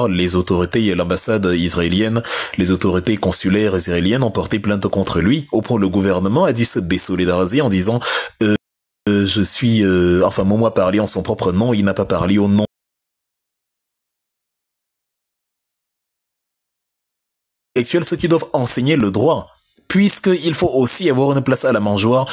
les autorités et l'ambassade israélienne, les autorités consulaires israéliennes ont porté plainte contre lui, au point où le gouvernement a dû se désolidariser en disant je suis, enfin Momo a parlé en son propre nom, il n'a pas parlé au nom intellectuels, ceux qui doivent enseigner le droit, puisqu'il faut aussi avoir une place à la mangeoire.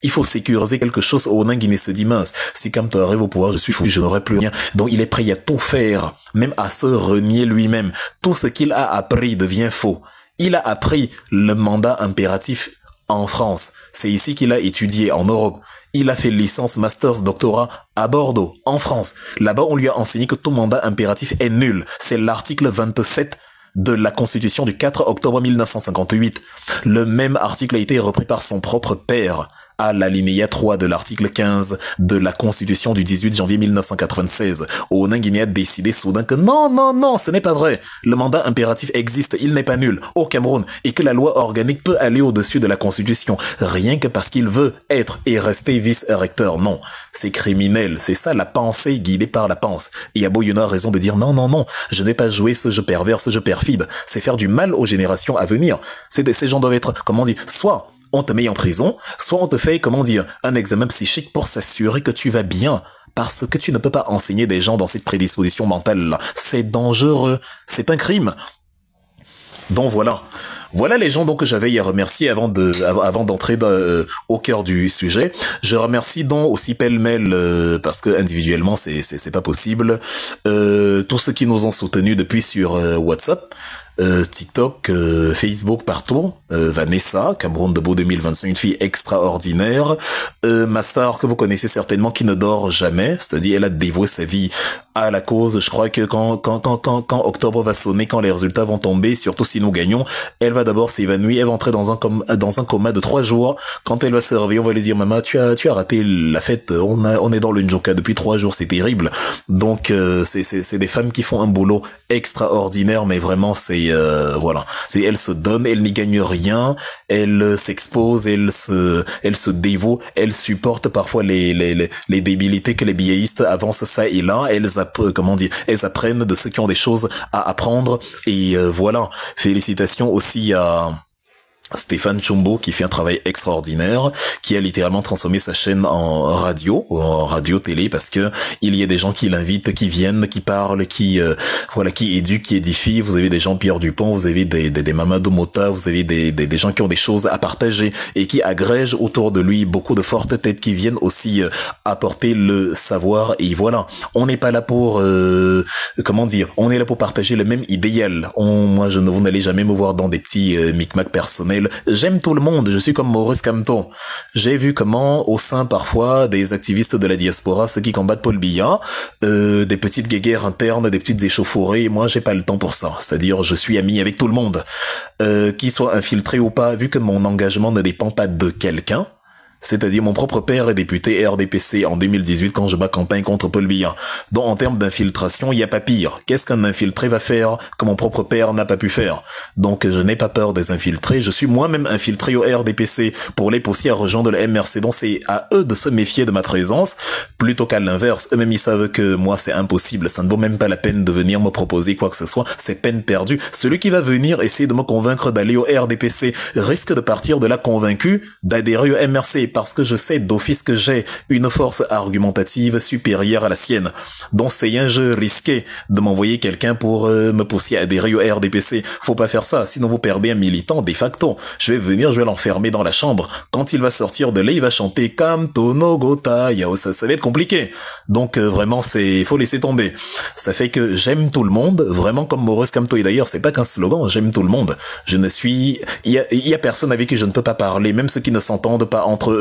Il faut sécuriser quelque chose au Nangine se dit mince, si comme tu arrives au pouvoir, je suis fou, je n'aurai plus rien. Donc il est prêt à tout faire, même à se renier lui-même. Tout ce qu'il a appris devient faux. Il a appris le mandat impératif en France. C'est ici qu'il a étudié, en Europe. Il a fait licence, master, doctorat à Bordeaux, en France. Là-bas, on lui a enseigné que tout mandat impératif est nul. C'est l'article 27 de la Constitution du 4 octobre 1958. Le même article a été repris par son propre père à l'alinéa 3 de l'article 15 de la Constitution du 18 janvier 1996. Onangini a décidé soudain que non, ce n'est pas vrai. Le mandat impératif existe, il n'est pas nul au Cameroun et que la loi organique peut aller au-dessus de la Constitution rien que parce qu'il veut être et rester vice-recteur. Non, c'est criminel. C'est ça la pensée guidée par la pensée. Et Aboyuna a raison de dire non, je n'ai pas joué ce jeu pervers, ce jeu perfide. C'est faire du mal aux générations à venir. Ces gens doivent être, comment dire, soit on te met en prison, soit on te fait, comment dire, un examen psychique pour s'assurer que tu vas bien. Parce que tu ne peux pas enseigner des gens dans cette prédisposition mentale-là. C'est dangereux. C'est un crime. Donc voilà. Voilà les gens donc que j'avais à remercier avant d'entrer au cœur du sujet. Je remercie donc aussi pêle-mêle parce que individuellement c'est pas possible. Tous ceux qui nous ont soutenus depuis sur WhatsApp, TikTok, Facebook, partout. Vanessa, Cameroun de Beau 2025, une fille extraordinaire. Ma star que vous connaissez certainement qui ne dort jamais, c'est-à-dire elle a dévoué sa vie à la cause. Je crois que quand octobre va sonner, quand les résultats vont tomber, surtout si nous gagnons, elle va d'abord s'évanouir, elle va entrer dans un coma de 3 jours. Quand elle va se réveiller, on va lui dire maman, tu as raté la fête, on est dans le Njoka depuis 3 jours, c'est terrible. Donc c'est des femmes qui font un boulot extraordinaire, mais vraiment c'est voilà, elles se donnent, elles n'y gagnent rien, elles s'exposent, elles se dévouent, elles supportent parfois les débilités que les biaistes avancent ça et là, elles apprennent de ceux qui ont des choses à apprendre et voilà. Félicitations aussi à Stéphane Chumbo qui fait un travail extraordinaire, qui a littéralement transformé sa chaîne en radio-télé parce que il y a des gens qui l'invitent, qui viennent, qui parlent, qui éduquent, qui édifient. Vous avez des gens Pierre Dupont, vous avez des Mamadou Mota, vous avez des gens qui ont des choses à partager et qui agrègent autour de lui beaucoup de fortes têtes qui viennent aussi apporter le savoir et voilà. On n'est pas là pour on est là pour partager le même idéal. Vous n'allez jamais me voir dans des petits micmacs personnels. J'aime tout le monde, je suis comme Maurice Kamto. J'ai vu comment, au sein parfois des activistes de la diaspora, ceux qui combattent Paul Biya, des petites guéguerres internes, des petites échauffourées, moi j'ai pas le temps pour ça. C'est-à-dire, je suis ami avec tout le monde. Qu'il soit infiltré ou pas, vu que mon engagement ne dépend pas de quelqu'un, c'est-à-dire mon propre père est député RDPC en 2018 quand je bats campagne contre Paul Biya. Donc en termes d'infiltration, il n'y a pas pire. Qu'est-ce qu'un infiltré va faire que mon propre père n'a pas pu faire? Donc je n'ai pas peur des infiltrés. Je suis moi-même infiltré au RDPC pour les pousser à rejoindre le MRC. Donc c'est à eux de se méfier de ma présence plutôt qu'à l'inverse. Eux-mêmes ils savent que moi c'est impossible. Ça ne vaut même pas la peine de venir me proposer quoi que ce soit. C'est peine perdue. Celui qui va venir essayer de me convaincre d'aller au RDPC risque de partir de là convaincu d'adhérer au MRC. Parce que je sais d'office que j'ai une force argumentative supérieure à la sienne. Donc c'est un jeu risqué de m'envoyer quelqu'un pour me pousser à adhérer au RDPC. Faut pas faire ça, sinon vous perdez un militant de facto. Je vais venir, je vais l'enfermer dans la chambre. Quand il va sortir de là, il va chanter Kamto no Gota. Ça va être compliqué. Donc vraiment, faut laisser tomber. Ça fait que j'aime tout le monde, vraiment comme Maurice Kamto. Et d'ailleurs, c'est pas qu'un slogan, j'aime tout le monde. Il y a personne avec qui je ne peux pas parler, même ceux qui ne s'entendent pas entre eux.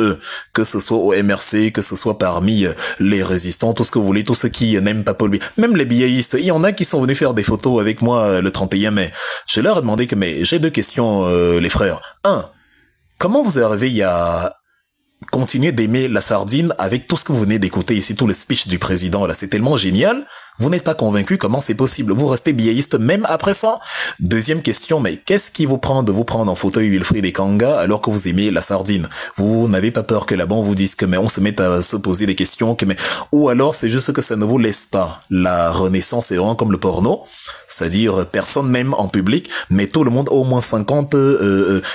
Que ce soit au MRC, que ce soit parmi les résistants, tout ce que vous voulez, tous ceux qui n'aiment pas Paul Biya, même les biaïstes, il y en a qui sont venus faire des photos avec moi le 31 mai. Je leur ai demandé que, mais j'ai 2 questions, les frères. 1, comment vous êtes arrivé il y a continuez d'aimer la sardine avec tout ce que vous venez d'écouter ici, tout le speech du président, là, c'est tellement génial. Vous n'êtes pas convaincu, comment c'est possible? Vous restez biaïste même après ça? Deuxième question, mais qu'est-ce qui vous prend de vous prendre en fauteuil Wilfried et Kanga alors que vous aimez la sardine? Vous n'avez pas peur que là-bas on vous dise que mais on se mette à se poser des questions, que mais ou alors c'est juste que ça ne vous laisse pas. La renaissance est vraiment comme le porno, c'est-à-dire personne n'aime en public, mais tout le monde a au moins 50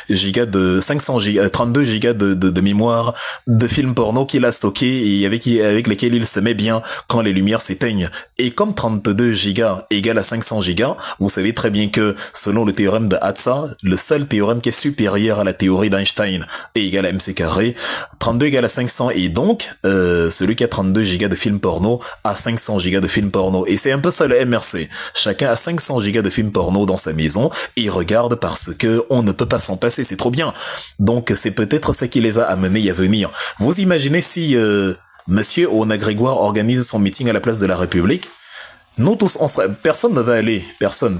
gigas de 500 gigas, 32 gigas de mémoire de films porno qu'il a stocké et avec lesquels il se met bien quand les lumières s'éteignent. Et comme 32 gigas égale à 500 gigas, vous savez très bien que selon le théorème de Hatza, le seul théorème qui est supérieur à la théorie d'Einstein est égal à mc carré, 32 égale à 500 et donc celui qui a 32 gigas de films porno a 500 gigas de films porno. Et c'est un peu ça le MRC. Chacun a 500 gigas de films porno dans sa maison et regarde parce que on ne peut pas s'en passer, c'est trop bien. Donc c'est peut-être ça qui les a amenés à venir. Vous imaginez si Monsieur Ona Grégoire organise son meeting à la place de la République? Nous tous, personne ne va aller, personne.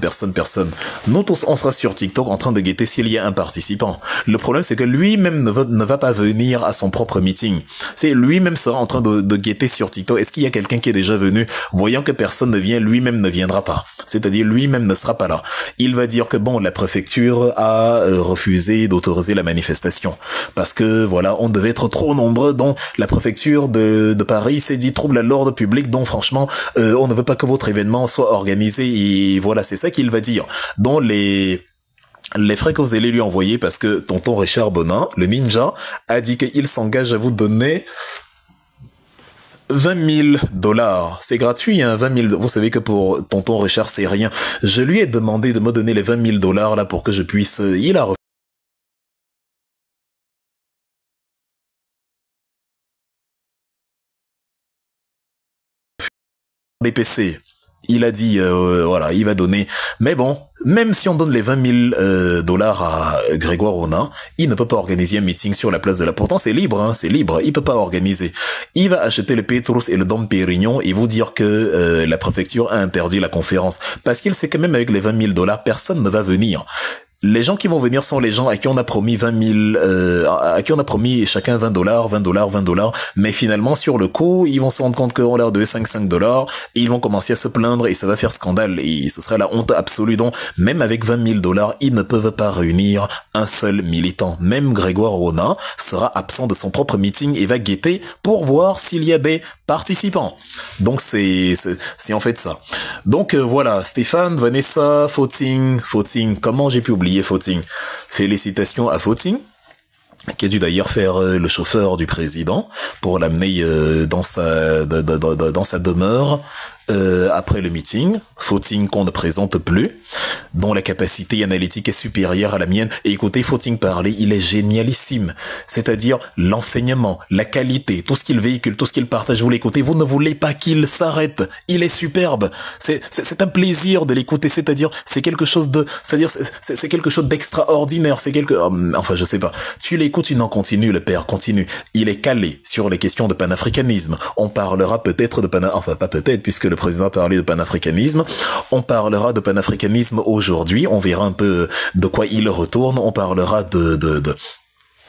Nous tous, on sera sur TikTok en train de guetter s'il y a un participant. Le problème, c'est que lui-même ne va pas venir à son propre meeting. C'est lui-même sera en train de guetter sur TikTok. Est-ce qu'il y a quelqu'un qui est déjà venu? Voyant que personne ne vient, lui-même ne viendra pas. C'est-à-dire, lui-même ne sera pas là. Il va dire que bon, la préfecture a refusé d'autoriser la manifestation. Parce que, voilà, on devait être trop nombreux, donc la préfecture de Paris s'est dit trouble à l'ordre public, donc franchement, on ne veut pas que votre événement soit organisé et voilà, c'est ça qu'il va dire. Dans les frais que vous allez lui envoyer, parce que tonton Richard Bonin, le ninja, a dit qu'il s'engage à vous donner 20 000 $. C'est gratuit, hein, 20 000. Vous savez que pour tonton Richard, c'est rien. Je lui ai demandé de me donner les 20 000 $ là pour que je puisse, il a des PC. Il a dit, voilà, il va donner. Mais bon, même si on donne les 20 000 $ à Grégoire Ona, il ne peut pas organiser un meeting sur la place de la... Pourtant, c'est libre, hein, c'est libre. Il peut pas organiser. Il va acheter le Petrus et le Dom Pérignon et vous dire que la préfecture a interdit la conférence. Parce qu'il sait que même avec les 20 000 $, personne ne va venir. Les gens qui vont venir sont les gens à qui on a promis 20 000, à qui on a promis chacun 20 $, 20 $, 20 $, mais finalement, sur le coup, ils vont se rendre compte qu'on leur devait 5 $, et ils vont commencer à se plaindre, et ça va faire scandale, et ce serait la honte absolue. Donc, même avec 20 000 $, ils ne peuvent pas réunir un seul militant. Même Grégoire Ona sera absent de son propre meeting et va guetter pour voir s'il y a des participants. Donc, c'est en fait ça. Donc, voilà, Stéphane, Vanessa, Footing, comment j'ai pu oublier Footing? Félicitations à Footing, qui a dû d'ailleurs faire le chauffeur du président pour l'amener dans sa demeure après le meeting. Footing qu'on ne présente plus, dont la capacité analytique est supérieure à la mienne. Et écoutez, Footing parler, il est génialissime. C'est-à-dire l'enseignement, la qualité, tout ce qu'il véhicule, tout ce qu'il partage, vous l'écoutez, vous ne voulez pas qu'il s'arrête. Il est superbe. C'est un plaisir de l'écouter. C'est-à-dire, c'est quelque chose de, c'est-à-dire, c'est quelque chose d'extraordinaire. C'est enfin, je sais pas. Tu l'écoutes, tu n'en continues, le père, continue. Il est calé sur les questions de panafricanisme. On parlera peut-être de enfin, pas peut-être, puisque le président a parlé de panafricanisme. On parlera de panafricanisme aujourd'hui. On verra un peu de quoi il retourne. On parlera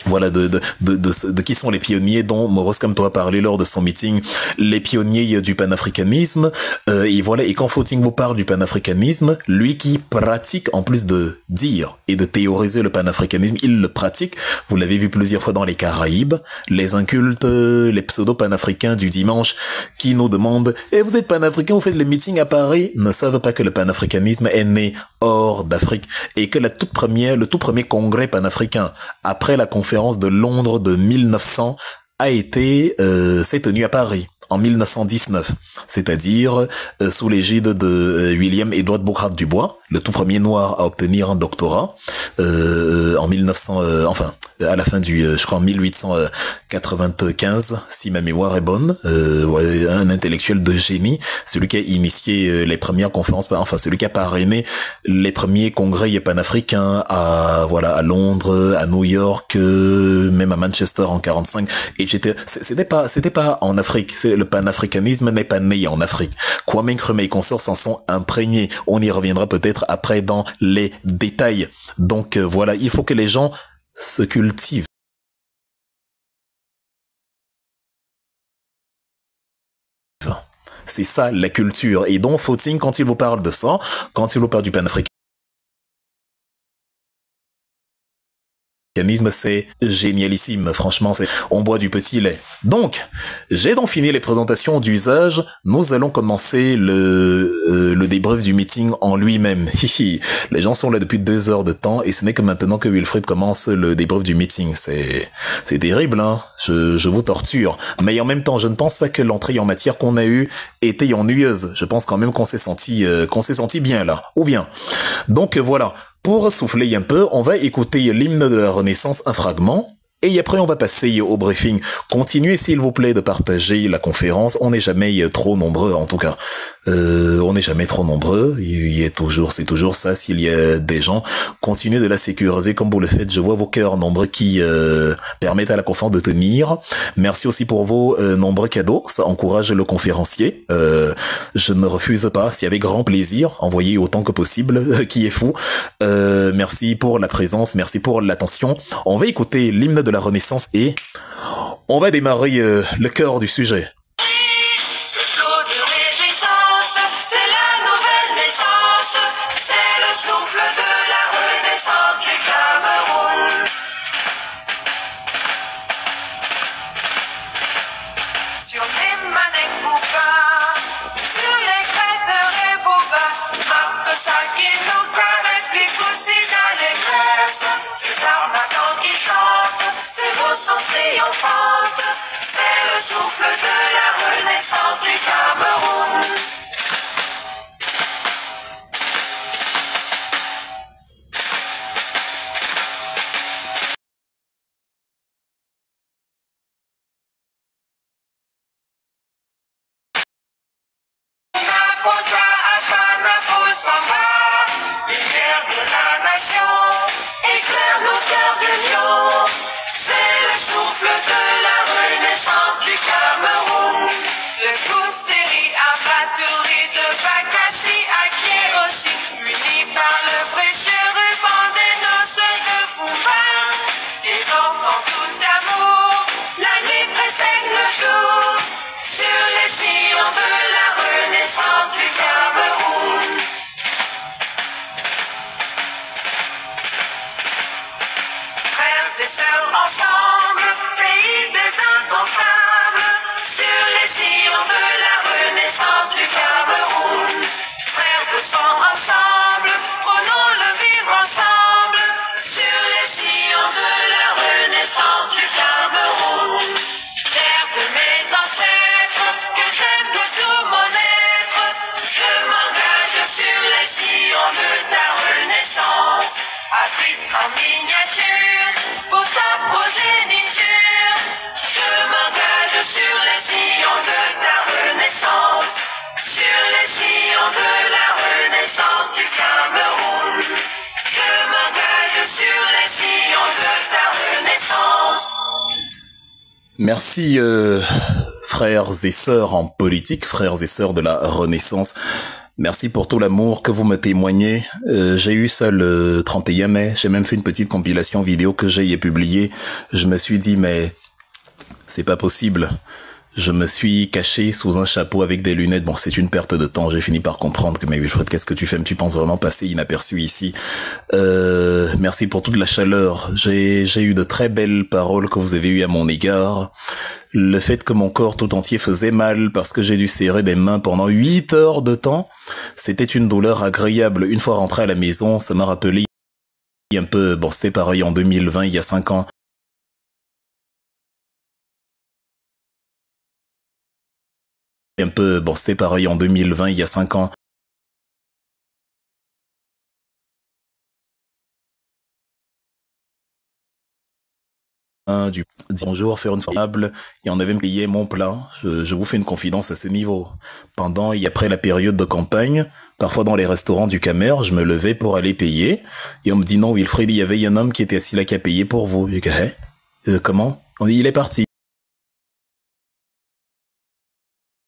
voilà, de qui sont les pionniers dont Maurice Kamto a parlé lors de son meeting, les pionniers du panafricanisme, et voilà, et quand Footing vous parle du panafricanisme, lui qui pratique, en plus de dire et de théoriser le panafricanisme, il le pratique, vous l'avez vu plusieurs fois dans les Caraïbes, les incultes, les pseudo-panafricains du dimanche, qui nous demandent, vous êtes panafricain, vous faites les meetings à Paris, ne savent pas que le panafricanisme est né hors d'Afrique, et que le tout premier congrès panafricain, après la conférence de Londres de 1900 s'est tenu à Paris en 1919, c'est-à-dire sous l'égide de William Edward Burghardt Dubois, le tout premier noir à obtenir un doctorat en 1900, enfin à la fin du, je crois en 1895, si ma mémoire est bonne, un intellectuel de génie, celui qui a initié les premières conférences, enfin celui qui a parrainé les premiers congrès panafricains à Londres, à New York, même à Manchester en 45, et c'était pas en Afrique, le panafricanisme n'est pas né en Afrique. Kwame Nkrumah et consorts s'en sont imprégnés. On y reviendra peut-être après dans les détails. Donc voilà, il faut que les gens se cultivent. C'est ça la culture. Et donc Footing, quand il vous parle de ça, quand il vous parle du panafricanisme, c'est génialissime, franchement, on boit du petit lait. Donc, j'ai donc fini les présentations d'usage, nous allons commencer le débrief du meeting en lui-même. Les gens sont là depuis 2 heures de temps et ce n'est que maintenant que Wilfried commence le débrief du meeting. C'est terrible, hein, je vous torture. Mais en même temps, je ne pense pas que l'entrée en matière qu'on a eue était ennuyeuse. Je pense quand même qu'on s'est senti bien là, ou bien. Donc voilà. Pour souffler un peu, on va écouter l'hymne de la Renaissance, un fragment, et après on va passer au briefing. Continuez s'il vous plaît de partager la conférence, on n'est jamais trop nombreux en tout cas. On n'est jamais trop nombreux, c'est toujours ça, s'il y a des gens, continuez de la sécuriser comme vous le faites, je vois vos cœurs nombreux qui permettent à la conférence de tenir. Merci aussi pour vos nombreux cadeaux, ça encourage le conférencier, je ne refuse pas, c'est avec grand plaisir, envoyez autant que possible, qui est fou. Merci pour la présence, merci pour l'attention. On va écouter l'hymne de la Renaissance et on va démarrer le cœur du sujet. Souffle de la Renaissance du Cameroun. Sur les manèques Bouba, sur les crêtes de Reboba, Marc Saki nous caresse, Picoussi d'allégresse. Ces armatants qui chantent, ces mots sont triomphantes. C'est le souffle de la Renaissance du Cameroun. Lumière de la nation, éclaire nos cœurs de lion. C'est le souffle de la Renaissance du Cameroun. De Kousseri à Batouri, de Bakassi à Kérosi, unis par le précieux ruban des noces de Fumba. Les enfants tout d'amour, la nuit précède le jour. Sur les sillons de la Renaissance du Cameroun. Frères et sœurs ensemble, pays des incomptables, sur les sillons de la Renaissance du Cameroun. Frères de sang ensemble, prenons le vivre ensemble, sur les sillons de la Renaissance du Cameroun. Terre de mes ancêtres, que j'aime de tout mon être, je m'engage sur les sillons de ta Renaissance. Afrique en miniature, pour ta progéniture, je m'engage sur les sillons de ta Renaissance, sur les sillons de la Renaissance du Cameroun. Je m'engage sur les sillons de ta Renaissance. Merci frères et sœurs en politique, frères et sœurs de la Renaissance. Merci pour tout l'amour que vous me témoignez. J'ai eu ça le 31 mai. J'ai même fait une petite compilation vidéo que j'ai publiée. Je me suis dit, mais c'est pas possible. Je me suis caché sous un chapeau avec des lunettes. Bon, c'est une perte de temps. J'ai fini par comprendre que, mais Wilfried, qu'est-ce que tu fais? Tu penses vraiment passer inaperçu ici? Merci pour toute la chaleur. J'ai eu de très belles paroles que vous avez eues à mon égard. Le fait que mon corps tout entier faisait mal parce que j'ai dû serrer des mains pendant 8 heures de temps, c'était une douleur agréable. Une fois rentré à la maison, ça m'a rappelé un peu, bon, c'était pareil en 2020, il y a 5 ans. C'était pareil en 2020, il y a 5 ans. Bonjour, faire une formable, et on avait me payé mon plein. Je vous fais une confidence à ce niveau. Pendant et après la période de campagne, parfois dans les restaurants du Camer, je me levais pour aller payer, et on me dit non, Wilfried, il y avait un homme qui était assis là qui a payé pour vous. Et que, comment? On dit, il est parti.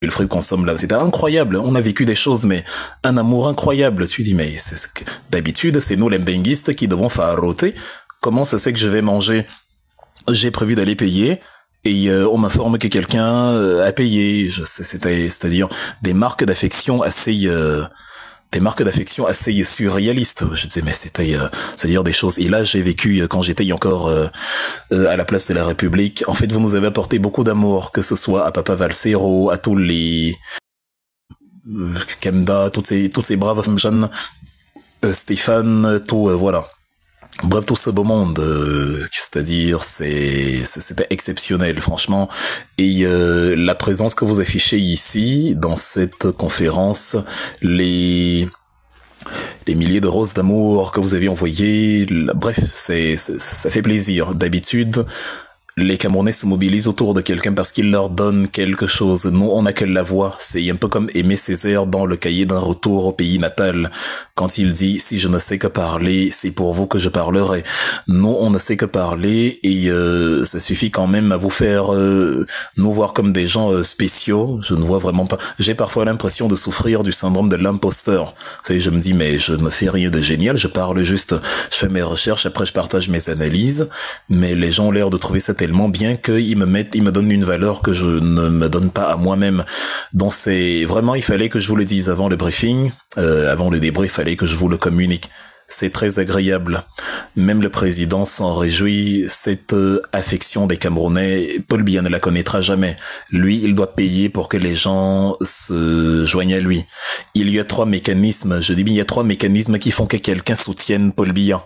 Wilfried consomme là. C'était incroyable. On a vécu des choses, mais un amour incroyable. Tu dis, mais d'habitude, c'est nous les mbenguistes qui devons faroter. Comment ça se fait que je vais manger? J'ai prévu d'aller payer. Et on m'informe que quelqu'un a payé, c'est-à-dire des marques d'affection assez surréalistes. Je disais mais c'est-à-dire des choses. Et là j'ai vécu quand j'étais encore à la place de la République. En fait vous nous avez apporté beaucoup d'amour, que ce soit à Papa Valsero, à tous les Kemda, toutes ces braves jeunes, Stéphane, tout voilà. Bref, tout ce beau monde, c'est-à-dire c'était exceptionnel, franchement. Et la présence que vous affichez ici, dans cette conférence, les milliers de roses d'amour que vous avez envoyées, bref, ça fait plaisir. D'habitude, les Camerounais se mobilisent autour de quelqu'un parce qu'il leur donne quelque chose. Nous, on n'a que la voix. C'est un peu comme Aimé Césaire dans le cahier d'un retour au pays natal. Quand il dit, si je ne sais que parler, c'est pour vous que je parlerai. Nous, on ne sait que parler et ça suffit quand même à vous faire nous voir comme des gens spéciaux. Je ne vois vraiment pas. J'ai parfois l'impression de souffrir du syndrome de l'imposteur. Vous savez, je me dis, mais je ne fais rien de génial. Je parle juste, je fais mes recherches, après je partage mes analyses. Mais les gens ont l'air de trouver ça tellement bien qu'ils me donnent une valeur que je ne me donne pas à moi-même. Donc c'est vraiment, il fallait que je vous le dise avant le briefing, avant le débrief, il fallait que je vous le communique. C'est très agréable. Même le président s'en réjouit. Cette affection des Camerounais, Paul Biya ne la connaîtra jamais. Lui, il doit payer pour que les gens se joignent à lui. Il y a 3 mécanismes, je dis bien il y a 3 mécanismes qui font que quelqu'un soutienne Paul Biya.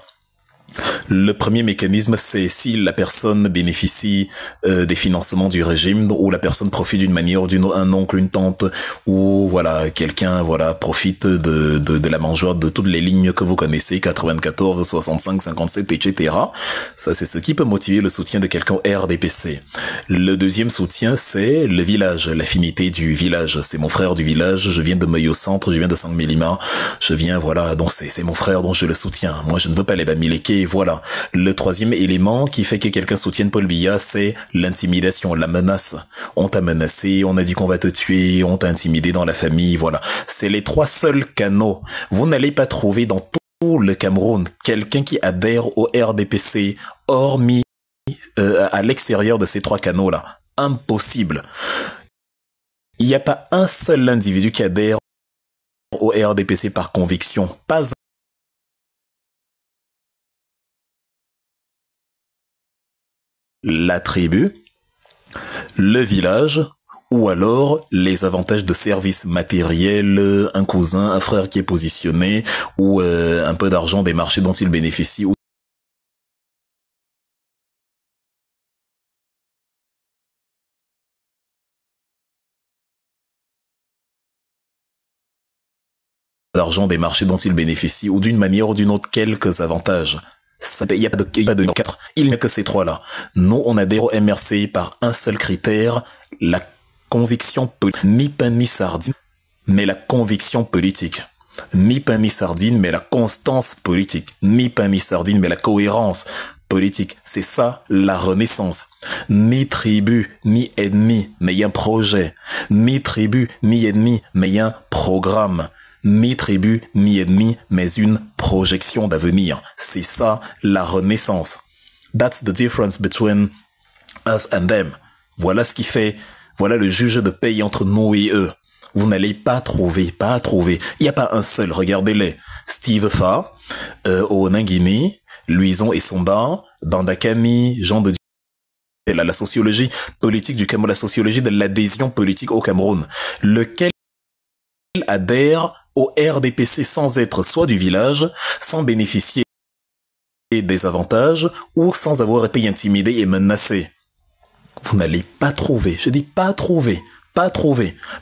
Le premier mécanisme, c'est si la personne bénéficie des financements du régime, ou la personne profite d'une manière ou d'une autre, un oncle, une tante, ou voilà, quelqu'un profite de la mangeoire de toutes les lignes que vous connaissez, 94, 65, 57, etc. Ça, c'est ce qui peut motiver le soutien de quelqu'un au RDPC. Le deuxième soutien, c'est le village, l'affinité du village. C'est mon frère du village, je viens de Meyo Centre, je viens de Saint-Mélima, je viens, voilà, donc c'est mon frère dont je le soutiens. Moi, je ne veux pas les Bamileke. Et voilà. Le troisième élément qui fait que quelqu'un soutienne Paul Biya, c'est l'intimidation, la menace. On t'a menacé, on a dit qu'on va te tuer, on t'a intimidé dans la famille, voilà. C'est les 3 seuls canaux. Vous n'allez pas trouver dans tout le Cameroun quelqu'un qui adhère au RDPC, hormis à l'extérieur de ces 3 canaux-là. Impossible. Il n'y a pas un seul individu qui adhère au RDPC par conviction. Pas la tribu, le village, ou alors les avantages de services matériels, un cousin, un frère qui est positionné, ou un peu d'argent des marchés dont il bénéficie, ou d'argent des marchés dont il bénéficie, ou d'une manière ou d'une autre quelques avantages. Il n'y a pas de 4. Il n'y a que ces 3-là. Nous, on adhère au MRC par un seul critère, la conviction politique. Ni pain ni sardine, mais la conviction politique. Ni pain ni sardine, mais la constance politique. Ni pain ni sardine, mais la cohérence politique. C'est ça, la renaissance. Ni tribu, ni ennemi, mais il y a un projet. Ni tribu, ni ennemi, mais il y a un programme. Ni tribu, ni ennemi, mais une projection d'avenir. C'est ça, la renaissance. That's the difference between us and them. Voilà ce qui fait, voilà le juge de paix entre nous et eux. Vous n'allez pas trouver. Il n'y a pas un seul, regardez-les. Steve Fa, Onangini, Luison et Somba, Bandakami, Jean de Dieu, la sociologie politique du Cameroun, la sociologie de l'adhésion politique au Cameroun. Lequel adhère au RDPC sans être soit du village, sans bénéficier des avantages, ou sans avoir été intimidé et menacé. Vous n'allez pas trouver, je dis pas trouver.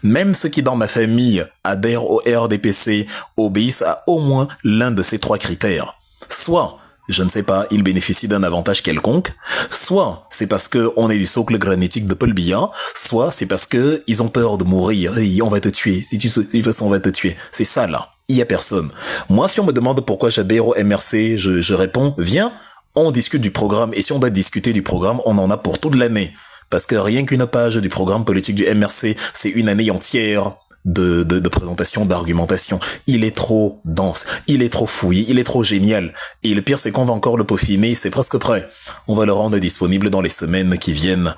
Même ceux qui dans ma famille adhèrent au RDPC obéissent à au moins l'un de ces 3 critères. Soit, je ne sais pas, ils bénéficient d'un avantage quelconque, soit c'est parce que on est du socle granitique de Paul Biya, soit c'est parce que ils ont peur de mourir, et on va te tuer, si tu fais ça on va te tuer. C'est ça là, il y a personne. Moi si on me demande pourquoi j'adhère au MRC, je réponds, viens, on discute du programme, et si on doit discuter du programme, on en a pour toute l'année. Parce que rien qu'une page du programme politique du MRC, c'est une année entière de présentation, d'argumentation. Il est trop dense, il est trop fouillé, il est trop génial. Et le pire, c'est qu'on va encore le peaufiner, c'est presque prêt. On va le rendre disponible dans les semaines qui viennent.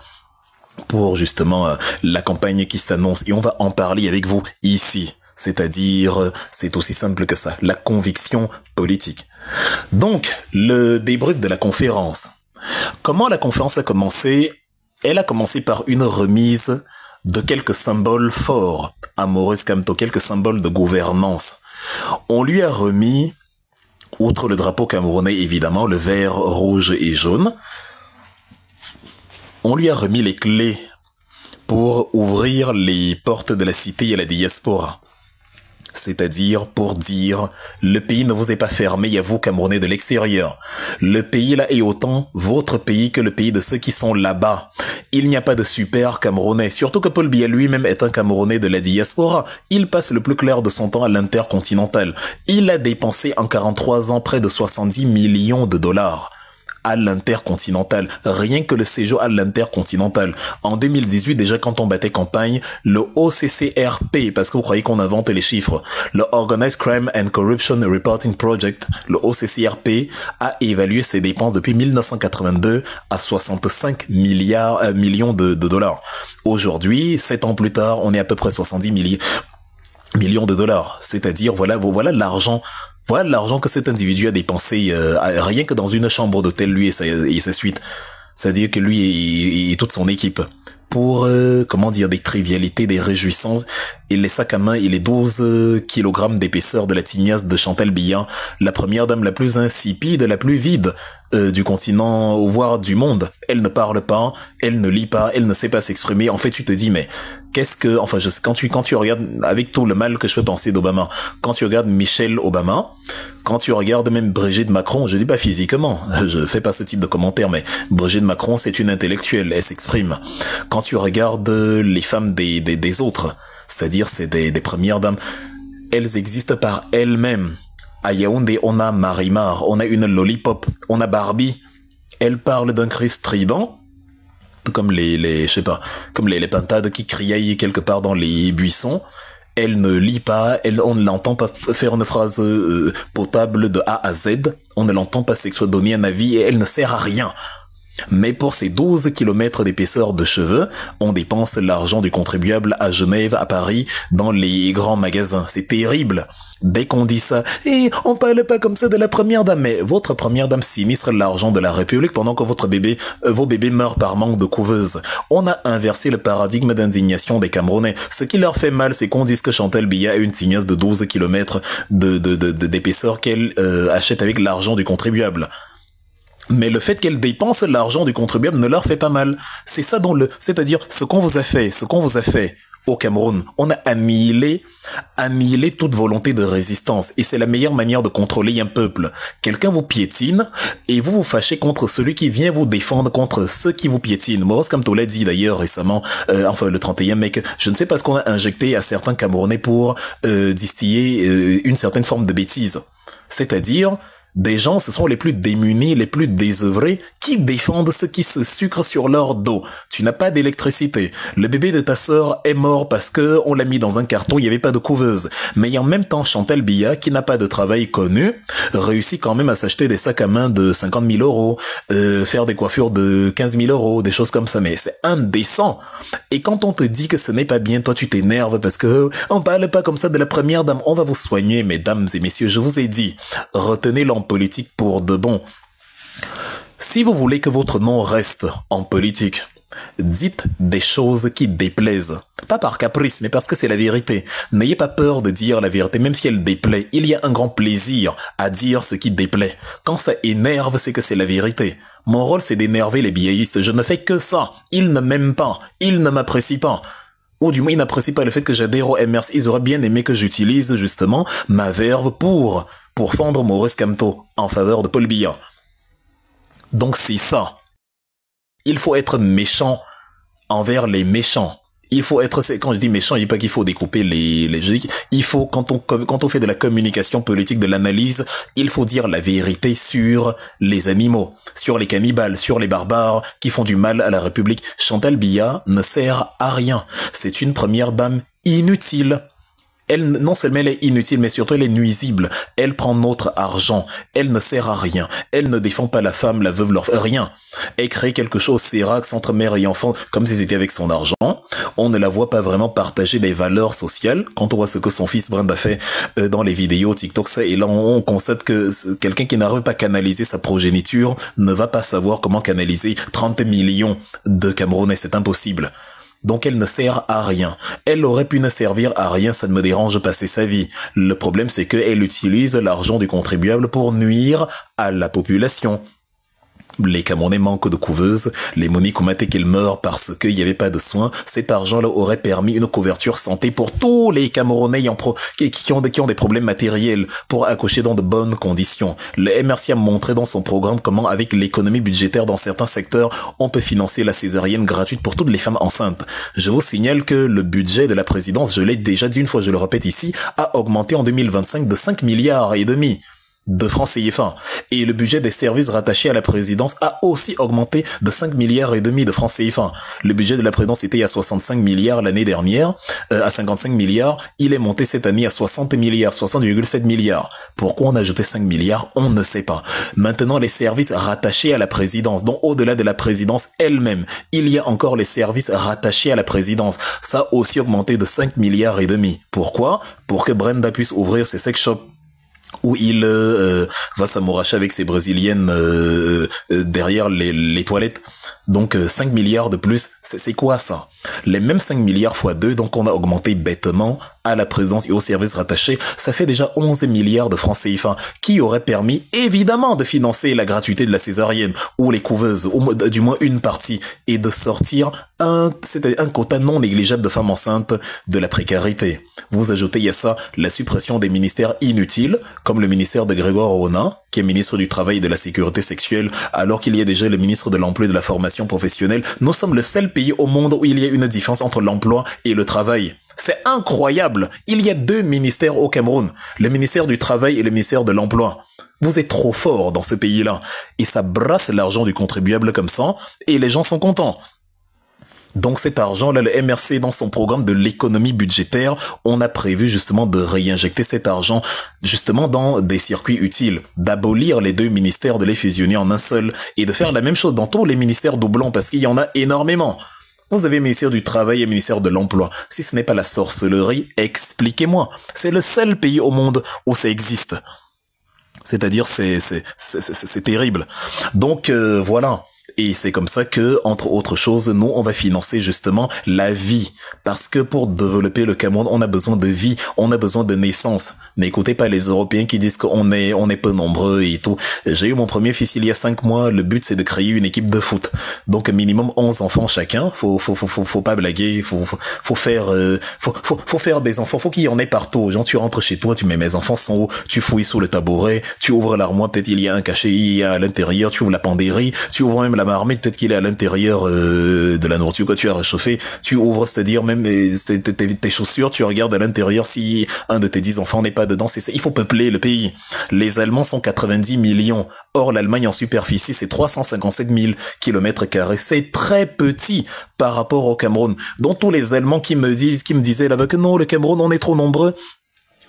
pour justement la campagne qui s'annonce. Et on va en parler avec vous ici. C'est-à-dire, c'est aussi simple que ça, la conviction politique. Donc, le débrief de la conférence. Comment la conférence a commencé? Elle a commencé par une remise de quelques symboles forts à Maurice Kamto, quelques symboles de gouvernance. On lui a remis, outre le drapeau camerounais évidemment, le vert, rouge et jaune, on lui a remis les clés pour ouvrir les portes de la cité et la diaspora. C'est-à-dire pour dire, le pays ne vous est pas fermé, il y a vous Camerounais de l'extérieur. Le pays là est autant votre pays que le pays de ceux qui sont là-bas. Il n'y a pas de super Camerounais, surtout que Paul Biya lui-même est un Camerounais de la diaspora. Il passe le plus clair de son temps à l'intercontinental. Il a dépensé en 43 ans près de 70 millions de dollars. À l'intercontinental, rien que le séjour à l'intercontinental. En 2018, déjà quand on battait campagne, le OCCRP, parce que vous croyez qu'on invente les chiffres, le Organized Crime and Corruption Reporting Project, le OCCRP, a évalué ses dépenses depuis 1982 à 65 millions de dollars. Aujourd'hui, 7 ans plus tard, on est à peu près 70 millions de dollars. C'est-à-dire, voilà l'argent. Voilà l'argent que cet individu a dépensé rien que dans une chambre d'hôtel, lui et sa suite. C'est-à-dire que lui et toute son équipe. Pour, des trivialités, des réjouissances, et les sacs à main et les 12 kilogrammes d'épaisseur de la tignasse de Chantal Biya, la première dame la plus insipide, la plus vide du continent, voire du monde. Elle ne parle pas, elle ne lit pas, elle ne sait pas s'exprimer. En fait, tu te dis, mais qu'est-ce que, quand tu regardes, avec tout le mal que je peux penser d'Obama, quand tu regardes Michelle Obama, quand tu regardes même Brigitte Macron, je dis pas physiquement, je fais pas ce type de commentaire, mais Brigitte Macron, c'est une intellectuelle, elle s'exprime. Quand tu regardes les femmes des autres, c'est-à-dire c'est des premières dames, elles existent par elles-mêmes. À Yaoundé, on a Marimar, on a une Lollipop, on a Barbie. Elle parle d'un cri strident, comme comme les pintades qui criaillent quelque part dans les buissons. Elle ne lit pas, on ne l'entend pas faire une phrase potable de A à Z, on ne l'entend pas donner un avis et elle ne sert à rien. Mais pour ces 12 kilomètres d'épaisseur de cheveux, on dépense l'argent du contribuable à Genève, à Paris, dans les grands magasins. C'est terrible. Dès qu'on dit ça, on parle pas comme ça de la première dame, mais votre première dame sinistre l'argent de la République pendant que vos bébés meurent par manque de couveuse. On a inversé le paradigme d'indignation des Camerounais. Ce qui leur fait mal, c'est qu'on dise que Chantal Biya a une tignasse de 12 kilomètres d'épaisseur qu'elle achète avec l'argent du contribuable. Mais le fait qu'elle dépense l'argent du contribuable ne leur fait pas mal. C'est ça c'est-à-dire ce qu'on vous a fait au Cameroun. On a annihilé toute volonté de résistance. Et c'est la meilleure manière de contrôler un peuple. Quelqu'un vous piétine et vous vous fâchez contre celui qui vient vous défendre contre ceux qui vous piétinent. Maurice Kamto l'a dit d'ailleurs récemment, le 31 mai, que je ne sais pas ce qu'on a injecté à certains Camerounais pour distiller une certaine forme de bêtise. C'est-à-dire, des gens, ce sont les plus démunis, les plus désœuvrés, qui défendent ceux qui se sucrent sur leur dos. Tu n'as pas d'électricité. Le bébé de ta sœur est mort parce que on l'a mis dans un carton, il n'y avait pas de couveuse. Mais en même temps, Chantal Biya, qui n'a pas de travail connu, réussit quand même à s'acheter des sacs à main de 50 000 euros, faire des coiffures de 15 000 euros, des choses comme ça. Mais c'est indécent. Et quand on te dit que ce n'est pas bien, toi tu t'énerves parce que on parle pas comme ça de la première dame. On va vous soigner, mesdames et messieurs. Je vous ai dit, retenez l'homme politique pour de bon. Si vous voulez que votre nom reste en politique, dites des choses qui déplaisent. Pas par caprice, mais parce que c'est la vérité. N'ayez pas peur de dire la vérité, même si elle déplaît. Il y a un grand plaisir à dire ce qui déplaît. Quand ça énerve, c'est que c'est la vérité. Mon rôle, c'est d'énerver les biaistes. Je ne fais que ça. Ils ne m'aiment pas. Ils ne m'apprécient pas. Ou du moins, ils n'apprécient pas le fait que j'adhère au MRC. Ils auraient bien aimé que j'utilise justement ma verve pour fendre Maurice Kamto en faveur de Paul Biya. Donc c'est ça. Il faut être méchant envers les méchants. Il faut être, quand je dis méchant, il n'y a pas qu'il faut découper les jeux. Il faut, quand on fait de la communication politique, de l'analyse, il faut dire la vérité sur les animaux, sur les cannibales, sur les barbares qui font du mal à la République. Chantal Biya ne sert à rien. C'est une première dame inutile. non seulement elle est inutile, mais surtout elle est nuisible. Elle prend notre argent. Elle ne sert à rien. Elle ne défend pas la femme, la veuve, l'orphelin, rien. Elle crée quelque chose, sérax entre mère et enfant, comme si c'était avec son argent. On ne la voit pas vraiment partager des valeurs sociales. Quand on voit ce que son fils Brand a fait dans les vidéos TikTok, ça, et là on constate que quelqu'un qui n'arrive pas à canaliser sa progéniture ne va pas savoir comment canaliser 30 millions de Camerounais. C'est impossible. Donc elle ne sert à rien. Elle aurait pu ne servir à rien, ça ne me dérange pas, c'est sa vie. Le problème c'est qu'elle utilise l'argent du contribuable pour nuire à la population. Les Camerounais manquent de couveuses, les Monique ont maté qu'ils meurent parce qu'il n'y avait pas de soins. Cet argent-là aurait permis une couverture santé pour tous les Camerounais qui ont des problèmes matériels pour accoucher dans de bonnes conditions. Le MRC a montré dans son programme comment, avec l'économie budgétaire dans certains secteurs, on peut financer la césarienne gratuite pour toutes les femmes enceintes. Je vous signale que le budget de la présidence, je l'ai déjà dit une fois, je le répète ici, a augmenté en 2025 de 5 milliards et demi de francs CFA. Et le budget des services rattachés à la présidence a aussi augmenté de 5 milliards et demi de francs CFA. Le budget de la présidence était à 65 milliards l'année dernière, à 55 milliards. Il est monté cette année à 60 milliards, 60,7 milliards. Pourquoi on a ajouté 5 milliards? On ne sait pas. Maintenant, les services rattachés à la présidence, donc au-delà de la présidence elle-même, il y a encore les services rattachés à la présidence. Ça a aussi augmenté de 5 milliards et demi. Pourquoi? Pour que Brenda puisse ouvrir ses sex shops où il va s'amouracher avec ses brésiliennes derrière les toilettes. Donc 5 milliards de plus, c'est quoi ça? Les mêmes 5 milliards fois 2, donc on a augmenté bêtement à la présidence et aux services rattachés, ça fait déjà 11 milliards de francs CFA, qui aurait permis évidemment de financer la gratuité de la césarienne, ou les couveuses, ou du moins une partie, et de sortir un quota non négligeable de femmes enceintes de la précarité. Vous ajoutez à ça la suppression des ministères inutiles, comme le ministère de Grégoire Rona, qui est ministre du Travail et de la Sécurité sexuelle, alors qu'il y a déjà le ministre de l'Emploi et de la Formation professionnelle. Nous sommes le seul pays au monde où il y a une différence entre l'emploi et le travail. C'est incroyable. Il y a 2 ministères au Cameroun, le ministère du Travail et le ministère de l'Emploi. Vous êtes trop fort dans ce pays-là. Et ça brasse l'argent du contribuable comme ça, et les gens sont contents. Donc cet argent-là, le MRC, dans son programme de l'économie budgétaire, on a prévu justement de réinjecter cet argent justement dans des circuits utiles, d'abolir les 2 ministères, de les fusionner en un seul, et de faire la même chose dans tous les ministères doublons, parce qu'il y en a énormément. Vous avez le ministère du Travail et le ministère de l'Emploi. Si ce n'est pas la sorcellerie, expliquez-moi. C'est le seul pays au monde où ça existe. C'est-à-dire, c'est terrible. Donc, voilà. Et c'est comme ça que, entre autres choses, nous, on va financer justement la vie. Parce que pour développer le Cameroun, on a besoin de vie, on a besoin de naissance. N'écoutez pas les Européens qui disent qu'on est peu nombreux et tout. J'ai eu mon premier fils il y a 5 mois, le but c'est de créer une équipe de foot. Donc minimum 11 enfants chacun, faut pas blaguer, faut faire des enfants, faut qu'il y en ait partout. Genre tu rentres chez toi, tu mets mes enfants sont où, tu fouilles sous le tabouret, tu ouvres l'armoire, peut-être il y a un cachet, il y a à l'intérieur, tu ouvres la penderie, tu ouvres même la marmite, peut-être qu'il est à l'intérieur de la nourriture que tu as réchauffée, tu ouvres, c'est-à-dire même tes chaussures, tu regardes à l'intérieur si un de tes 10 enfants n'est pas dedans, c'est ça. Il faut peupler le pays. Les Allemands sont 90 millions. Or, l'Allemagne en superficie, c'est 357 000 km². C'est très petit par rapport au Cameroun. Donc, tous les Allemands qui me disaient là-bas que non, le Cameroun, on est trop nombreux.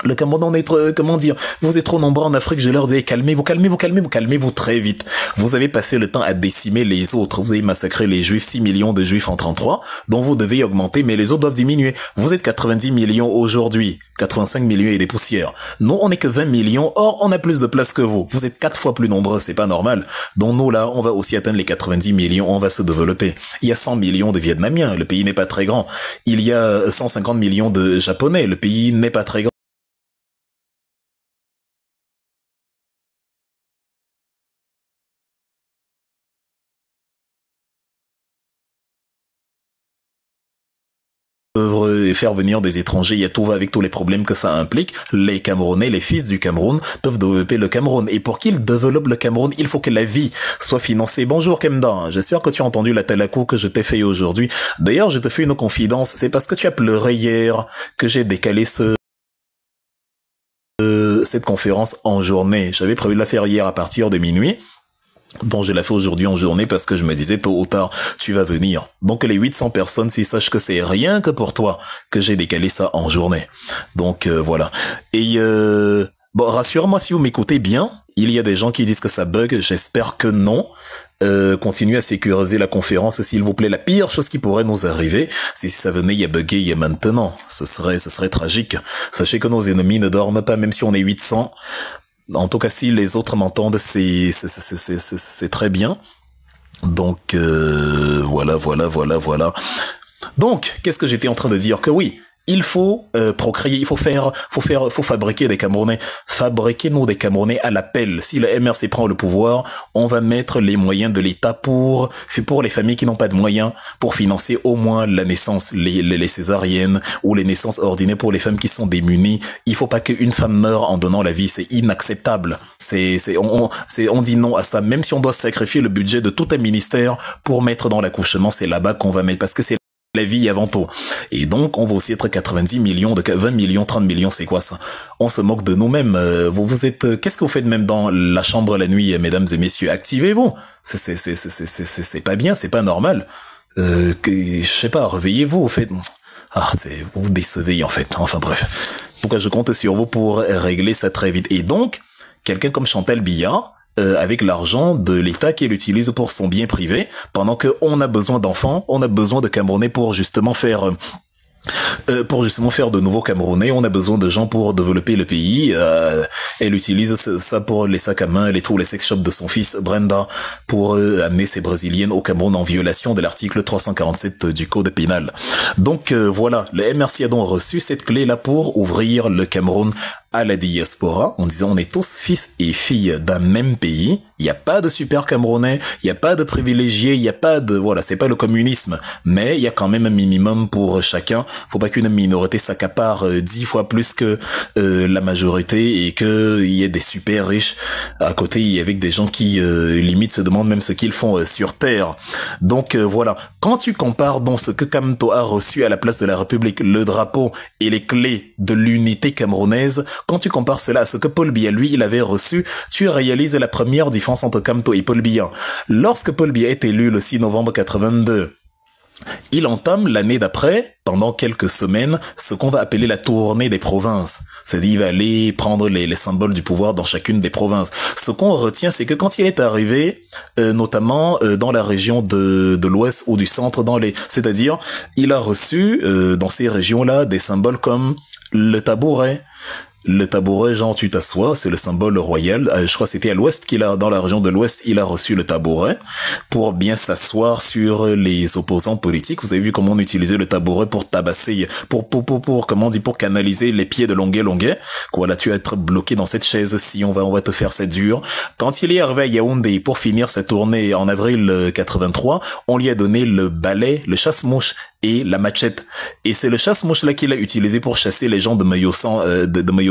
Le Cameroun, on est trop, comment dire, vous êtes trop nombreux en Afrique, je leur disais, calmez-vous très vite. Vous avez passé le temps à décimer les autres. Vous avez massacré les Juifs, 6 millions de Juifs en 33, dont vous devez augmenter, mais les autres doivent diminuer. Vous êtes 90 millions aujourd'hui, 85 millions et des poussières. Nous, on n'est que 20 millions, or, on a plus de place que vous. Vous êtes 4 fois plus nombreux, c'est pas normal. Donc nous, là, on va aussi atteindre les 90 millions, on va se développer. Il y a 100 millions de Vietnamiens, le pays n'est pas très grand. Il y a 150 millions de Japonais, le pays n'est pas très grand. Faire venir des étrangers, il y a tout avec tous les problèmes que ça implique. Les Camerounais, les fils du Cameroun peuvent développer le Cameroun. Et pour qu'ils développent le Cameroun, il faut que la vie soit financée. Bonjour Kemda, j'espère que tu as entendu la talakou que je t'ai fait aujourd'hui. D'ailleurs, je te fais une confidence, c'est parce que tu as pleuré hier que j'ai décalé cette conférence en journée. J'avais prévu de la faire hier à partir de minuit. Donc je l'ai fait aujourd'hui en journée parce que je me disais tôt ou tard tu vas venir. Donc les 800 personnes, s'ils sachent que c'est rien que pour toi que j'ai décalé ça en journée. Donc voilà. Et bon, rassure-moi si vous m'écoutez bien, il y a des gens qui disent que ça bug, j'espère que non. Continuez à sécuriser la conférence s'il vous plaît. La pire chose qui pourrait nous arriver, c'est si ça venait à bugger maintenant. Ce serait tragique. Sachez que nos ennemis ne dorment pas même si on est 800. En tout cas, si les autres m'entendent, c'est très bien. Donc voilà. Donc, qu'est-ce que j'étais en train de dire? Que oui, il faut procréer, il faut fabriquer des Camerounais. Fabriquez-nous des Camerounais à l'appel. Si le MRC prend le pouvoir, on va mettre les moyens de l'État pour les familles qui n'ont pas de moyens, pour financer au moins la naissance, les césariennes ou les naissances ordinaires pour les femmes qui sont démunies. Il faut pas qu'une femme meure en donnant la vie, c'est inacceptable. On dit non à ça. Même si on doit sacrifier le budget de tout un ministère pour mettre dans l'accouchement, c'est là-bas qu'on va mettre parce que c'est la vie avant tout. Et donc, on va aussi être 90 millions, 20 millions, 30 millions, c'est quoi ça? On se moque de nous-mêmes. Vous êtes, qu'est-ce que vous faites même dans la chambre la nuit, mesdames et messieurs? Activez-vous. C'est pas bien, c'est pas normal. Je sais pas, réveillez-vous, faites, vous décevez, en fait. Enfin, bref. En tout cas, je compte sur vous pour régler ça très vite. Et donc, quelqu'un comme Chantal Biya, avec l'argent de l'État qu'il utilise pour son bien privé, pendant qu'on a besoin d'enfants, on a besoin de Camerounais pour justement faire de nouveaux Camerounais, on a besoin de gens pour développer le pays. Elle utilise ça pour les sacs à main, elle trouve les sex shops de son fils Brenda pour amener ces Brésiliennes au Cameroun en violation de l'article 347 du Code pénal. Donc voilà, le MRC a donc reçu cette clé-là pour ouvrir le Cameroun à la diaspora, en disant on est tous fils et filles d'un même pays, il n'y a pas de super Camerounais, il n'y a pas de privilégiés, il n'y a pas de, voilà, c'est pas le communisme, mais il y a quand même un minimum pour chacun. Faut pas qu'une minorité s'accapare 10 fois plus que la majorité et qu'il y ait des super riches à côté avec des gens qui limite se demandent même ce qu'ils font sur Terre. Donc voilà, quand tu compares donc ce que Kamto a reçu à la place de la République, le drapeau et les clés de l'unité camerounaise, quand tu compares cela à ce que Paul Biya, lui, il avait reçu, tu réalises la première différence entre Kamto et Paul Biya. Lorsque Paul Biya est élu le 6 novembre 82, il entame l'année d'après, pendant quelques semaines, ce qu'on va appeler la tournée des provinces. C'est-à-dire, il va aller prendre les symboles du pouvoir dans chacune des provinces. Ce qu'on retient, c'est que quand il est arrivé, notamment dans la région de l'Ouest ou du Centre, c'est-à-dire, il a reçu dans ces régions-là des symboles comme le tabouret. Le tabouret, genre tu t'assois, c'est le symbole royal. Je crois que c'était à l'ouest dans la région de l'ouest, il a reçu le tabouret pour bien s'asseoir sur les opposants politiques. Vous avez vu comment on utilisait le tabouret pour tabasser, comment on dit, pour canaliser les pieds de Longuet. Voilà, tu vas être bloqué dans cette chaise si on va te faire cette dure. Quand il est arrivé à Yaoundé pour finir sa tournée en avril 83, on lui a donné le balai, le chasse-mouche et la machette. Et c'est le chasse-mouche là qu'il a utilisé pour chasser les gens de Mayo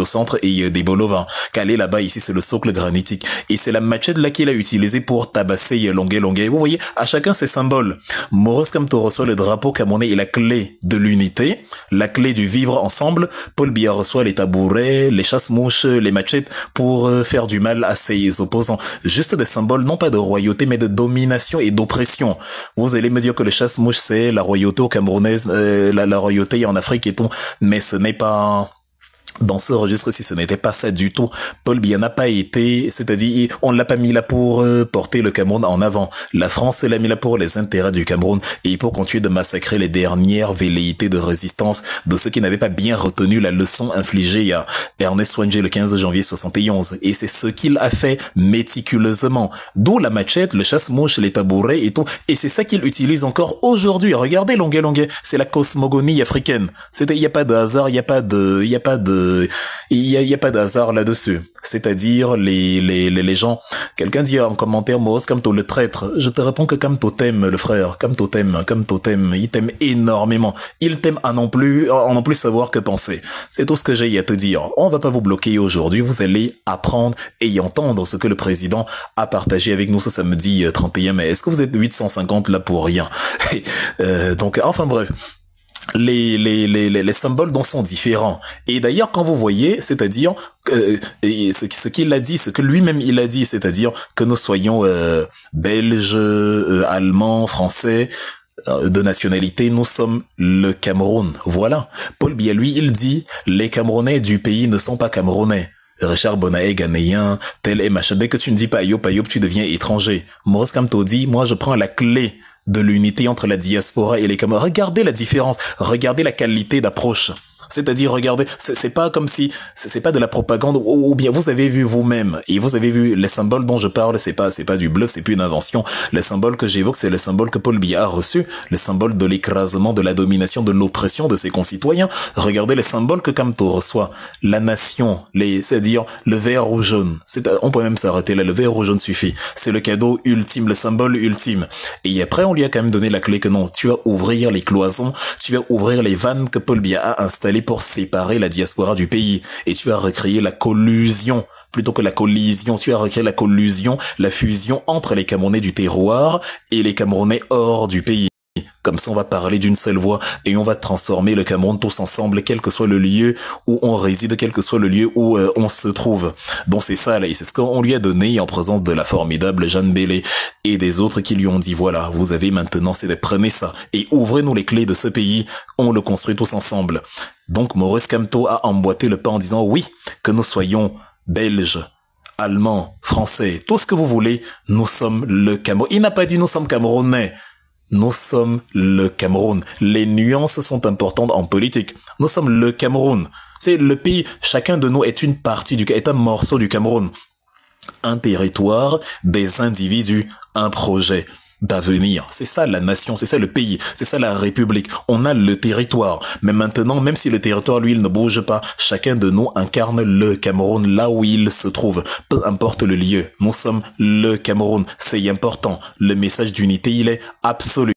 Centre et des Bolova. Calé là-bas, ici, c'est le socle granitique. Et c'est la machette là qu'il a utilisé pour tabasser Longuet. Vous voyez, à chacun ses symboles. Maurice Kamto reçoit le drapeau camerounais et la clé de l'unité, la clé du vivre ensemble. Paul Biya reçoit les tabourets, les chasse-mouches, les machettes pour faire du mal à ses opposants. Juste des symboles, non pas de royauté, mais de domination et d'oppression. Vous allez me dire que le chasse-mouche, c'est la royauté au camerounaise, la royauté en Afrique et tout, mais ce n'est pas... Dans ce registre-ci, ce n'était pas ça du tout. Paul Biya n'a pas été, c'est-à-dire, on l'a pas mis là pour porter le Cameroun en avant. La France l'a mis là pour les intérêts du Cameroun et pour continuer de massacrer les dernières velléités de résistance de ceux qui n'avaient pas bien retenu la leçon infligée à Ernest Wangé le 15 janvier 71. Et c'est ce qu'il a fait méticuleusement. D'où la machette, le chasse-mouche, les tabourets et tout. Et c'est ça qu'il utilise encore aujourd'hui. Regardez Longuet. C'est la cosmogonie africaine. Il n'y a pas de hasard, il n'y a pas de hasard là-dessus. C'est-à-dire, les gens, quelqu'un dit en commentaire, Maurice Kamto, le traître. Je te réponds que Kamto t'aime, le frère. Kamto t'aime. Il t'aime énormément. Il t'aime à non plus savoir que penser. C'est tout ce que j'ai à te dire. On va pas vous bloquer aujourd'hui. Vous allez apprendre et entendre ce que le président a partagé avec nous ce samedi 31 mai. Est-ce que vous êtes 850 là pour rien? Donc, enfin bref. les symboles dont sont différents. Et d'ailleurs, quand vous voyez, c'est-à-dire ce qu'il a dit, ce que lui-même il a dit, c'est-à-dire que nous soyons belges, allemands, français, de nationalité, nous sommes le Cameroun. Voilà. Paul Biya, lui, il dit, les Camerounais du pays ne sont pas Camerounais. Richard Bonaé, ghanéen, tel et machin. Dès que tu ne dis pas Ayop, Ayop, tu deviens étranger. Maurice Kamto dit, moi, je prends la clé de l'unité entre la diaspora et les Camerounais. Regardez la différence. Regardez la qualité d'approche. C'est-à-dire, regardez, c'est pas comme si, c'est pas de la propagande, ou bien vous avez vu vous-même, et vous avez vu les symboles dont je parle, c'est pas du bluff, c'est plus une invention. Les symboles que j'évoque, c'est les symboles que Paul Biya a reçus, les symboles de l'écrasement, de la domination, de l'oppression de ses concitoyens. Regardez les symboles que Kamto reçoit. La nation, c'est-à-dire le vert ou jaune. On peut même s'arrêter là, le vert ou jaune suffit. C'est le cadeau ultime, le symbole ultime. Et après, on lui a quand même donné la clé que non, tu vas ouvrir les cloisons, tu vas ouvrir les vannes que Paul Biya a installées pour séparer la diaspora du pays, et tu vas recréer la collusion plutôt que la collision. Tu vas recréer la collusion, la fusion entre les Camerounais du terroir et les Camerounais hors du pays. Comme ça, on va parler d'une seule voix et on va transformer le Cameroun tous ensemble, quel que soit le lieu où on réside, quel que soit le lieu où on se trouve. Donc c'est ça là, et c'est ce qu'on lui a donné en présence de la formidable Jeanne Bélé et des autres qui lui ont dit voilà, vous avez maintenant, prenez ça et ouvrez-nous les clés de ce pays, on le construit tous ensemble. Donc Maurice Kamto a emboîté le pas en disant oui, que nous soyons belges, allemands, français, tout ce que vous voulez, nous sommes le Cameroun. Il n'a pas dit nous sommes camerounais. Nous sommes le Cameroun. Les nuances sont importantes en politique. Nous sommes le Cameroun. C'est le pays. Chacun de nous est une partie est un morceau du Cameroun. Un territoire, des individus, un projet d'avenir. C'est ça la nation, c'est ça le pays, c'est ça la République. On a le territoire. Mais maintenant, même si le territoire, lui, il ne bouge pas, chacun de nous incarne le Cameroun là où il se trouve. Peu importe le lieu. Nous sommes le Cameroun. C'est important. Le message d'unité, il est absolu.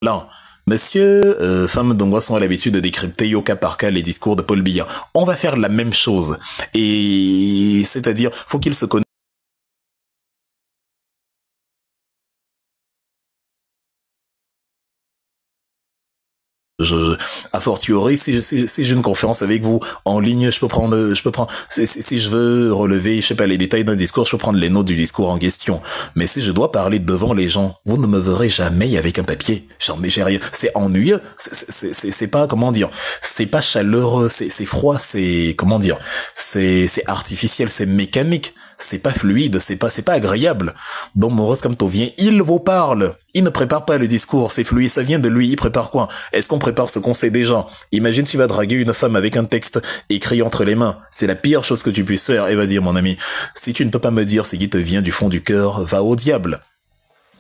Là. Monsieur, femme d'Ongwa sont à l'habitude de décrypter au cas par cas les discours de Paul Biya. On va faire la même chose. Et c'est-à-dire, faut qu'il se connaisse. A fortiori, si j'ai une conférence avec vous en ligne, je peux prendre, si je veux relever, je sais pas, les détails d'un discours, je peux prendre les notes du discours en question. Mais si je dois parler devant les gens, vous ne me verrez jamais avec un papier. J'ai rien. C'est ennuyeux. C'est pas, comment dire, c'est pas chaleureux, c'est froid, c'est, comment dire, c'est artificiel, c'est mécanique, c'est pas fluide, c'est pas agréable. Donc, Maurice Kamto vient, il vous parle. Il ne prépare pas le discours, c'est fluide, ça vient de lui, il prépare quoi? Est-ce qu'on prépare ce qu'on sait déjà? Imagine tu vas draguer une femme avec un texte écrit entre les mains. C'est la pire chose que tu puisses faire. Elle va dire, mon ami, si tu ne peux pas me dire ce qui te vient du fond du cœur, va au diable.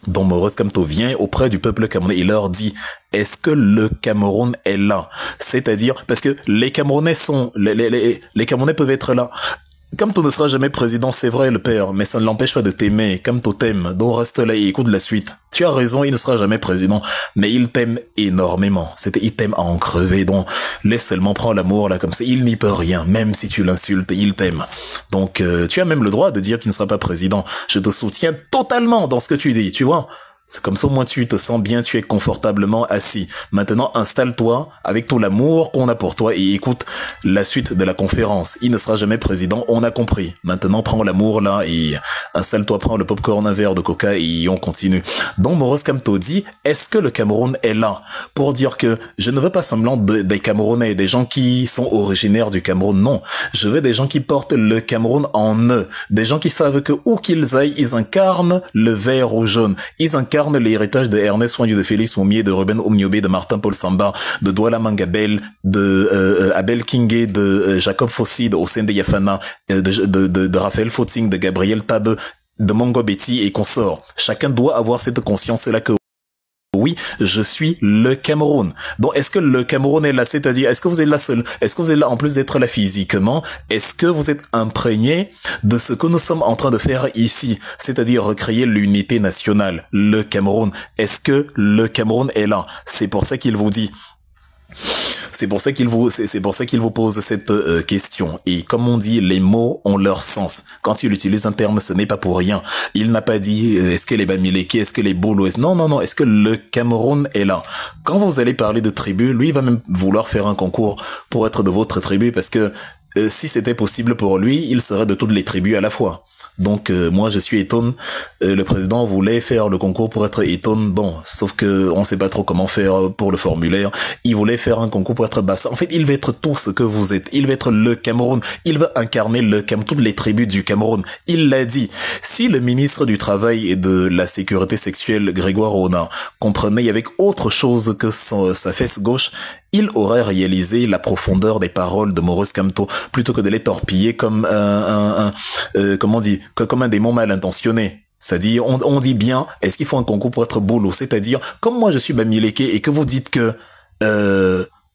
Donc Maurice Kamto vient auprès du peuple camerounais et leur dit, est-ce que le Cameroun est là? C'est-à-dire, parce que les Camerounais sont, les Camerounais peuvent être là. Kamto ne sera jamais président, c'est vrai le père, mais ça ne l'empêche pas de t'aimer. Kamto t'aime, donc reste là et écoute la suite. Tu as raison, il ne sera jamais président, mais il t'aime énormément. Il t'aime à en crever, donc laisse seulement prendre l'amour là comme ça. Il n'y peut rien, même si tu l'insultes, il t'aime. Donc tu as même le droit de dire qu'il ne sera pas président. Je te soutiens totalement dans ce que tu dis, tu vois. C'est comme ça, au moins tu te sens bien, tu es confortablement assis. Maintenant, installe-toi avec tout l'amour qu'on a pour toi et écoute la suite de la conférence. Il ne sera jamais président, on a compris. Maintenant, prends l'amour là et installe-toi, prends le popcorn, un verre de coca et on continue. Donc, Maurice Kamto dit, est-ce que le Cameroun est là? Pour dire que je ne veux pas semblant des Camerounais, des gens qui sont originaires du Cameroun, non. Je veux des gens qui portent le Cameroun en eux. Des gens qui savent que où qu'ils aillent, ils incarnent le vert ou jaune. Ils incarnent l'héritage de Ernest Soignou, de Félix Moumier, de Ruben Omniobé, de Martin Paul Samba, de Douala Mangabel, de Abel Kingé, de Jacob Fossid, Osende Yafana, de Raphaël Footing, de Gabriel Tabe, de Mongo Betty et consorts. Chacun doit avoir cette conscience-là que oui, je suis le Cameroun. Donc, est-ce que le Cameroun est là? C'est-à-dire, est-ce que vous êtes là seul? Est-ce que vous êtes là en plus d'être là physiquement? Est-ce que vous êtes imprégné de ce que nous sommes en train de faire ici? C'est-à-dire recréer l'unité nationale, le Cameroun. Est-ce que le Cameroun est là? C'est pour ça qu'il vous dit, C'est pour ça qu'il vous pose cette question. Et comme on dit, les mots ont leur sens. Quand il utilise un terme, ce n'est pas pour rien. Il n'a pas dit est-ce que les Bamileke, est-ce que les Bolo, non, est-ce que le Cameroun est là. Quand vous allez parler de tribu, lui il va même vouloir faire un concours pour être de votre tribu parce que si c'était possible pour lui, il serait de toutes les tribus à la fois. Donc moi je suis Eton, le président voulait faire le concours pour être Eton, bon, sauf que on sait pas trop comment faire pour le formulaire, il voulait faire un concours pour être Bassa. En fait, il veut être tout ce que vous êtes, il veut être le Cameroun, il veut incarner le Cameroun, toutes les tribus du Cameroun. Il l'a dit. Si le ministre du Travail et de la Sécurité sexuelle, Grégoire Ona, comprenait avec autre chose que sa fesse gauche, il aurait réalisé la profondeur des paroles de Maurice Kamto plutôt que de les torpiller comme comment on dit, comme un démon mal intentionné. C'est-à-dire, on dit bien, est-ce qu'il faut un concours pour être Bolo? C'est-à-dire, comme moi je suis Bamileke et que vous dites que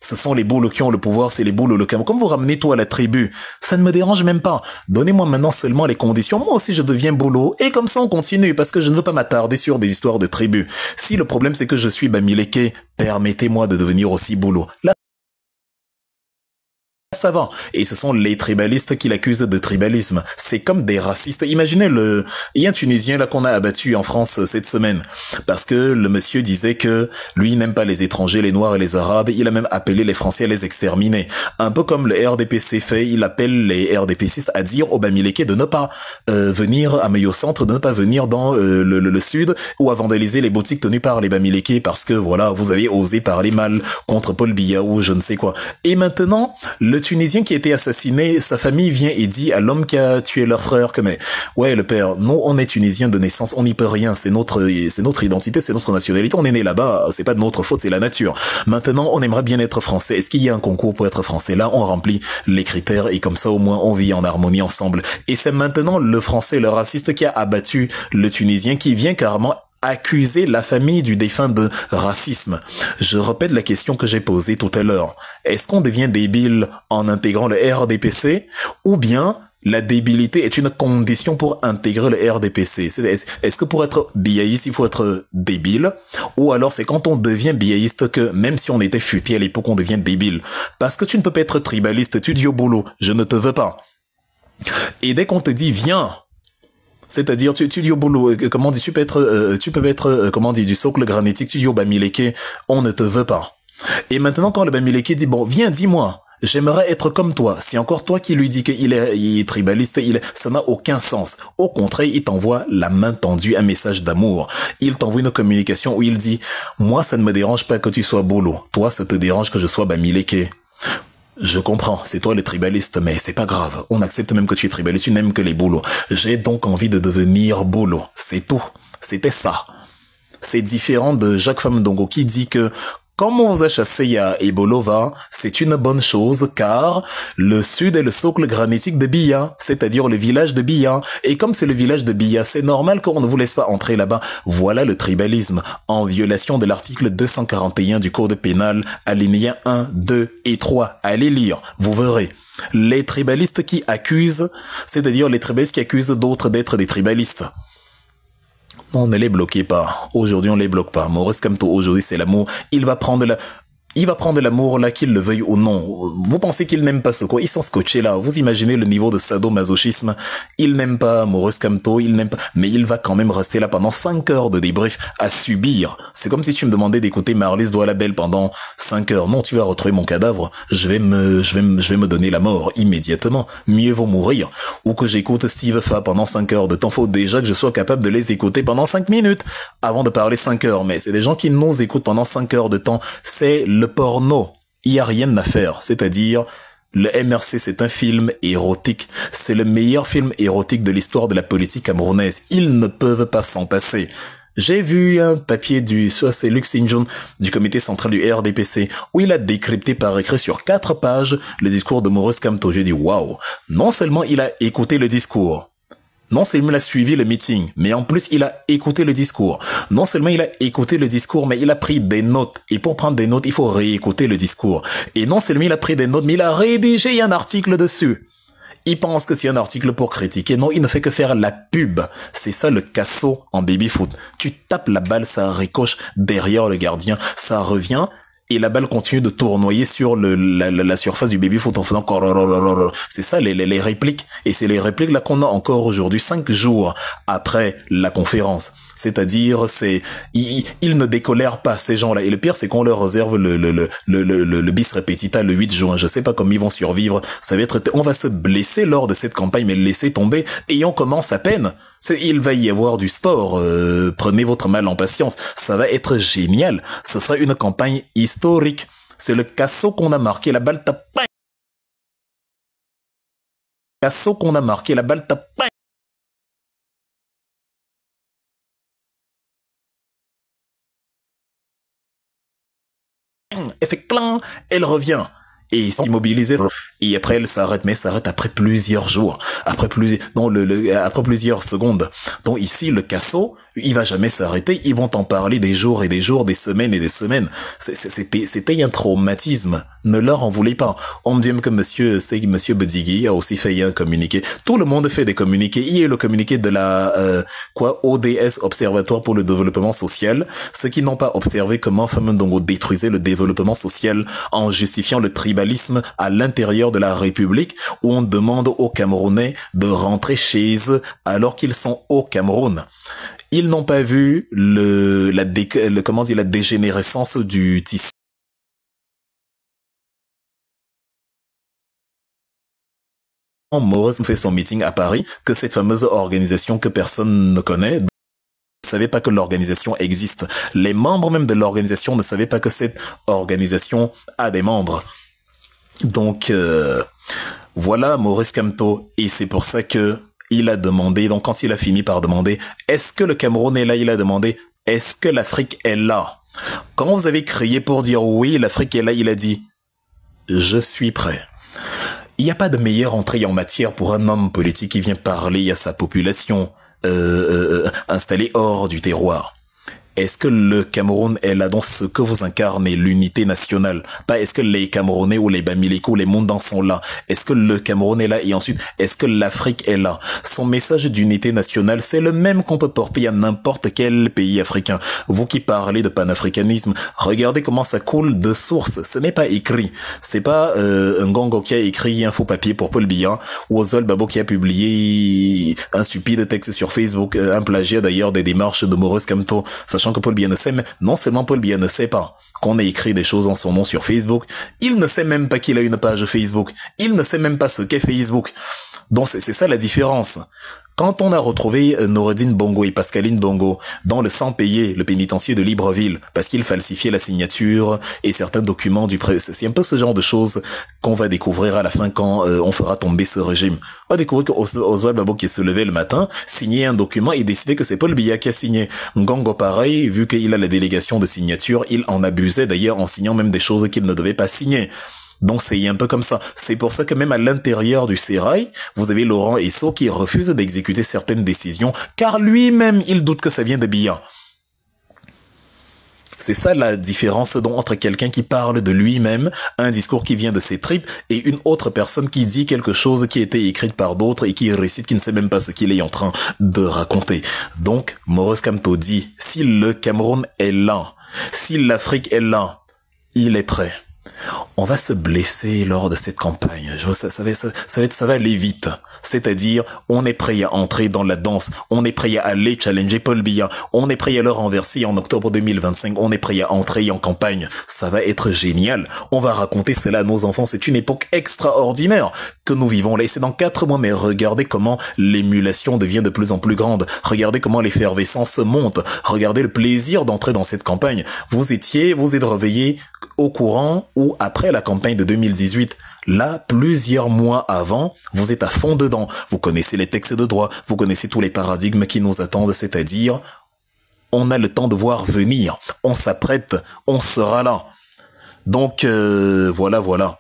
ce sont les Bolo qui ont le pouvoir, c'est les Bolo le Cameroun. Comme vous ramenez tout à la tribu, ça ne me dérange même pas. Donnez-moi maintenant seulement les conditions. Moi aussi je deviens Bolo et comme ça on continue parce que je ne veux pas m'attarder sur des histoires de tribu. Si le problème c'est que je suis Bamileke, permettez-moi de devenir aussi Bolo. Là, ça va. Et ce sont les tribalistes qui l'accusent de tribalisme. C'est comme des racistes. Imaginez il y a un Tunisien là qu'on a abattu en France cette semaine. Parce que le monsieur disait que lui n'aime pas les étrangers, les Noirs et les Arabes. Il a même appelé les Français à les exterminer. Un peu comme le RDPC fait, il appelle les RDPcistes à dire aux Bamileke de ne pas venir à Meyo Centre, de ne pas venir dans le sud ou à vandaliser les boutiques tenues par les Bamileke parce que voilà, vous avez osé parler mal contre Paul Biya ou je ne sais quoi. Et maintenant, le Tunisien qui a été assassiné, sa famille vient et dit à l'homme qui a tué leur frère que mais ouais le père, nous on est Tunisien de naissance, on n'y peut rien, c'est notre identité, c'est notre nationalité, on est né là-bas, c'est pas de notre faute, c'est la nature. Maintenant on aimerait bien être français, est-ce qu'il y a un concours pour être français? Là on remplit les critères et comme ça au moins on vit en harmonie ensemble. Et c'est maintenant le français, le raciste qui a abattu le Tunisien qui vient carrément accuser la famille du défunt de racisme. Je répète la question que j'ai posée tout à l'heure. Est-ce qu'on devient débile en intégrant le RDPC ou bien la débilité est une condition pour intégrer le RDPC? Est-ce que pour être biaïste, il faut être débile? Ou alors c'est quand on devient biaïste que même si on était futé à l'époque, on devient débile? Parce que tu ne peux pas être tribaliste, tu dis au boulot, je ne te veux pas. Et dès qu'on te dit viens, c'est-à-dire, tu dis au boulot, comment dit, tu peux être, comment dit, du socle granitique, tu dis au Bamileke, on ne te veut pas. Et maintenant, quand le Bamileke dit, bon, viens, dis-moi, j'aimerais être comme toi. C'est encore toi qui lui dis qu'il est tribaliste, ça n'a aucun sens. Au contraire, il t'envoie la main tendue, un message d'amour. Il t'envoie une communication où il dit, moi, ça ne me dérange pas que tu sois boulot. Toi, ça te dérange que je sois Bamileke. Je comprends, c'est toi le tribaliste, mais c'est pas grave. On accepte même que tu es tribaliste, tu n'aimes que les boulots. J'ai donc envie de devenir boulot. C'est tout. C'était ça. C'est différent de Jacques Famdongo qui dit que comme on vous a chassé à Ebolova, c'est une bonne chose car le sud est le socle granitique de Biya, c'est-à-dire le village de Biya. Et comme c'est le village de Biya, c'est normal qu'on ne vous laisse pas entrer là-bas. Voilà le tribalisme, en violation de l'article 241 du Code pénal, alinéa 1, 2 et 3. Allez lire, vous verrez. Les tribalistes qui accusent, c'est-à-dire les tribalistes qui accusent d'autres d'être des tribalistes. Non, ne les bloquez pas. Aujourd'hui, on les bloque pas. Maurice Kamto, aujourd'hui, c'est l'amour. Il va prendre l'amour là, qu'il le veuille ou non. Vous pensez qu'il n'aime pas ce quoi? Ils sont scotchés là. Vous imaginez le niveau de sadomasochisme. Il n'aime pas Maurice Kamto, il n'aime pas, mais il va quand même rester là pendant 5 heures de débrief à subir. C'est comme si tu me demandais d'écouter Marlys Douala-Belle pendant 5 heures. Non, tu vas retrouver mon cadavre. Je vais me donner la mort immédiatement. Mieux vaut mourir. Ou que j'écoute Steve Fa pendant 5 heures de temps. Faut déjà que je sois capable de les écouter pendant 5 minutes avant de parler 5 heures. Mais c'est des gens qui nous écoutent pendant 5 heures de temps. C'est le porno, il n'y a rien à faire, c'est-à-dire le MRC c'est un film érotique, c'est le meilleur film érotique de l'histoire de la politique camerounaise, ils ne peuvent pas s'en passer. J'ai vu un papier c'est Luc Sinjoun du comité central du RDPC où il a décrypté par écrit sur 4 pages le discours de Maurice Kamto. J'ai dit waouh, non seulement il a écouté le discours, non seulement il a suivi le meeting, mais en plus il a écouté le discours. Non seulement il a écouté le discours, mais il a pris des notes. Et pour prendre des notes, il faut réécouter le discours. Et non seulement il a pris des notes, mais il a rédigé un article dessus. Il pense que c'est un article pour critiquer. Non, il ne fait que faire la pub. C'est ça le casso en baby-foot. Tu tapes la balle, ça ricoche derrière le gardien, ça revient. et la balle continue de tournoyer sur la surface du baby-foot en faisant... C'est ça les répliques. Et c'est les répliques là qu'on a encore aujourd'hui, 5 jours après la conférence. C'est-à-dire, ils ne décolèrent pas, ces gens-là. Et le pire, c'est qu'on leur réserve le bis repetita le 8 juin. Je sais pas comment ils vont survivre. Ça va être, on va se blesser lors de cette campagne, mais laissez tomber. Et on commence à peine. Il va y avoir du sport. Prenez votre mal en patience. Ça va être génial. Ce sera une campagne historique. C'est le Casso qu'on a marqué, la balle tape. Casso qu'on a marqué, la balle tape. Effet clan, elle revient. Et s'immobiliser. Et après, elle s'arrête, mais s'arrête après plusieurs jours. Après plusieurs secondes. Donc ici, le Casso, il va jamais s'arrêter. Ils vont en parler des jours et des jours, des semaines et des semaines. C'était un traumatisme. Ne leur en voulez pas. On me dit même que monsieur Bedigui a aussi fait un communiqué. Tout le monde fait des communiqués. Il y a eu le communiqué de la, ODS, Observatoire pour le développement social. Ceux qui n'ont pas observé comment Fameux Ndongo détruisait le développement social en justifiant le tribalisme à l'intérieur de la République, où on demande aux Camerounais de rentrer chez eux alors qu'ils sont au Cameroun. Ils n'ont pas vu la dégénérescence du tissu. Maurice fait son meeting à Paris, que cette fameuse organisation que personne ne connaît, ne savait pas que l'organisation existe. Les membres même de l'organisation ne savaient pas que cette organisation a des membres. Donc, voilà Maurice Kamto. Et c'est pour ça que il a demandé, donc quand il a fini par demander, est-ce que le Cameroun est là? Il a demandé, est-ce que l'Afrique est là? Quand vous avez crié pour dire oui, l'Afrique est là, il a dit, je suis prêt. Il n'y a pas de meilleure entrée en matière pour un homme politique qui vient parler à sa population installée hors du terroir. Est-ce que le Cameroun est là dans ce que vous incarnez, l'unité nationale? Pas est-ce que les Camerounais ou les Bamiléko, les Mondans sont là? Est-ce que le Cameroun est là? Et ensuite, est-ce que l'Afrique est là? Son message d'unité nationale, c'est le même qu'on peut porter à n'importe quel pays africain. Vous qui parlez de panafricanisme, regardez comment ça coule de source. Ce n'est pas écrit. C'est pas un Ngongo qui a écrit un faux papier pour Paul Biya ou Oswald Babo qui a publié un stupide texte sur Facebook, un plagiat d'ailleurs des démarches de Maurice Kamto, sachant que Paul Biya ne sait, mais non seulement Paul Biya ne sait pas qu'on a écrit des choses en son nom sur Facebook, il ne sait même pas qu'il a une page Facebook, il ne sait même pas ce qu'est Facebook. Donc c'est ça la différence. Quand on a retrouvé Noureddine Bongo et Pascaline Bongo dans le sans payer, le pénitencier de Libreville, parce qu'ils falsifiaient la signature et certains documents du c'est un peu ce genre de choses qu'on va découvrir à la fin quand on fera tomber ce régime. On va découvrir que Oswald Babo qui se levait le matin, signait un document et décidait que c'est Paul Biya qui a signé. Ngongo pareil, vu qu'il a la délégation de signature, il en abusait d'ailleurs en signant même des choses qu'il ne devait pas signer. Donc c'est un peu comme ça. C'est pour ça que même à l'intérieur du sérail, vous avez Laurent Esso qui refuse d'exécuter certaines décisions, car lui-même, il doute que ça vient de Biya. C'est ça la différence entre quelqu'un qui parle de lui-même, un discours qui vient de ses tripes, et une autre personne qui dit quelque chose qui a été écrite par d'autres et qui récite, qui ne sait même pas ce qu'il est en train de raconter. Donc, Maurice Kamto dit, si le Cameroun est là, si l'Afrique est là, il est prêt. On va se blesser lors de cette campagne. Ça va aller vite. C'est-à-dire, on est prêt à entrer dans la danse. On est prêt à aller challenger Paul Biya. On est prêt à le renverser en octobre 2025. On est prêt à entrer en campagne. Ça va être génial. On va raconter cela à nos enfants. C'est une époque extraordinaire que nous vivons là. Et c'est dans 4 mois. Mais regardez comment l'émulation devient de plus en plus grande. Regardez comment l'effervescence monte. Regardez le plaisir d'entrer dans cette campagne. Vous êtes réveillés au courant ou après la campagne de 2018. Là, plusieurs mois avant, vous êtes à fond dedans. Vous connaissez les textes de droit, vous connaissez tous les paradigmes qui nous attendent, c'est-à-dire, on a le temps de voir venir, on s'apprête, on sera là. Donc, voilà.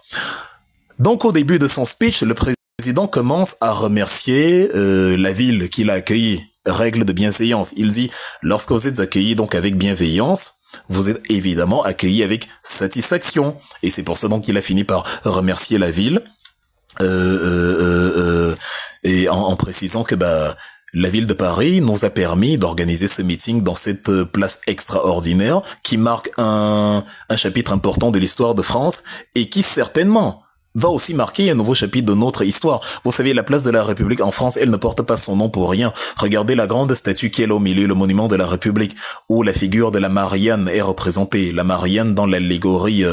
Donc, au début de son speech, le président commence à remercier la ville qui l'a accueilli. Règle de bienséance. Il dit, lorsque vous êtes accueillis donc avec bienveillance, vous êtes évidemment accueillis avec satisfaction. Et c'est pour ça donc qu'il a fini par remercier la ville et en précisant que La ville de Paris nous a permis d'organiser ce meeting dans cette place extraordinaire qui marque un chapitre important de l'histoire de France et qui certainement va aussi marquer un nouveau chapitre de notre histoire. Vous savez, la place de la République en France, elle ne porte pas son nom pour rien. Regardez la grande statue qui est là au milieu, le monument de la République, où la figure de la Marianne est représentée. La Marianne, dans l'allégorie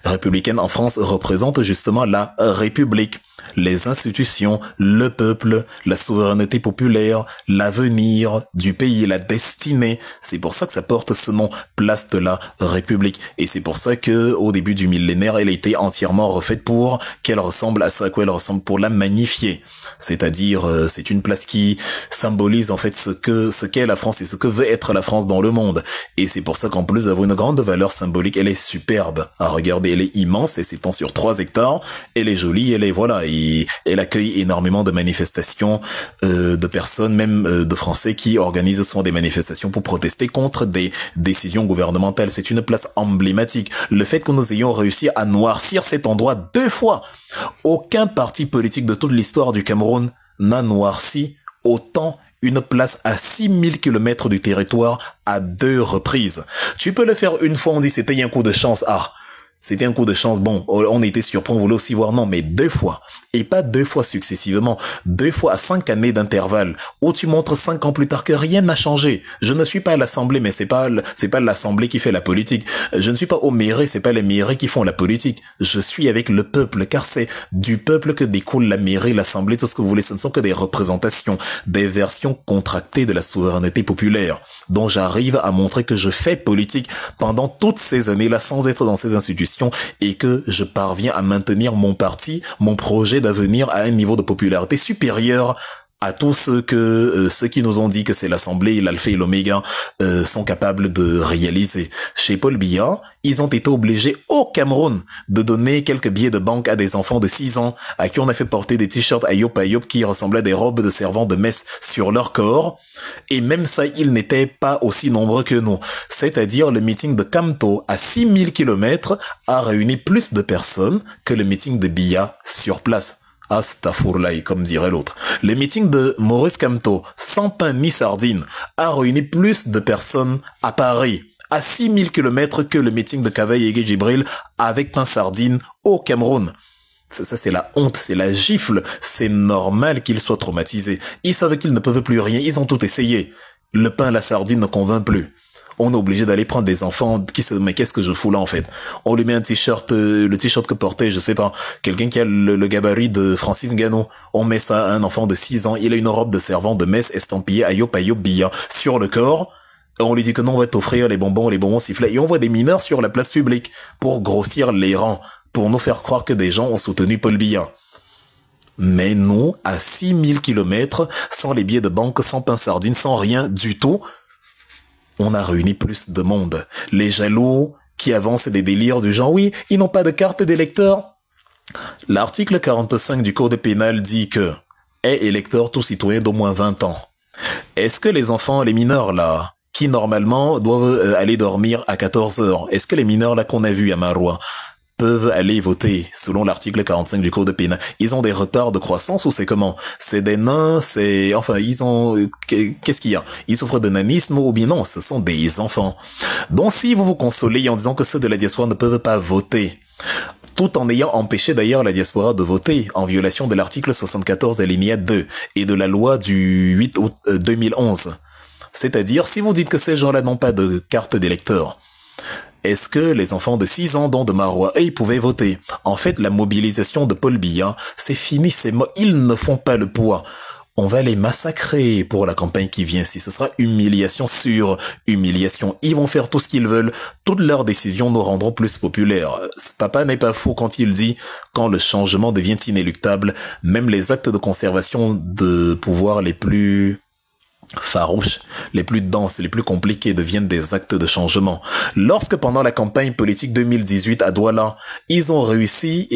républicaine en France, représente justement la République. Les institutions, le peuple, la souveraineté populaire, l'avenir du pays, la destinée. C'est pour ça que ça porte ce nom, place de la République. Et c'est pour ça que, au début du millénaire, elle a été entièrement refaite pour qu'elle ressemble à ça, à quoi elle ressemble, pour la magnifier. C'est-à-dire, c'est une place qui symbolise en fait ce qu'est la France et ce que veut être la France dans le monde. Et c'est pour ça qu'en plus d'avoir une grande valeur symbolique, elle est superbe à regarder. Elle est immense et s'étend sur 3 hectares. Elle est jolie, elle est, voilà, et elle accueille énormément de manifestations de personnes, même de Français qui organisent souvent des manifestations pour protester contre des décisions gouvernementales. C'est une place emblématique. Le fait que nous ayons réussi à noircir cet endroit 2 fois, aucun parti politique de toute l'histoire du Cameroun n'a noirci autant une place à 6000 km du territoire à 2 reprises. Tu peux le faire une fois, on dit c'était un coup de chance. Ah, c'était un coup de chance. Bon, on était surpris, on voulait aussi voir. Non, mais 2 fois. Et pas 2 fois successivement. 2 fois à 5 années d'intervalle. Où tu montres 5 ans plus tard que rien n'a changé. Je ne suis pas à l'Assemblée, mais c'est pas l'Assemblée qui fait la politique. Je ne suis pas aux mairies, c'est pas les mairies qui font la politique. Je suis avec le peuple, car c'est du peuple que découle la mairie, l'Assemblée, tout ce que vous voulez. Ce ne sont que des représentations, des versions contractées de la souveraineté populaire, dont j'arrive à montrer que je fais politique pendant toutes ces années-là sans être dans ces institutions et que je parviens à maintenir mon parti, mon projet d'avenir à un niveau de popularité supérieur à tous ceux qui nous ont dit que c'est l'Assemblée, l'alpha et l'oméga sont capables de réaliser. Chez Paul Biya, ils ont été obligés au Cameroun de donner quelques billets de banque à des enfants de 6 ans à qui on a fait porter des t-shirts Ayop Ayop qui ressemblaient à des robes de servants de messe sur leur corps. Et même ça, ils n'étaient pas aussi nombreux que nous. C'est-à-dire le meeting de Kamto à 6000 km a réuni plus de personnes que le meeting de Biya sur place. Astafourlaï, comme dirait l'autre. Le meeting de Maurice Kamto, sans pain ni sardine, a réuni plus de personnes à Paris, à 6000 km que le meeting de Kavaï Ege Djibril avec pain sardine au Cameroun. Ça, c'est la honte, c'est la gifle. C'est normal qu'ils soient traumatisés. Ils savaient qu'ils ne peuvent plus rien, ils ont tout essayé. Le pain, la sardine ne convainc plus. On est obligé d'aller prendre des enfants qui se mais qu'est-ce que je fous là en fait? On lui met un t-shirt, le t-shirt que portait, je sais pas, quelqu'un qui a le gabarit de Francis Ngannou. On met ça à un enfant de 6 ans, il a une robe de servant de messe estampillée Ayop Ayop Biya sur le corps. On lui dit que non, on va t'offrir les bonbons sifflets et on voit des mineurs sur la place publique pour grossir les rangs, pour nous faire croire que des gens ont soutenu Paul Biya. Mais nous, à 6000 km, sans les billets de banque, sans pain sardine, sans rien du tout, on a réuni plus de monde. Les jaloux qui avancent des délires du genre « Oui, ils n'ont pas de carte d'électeur ». L'article 45 du Code pénal dit que « Est électeur tout citoyen d'au moins 20 ans ». Est-ce que les enfants, les mineurs là, qui normalement doivent aller dormir à 14 heures, est-ce que les mineurs là qu'on a vus à Maroua peuvent aller voter selon l'article 45 du Code pénal? Ils ont des retards de croissance ou c'est comment? C'est des nains, c'est... Enfin, ils ont... Qu'est-ce qu'il y a? Ils souffrent de nanisme ou bien non, ce sont des enfants. Donc si vous vous consolez en disant que ceux de la diaspora ne peuvent pas voter, tout en ayant empêché d'ailleurs la diaspora de voter en violation de l'article 74 alinéa 2 et de la loi du 8 août 2011. C'est-à-dire, si vous dites que ces gens-là n'ont pas de carte d'électeur, est-ce que les enfants de 6 ans, dont de Maroua, ils pouvaient voter? En fait, la mobilisation de Paul Biya, c'est fini, c'est mort. Ils ne font pas le poids. On va les massacrer pour la campagne qui vient. Si ce sera humiliation sur humiliation, ils vont faire tout ce qu'ils veulent. Toutes leurs décisions nous rendront plus populaires. Papa n'est pas fou quand il dit quand le changement devient inéluctable, même les actes de conservation de pouvoir les plus farouches, les plus denses, les plus compliqués deviennent des actes de changement. Lorsque pendant la campagne politique 2018 à Douala, ils ont réussi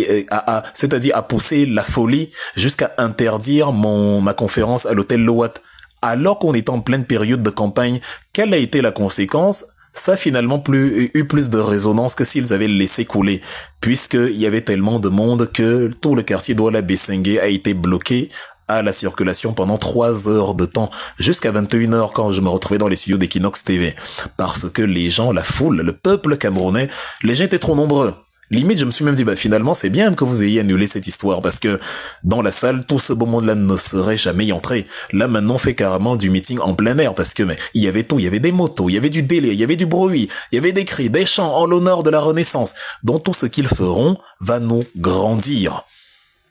c'est-à-dire à pousser la folie jusqu'à interdire ma conférence à l'hôtel Lowat, alors qu'on est en pleine période de campagne, quelle a été la conséquence? Ça a finalement eu plus de résonance que s'ils avaient laissé couler, puisqu'il y avait tellement de monde que tout le quartier Douala Bessengue a été bloqué à la circulation pendant 3 heures de temps, jusqu'à 21 heures quand je me retrouvais dans les studios d'Equinox TV. Parce que les gens, la foule, le peuple camerounais, les gens étaient trop nombreux. Limite, je me suis même dit, finalement, c'est bien que vous ayez annulé cette histoire, parce que dans la salle, tout ce beau monde-là ne serait jamais y entrer. Là, maintenant, on fait carrément du meeting en plein air, parce que, il y avait tout, il y avait des motos, il y avait du délire, il y avait du bruit, il y avait des cris, des chants en l'honneur de la Renaissance, dont tout ce qu'ils feront va nous grandir.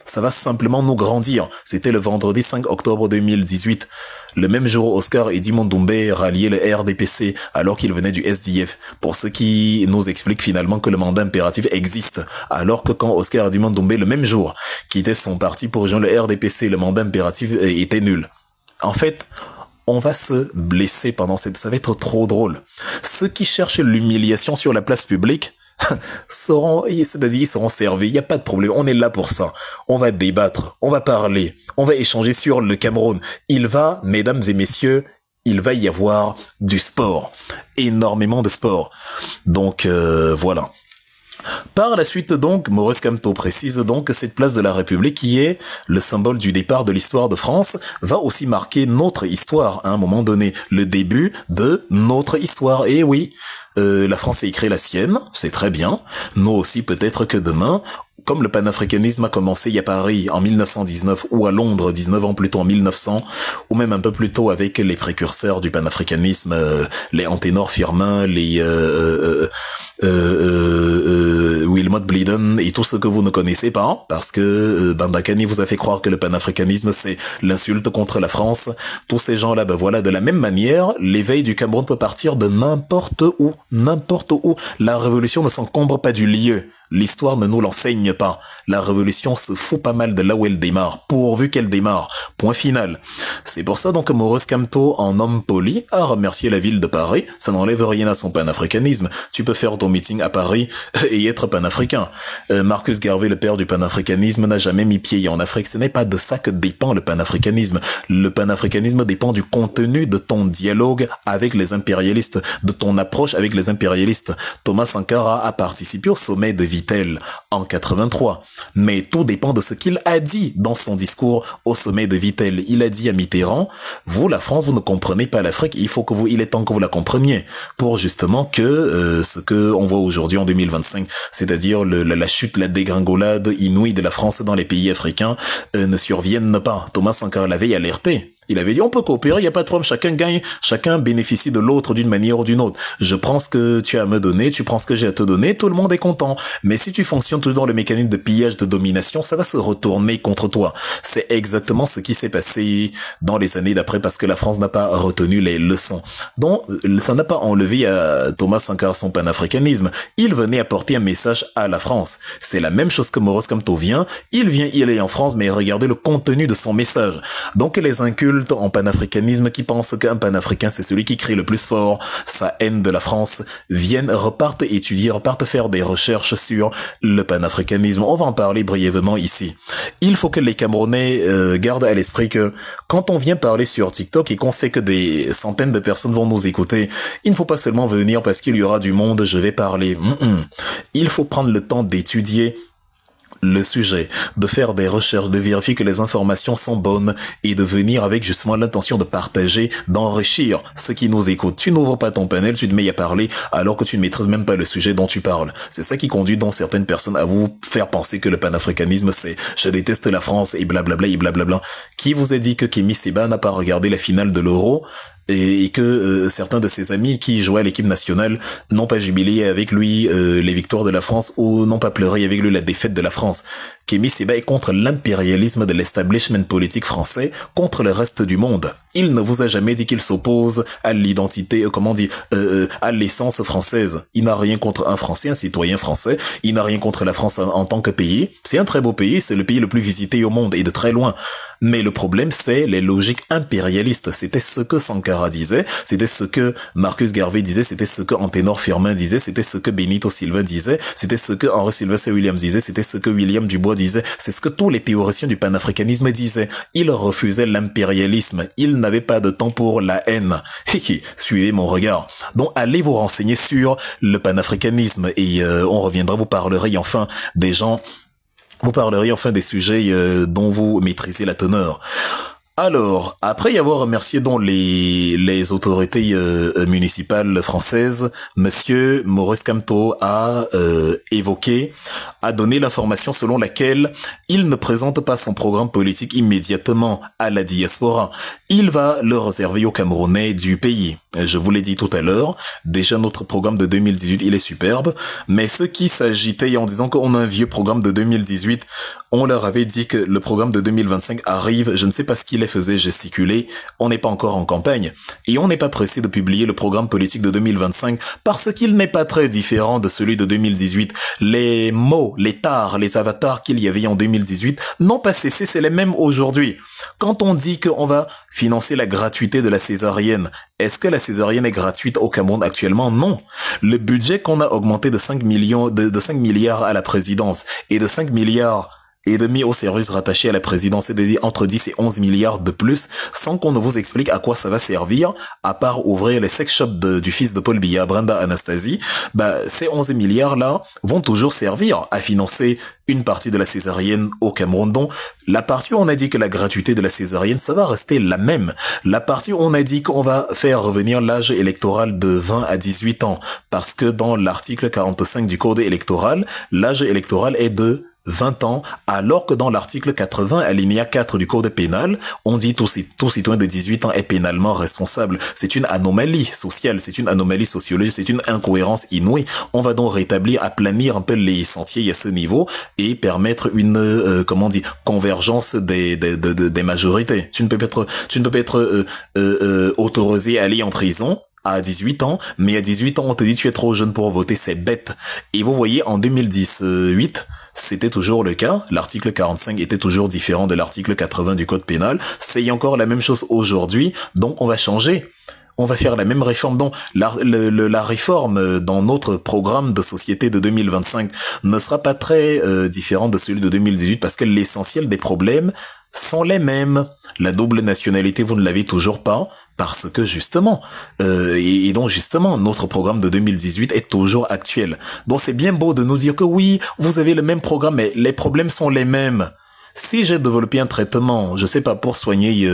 Ça va simplement nous grandir. C'était le vendredi 5 octobre 2018. Le même jour, Oscar Eddy Mondoumbe ralliait le RDPC alors qu'il venait du SDF. Pour ce qui nous explique finalement que le mandat impératif existe. Alors que quand Oscar Eddy Mondoumbe, le même jour, quittait son parti pour rejoindre le RDPC, le mandat impératif était nul. En fait, on va se blesser pendant ça va être trop drôle. Ceux qui cherchent l'humiliation sur la place publique, ils seront servis, il n'y a pas de problème, on est là pour ça. On va débattre, on va parler, on va échanger sur le Cameroun. Mesdames et messieurs, il va y avoir du sport, énormément de sport. Donc voilà. Par la suite donc, Maurice Kamto précise donc que cette place de la République qui est le symbole du départ de l'histoire de France va aussi marquer notre histoire à un moment donné, le début de notre histoire. Et oui, la France a écrit la sienne, c'est très bien. Nous aussi peut-être que demain, comme le panafricanisme a commencé à Paris en 1919 ou à Londres 19 ans plus tôt en 1900, ou même un peu plus tôt avec les précurseurs du panafricanisme, les Anténor Firmin, les Wilmot Bleeden et tout ce que vous ne connaissez pas, parce que Bandakani vous a fait croire que le panafricanisme c'est l'insulte contre la France. Tous ces gens-là, voilà, de la même manière, l'éveil du Cameroun peut partir de n'importe où, n'importe où. La révolution ne s'encombre pas du lieu. L'histoire ne nous l'enseigne pas. La révolution se fout pas mal de là où elle démarre, pourvu qu'elle démarre. Point final. C'est pour ça donc que Maurice Kamto, en homme poli, a remercié la ville de Paris. Ça n'enlève rien à son panafricanisme. Tu peux faire ton meeting à Paris et être panafricain. Marcus Garvey, le père du panafricanisme, n'a jamais mis pied en Afrique. Ce n'est pas de ça que dépend le panafricanisme. Le panafricanisme dépend du contenu de ton dialogue avec les impérialistes, de ton approche avec les impérialistes. Thomas Sankara a participé au sommet de Vitel en 83. Mais tout dépend de ce qu'il a dit dans son discours au sommet de Vitel. Il a dit à Mitterrand, vous, la France, vous ne comprenez pas l'Afrique, il est temps que vous la compreniez pour justement que ce que on voit aujourd'hui en 2025, c'est-à-dire la chute, la dégringolade inouïe de la France dans les pays africains ne survienne pas. Thomas Sankara l'avait alerté. Il avait dit, on peut coopérer, il n'y a pas de problème, chacun gagne, chacun bénéficie de l'autre d'une manière ou d'une autre. Je prends ce que tu as à me donner, tu prends ce que j'ai à te donner, tout le monde est content. Mais si tu fonctionnes toujours dans le mécanisme de pillage, de domination, ça va se retourner contre toi. C'est exactement ce qui s'est passé dans les années d'après parce que la France n'a pas retenu les leçons. Donc, ça n'a pas enlevé à Thomas Sankara son panafricanisme. Il venait apporter un message à la France. C'est la même chose que Maurice Kamto vient. Il est en France, mais regardez le contenu de son message. Donc, les incultes en panafricanisme qui pensent qu'un panafricain c'est celui qui crie le plus fort sa haine de la France repartent étudier, repartent faire des recherches sur le panafricanisme. On va en parler brièvement ici. Il faut que les Camerounais gardent à l'esprit que quand on vient parler sur TikTok et qu'on sait que des centaines de personnes vont nous écouter, il ne faut pas seulement venir parce qu'il y aura du monde, je vais parler. Il faut prendre le temps d'étudier le sujet, de faire des recherches, de vérifier que les informations sont bonnes et de venir avec justement l'intention de partager, d'enrichir ceux qui nous écoutent. Tu n'ouvres pas ton panel, tu te mets à parler alors que tu ne maîtrises même pas le sujet dont tu parles. C'est ça qui conduit donc certaines personnes à vous faire penser que le panafricanisme c'est « je déteste la France » et blablabla et blablabla. Qui vous a dit que Kémy Séba n'a pas regardé la finale de l'Euro et que certains de ses amis qui jouaient à l'équipe nationale n'ont pas jubilé avec lui les victoires de la France ou n'ont pas pleuré avec lui la défaite de la France. Kémy Séba est contre l'impérialisme de l'establishment politique français, contre le reste du monde. Il ne vous a jamais dit qu'il s'oppose à l'identité, à l'essence française. Il n'a rien contre un Français, un citoyen français. Il n'a rien contre la France en tant que pays. C'est un très beau pays, c'est le pays le plus visité au monde et de très loin. Mais le problème, c'est les logiques impérialistes. C'était ce que Sankara disait, c'était ce que Marcus Garvey disait, c'était ce que Anténor Firmin disait, c'était ce que Benito Silva disait, c'était ce que Henry Sylvester Williams disait, c'était ce que William Dubois disait, c'est ce que tous les théoriciens du panafricanisme disaient. Ils refusaient l'impérialisme. Ils n'avaient pas de temps pour la haine. Suivez mon regard. Donc allez vous renseigner sur le panafricanisme et on reviendra, vous parlerez enfin des gens Vous parleriez enfin des sujets dont vous maîtrisez la teneur. Alors, après y avoir remercié donc les autorités municipales françaises, Monsieur Maurice Kamto a donné l'information selon laquelle il ne présente pas son programme politique immédiatement à la diaspora. Il va le réserver aux Camerounais du pays. Je vous l'ai dit tout à l'heure, déjà notre programme de 2018, il est superbe, mais ceux qui s'agitaient en disant qu'on a un vieux programme de 2018, on leur avait dit que le programme de 2025 arrive, je ne sais pas ce qui les faisait gesticuler, on n'est pas encore en campagne, et on n'est pas pressé de publier le programme politique de 2025 parce qu'il n'est pas très différent de celui de 2018. Les mots, les tares, les avatars qu'il y avait en 2018 n'ont pas cessé, c'est les mêmes aujourd'hui. Quand on dit qu'on va financer la gratuité de la césarienne, est-ce que la césarienne est gratuite au Cameroun actuellement? Non. Le budget qu'on a augmenté de 5 millions, de 5 milliards à la présidence et de 5 milliards et demi aux services rattachés à la présidence, c'est-à-dire entre 10 et 11 milliards de plus, sans qu'on ne vous explique à quoi ça va servir, à part ouvrir les sex shops du fils de Paul Biya, Brenda Anastasie, ces 11 milliards-là vont toujours servir à financer une partie de la césarienne au Cameroun. Donc, la partie où on a dit que la gratuité de la césarienne, ça va rester la même. La partie où on a dit qu'on va faire revenir l'âge électoral de 20 à 18 ans, parce que dans l'article 45 du Code électoral, l'âge électoral est de 20 ans, alors que dans l'article 80, alinéa 4 du Code pénal, on dit tout citoyen de 18 ans est pénalement responsable. C'est une anomalie sociale, c'est une anomalie sociologique, c'est une incohérence inouïe. On va donc rétablir, aplanir un peu les sentiers à ce niveau et permettre une, convergence des majorités. Tu ne peux pas être autorisé à aller en prison à 18 ans, mais à 18 ans, on te dit tu es trop jeune pour voter, c'est bête. Et vous voyez, en 2018, c'était toujours le cas. L'article 45 était toujours différent de l'article 80 du Code pénal. C'est encore la même chose aujourd'hui, donc on va changer. On va faire la même réforme. Donc, la réforme dans notre programme de société de 2025 ne sera pas très différente de celui de 2018 parce que l'essentiel des problèmes sont les mêmes. La double nationalité, vous ne l'avez toujours pas parce que justement, et donc justement, notre programme de 2018 est toujours actuel. Donc, c'est bien beau de nous dire que oui, vous avez le même programme, mais les problèmes sont les mêmes. Si j'ai développé un traitement, je sais pas, pour soigner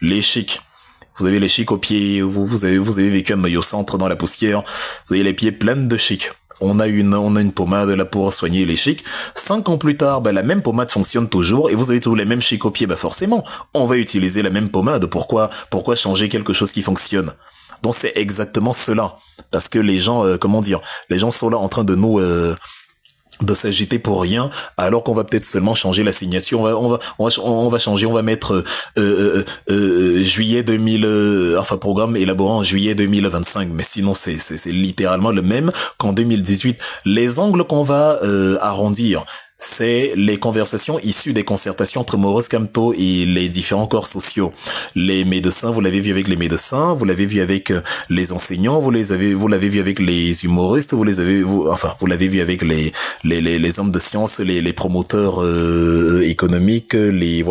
les chics, vous avez les chics aux pieds, vous avez vécu un maillot-centre dans la poussière, vous avez les pieds pleins de chics. On a une pommade là pour soigner les chics. 5 ans plus tard, la même pommade fonctionne toujours et vous avez toujours les mêmes chics aux pieds. Forcément, on va utiliser la même pommade. Pourquoi changer quelque chose qui fonctionne? Donc c'est exactement cela. Parce que les gens, les gens sont là en train de nous de s'agiter pour rien, alors qu'on va peut-être seulement changer la signature. On va changer, on va mettre juillet 2000, programme élaboré en juillet 2025. Mais sinon, c'est littéralement le même qu'en 2018. Les angles qu'on va arrondir, c'est les conversations issues des concertations entre Maurice Kamto et les différents corps sociaux. Les médecins, vous l'avez vu avec les médecins, vous l'avez vu avec les enseignants, vous l'avez vu avec les humoristes, vous l'avez vu avec les hommes de science, les promoteurs économiques, les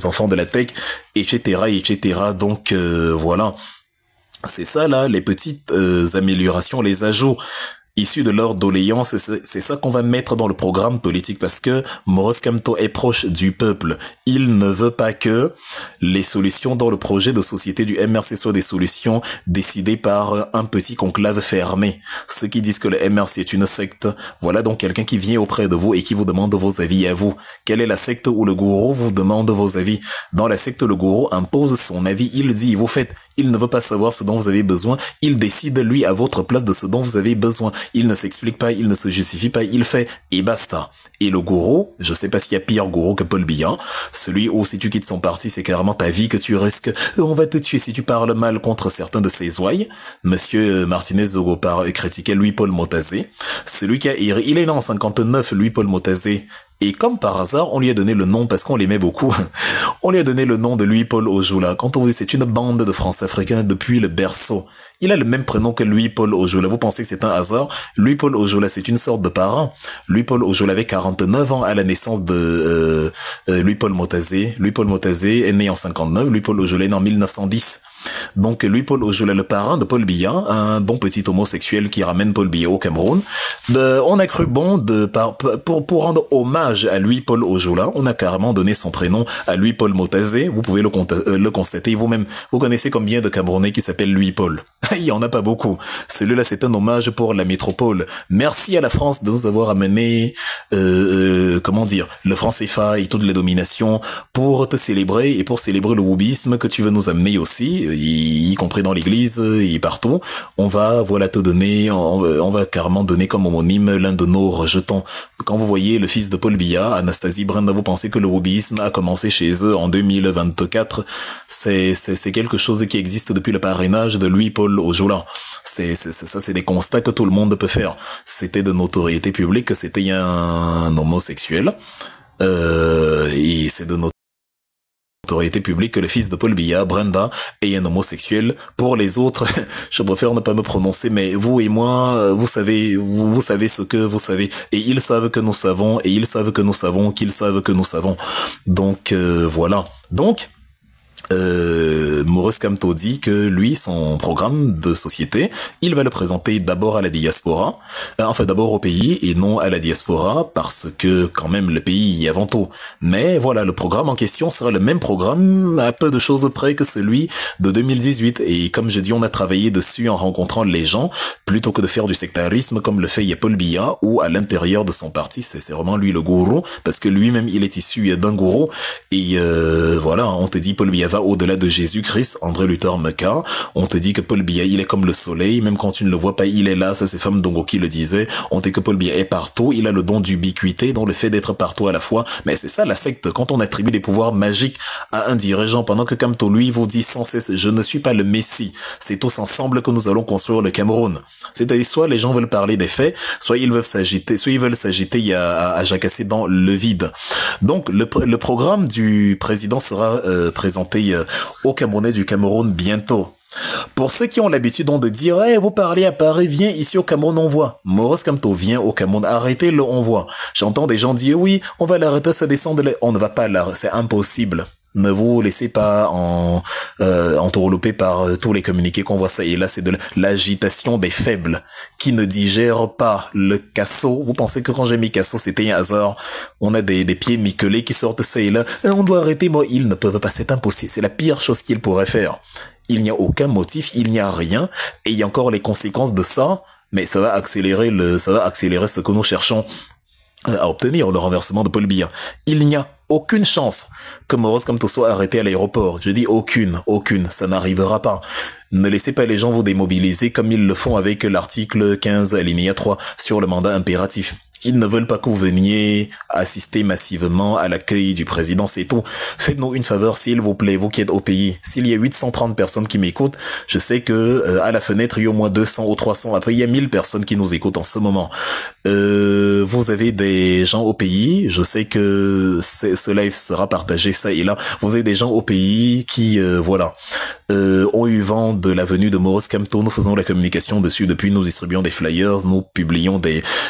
enfants de la tech, etc. Donc voilà. C'est ça là, les petites améliorations, les ajouts issus de leur doléance, c'est ça qu'on va mettre dans le programme politique parce que Maurice Kamto est proche du peuple. Il ne veut pas que les solutions dans le projet de société du MRC soient des solutions décidées par un petit conclave fermé. Ceux qui disent que le MRC est une secte, voilà donc quelqu'un qui vient auprès de vous et qui vous demande vos avis à vous. Quelle est la secte où le gourou vous demande vos avis? Dans la secte, le gourou impose son avis, il dit, vous faites. Il ne veut pas savoir ce dont vous avez besoin, il décide lui à votre place de ce dont vous avez besoin. Il ne s'explique pas, il ne se justifie pas, il fait et basta. Et le gourou, je sais pas s'il y a pire gourou que Paul Biya, celui où si tu quittes son parti, c'est carrément ta vie que tu risques. On va te tuer si tu parles mal contre certains de ses ouailles. Monsieur Martinez Zogo critiquait Louis-Paul Motazé. Celui qui il est né en 59, Louis-Paul Motazé. Et comme par hasard, on lui a donné le nom, parce qu'on l'aimait beaucoup, on lui a donné le nom de Louis-Paul Ojoula. Quand on vous dit c'est une bande de France-Africains depuis le berceau, il a le même prénom que Louis-Paul Ojoula. Vous pensez que c'est un hasard? Louis-Paul Ojoula, c'est une sorte de parent. Louis-Paul Ojoula avait 49 ans à la naissance de Louis-Paul Motazé. Louis-Paul Motazé est né en 59, Louis-Paul Ojoula est né en 1910. Donc Louis-Paul Ojula, le parrain de Paul Biya, un bon petit homosexuel qui ramène Paul Biya au Cameroun. On a cru bon pour rendre hommage à Louis-Paul Ojula, on a carrément donné son prénom à Louis-Paul Motazé. Vous pouvez le constater vous-même. Vous connaissez combien de Camerounais qui s'appellent Louis-Paul? Il y en a pas beaucoup. Celui-là, c'est un hommage pour la métropole. Merci à la France de nous avoir amené, comment dire, le franc CFA et toutes les dominations pour te célébrer et pour célébrer le wubisme que tu veux nous amener aussi, y compris dans l'église et partout. On va, voilà, te donner, on va carrément donner comme homonyme l'un de nos rejetons. Quand vous voyez le fils de Paul Biya, Anastasie Brenda, vous pensez que le wubisme a commencé chez eux en 2024. C'est quelque chose qui existe depuis le parrainage de Louis-Paul Ojula. Ça, c'est des constats que tout le monde peut faire. C'était de notoriété publique que c'était un homosexuel. Et c'est de notoriété publique que le fils de Paul Biya, Brenda, est un homosexuel. Pour les autres, je préfère ne pas me prononcer, mais vous et moi, vous savez ce que vous savez. Et ils savent que nous savons, et ils savent que nous savons, qu'ils savent que nous savons. Donc, voilà. Donc, Maurice Kamto dit que lui, son programme de société, il va le présenter d'abord à la diaspora, enfin d'abord au pays et non à la diaspora, parce que quand même le pays y est avant tout. Mais voilà, le programme en question sera le même programme à peu de choses près que celui de 2018. Et comme je dis, on a travaillé dessus en rencontrant les gens, plutôt que de faire du sectarisme comme le fait Paul Biya, ou à l'intérieur de son parti, c'est vraiment lui le gourou, parce que lui-même il est issu d'un gourou. Et voilà, on te dit Paul Biya va au-delà de Jésus-Christ, André Luther Meka. On te dit que Paul Biya, il est comme le soleil, même quand tu ne le vois pas, il est là. Ça, c'est Femme Dongo qui le disait. On te dit que Paul Biya est partout, il a le don d'ubiquité, donc le fait d'être partout à la fois. Mais c'est ça la secte, quand on attribue des pouvoirs magiques à un dirigeant, pendant que Kamto, lui, vous dit sans cesse, je ne suis pas le Messie. C'est tous ensemble que nous allons construire le Cameroun. C'est-à-dire, soit les gens veulent parler des faits, soit ils veulent s'agiter à jacasser dans le vide. Donc, le programme du président sera présenté aux Camerounais du Cameroun bientôt. Pour ceux qui ont l'habitude de dire hey, vous parlez à Paris, viens ici au Cameroun, on voit. Maurice Kamto vient au Cameroun, arrêtez-le, on voit. J'entends des gens dire oui, on va l'arrêter, ça descend on ne va pas l'arrêter, c'est impossible. Ne vous laissez pas entourlouper par tous les communiqués qu'on voit ça. Et là, c'est de l'agitation des faibles qui ne digèrent pas le casseau. Vous pensez que quand j'ai mis casseau, c'était un hasard? On a des pieds miquelés qui sortent ça et là. On doit arrêter, moi. Ils ne peuvent pas, c'est impossible. C'est la pire chose qu'ils pourraient faire. Il n'y a aucun motif, il n'y a rien. Et il y a encore les conséquences de ça. Mais ça va accélérer ce que nous cherchons à obtenir, le renversement de Paul Biya. Il n'y a aucune chance que Maurice Kamto soit arrêté à l'aéroport. Je dis aucune, ça n'arrivera pas. Ne laissez pas les gens vous démobiliser comme ils le font avec l'article 15 alinéa 3 sur le mandat impératif. Ils ne veulent pas que vous veniez assister massivement à l'accueil du président, c'est tout. Faites-nous une faveur, s'il vous plaît, vous qui êtes au pays. S'il y a 830 personnes qui m'écoutent, je sais que à la fenêtre, il y a au moins 200 ou 300. Après, il y a 1000 personnes qui nous écoutent en ce moment. Vous avez des gens au pays, je sais que ce live sera partagé ça et là. Vous avez des gens au pays qui, ont eu vent de la venue de Maurice Kamto. Nous faisons la communication dessus depuis, nous distribuons des flyers, nous publions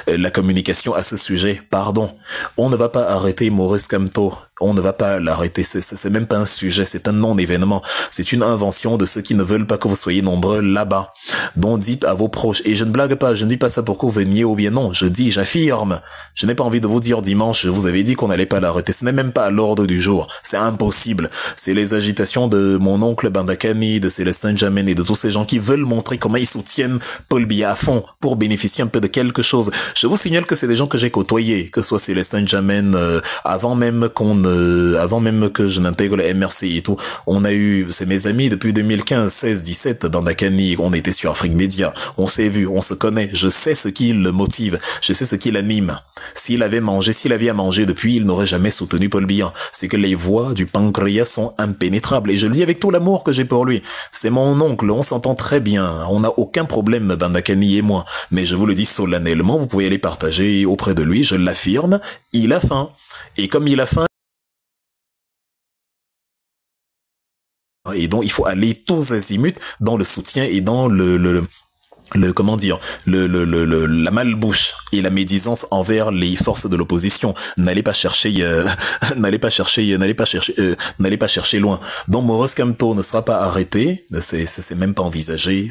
la communication à ce sujet. Pardon, on ne va pas arrêter Maurice Kamto, on ne va pas l'arrêter, c'est même pas un sujet, c'est un non-événement, c'est une invention de ceux qui ne veulent pas que vous soyez nombreux là-bas. Donc dites à vos proches, et je ne blague pas, je ne dis pas ça pour que vous veniez ou bien non, je dis, j'affirme, je n'ai pas envie de vous dire dimanche, je vous avais dit qu'on n'allait pas l'arrêter, ce n'est même pas à l'ordre du jour, c'est impossible, c'est les agitations de mon oncle Bandakani, de Célestin Jamen et de tous ces gens qui veulent montrer comment ils soutiennent Paul Biya à fond pour bénéficier un peu de quelque chose. Je vous signale que c'est des gens que j'ai côtoyés, que ce soit Célestin Jamen, avant même que je n'intègre le MRC et tout. On a eu, c'est mes amis depuis 2015, 16, 17, Bandakani, on était sur Afrique Média, on s'est vu, on se connaît, je sais ce qui le motive, je sais ce qui l'anime. S'il avait à manger depuis, il n'aurait jamais soutenu Paul Biya. C'est que les voies du pancréas sont impénétrables et je le dis avec tout l'amour que j'ai pour lui. C'est mon oncle, on s'entend très bien, on n'a aucun problème, Bandakani et moi. Mais je vous le dis solennellement, vous pouvez les partager auprès de lui, je l'affirme, il a faim. Et comme il a faim, et donc il faut aller tous azimuts dans le soutien et dans comment dire, la malbouche et la médisance envers les forces de l'opposition. N'allez pas chercher, n'allez pas chercher loin. Donc Maurice Kamto ne sera pas arrêté, c'est même pas envisagé,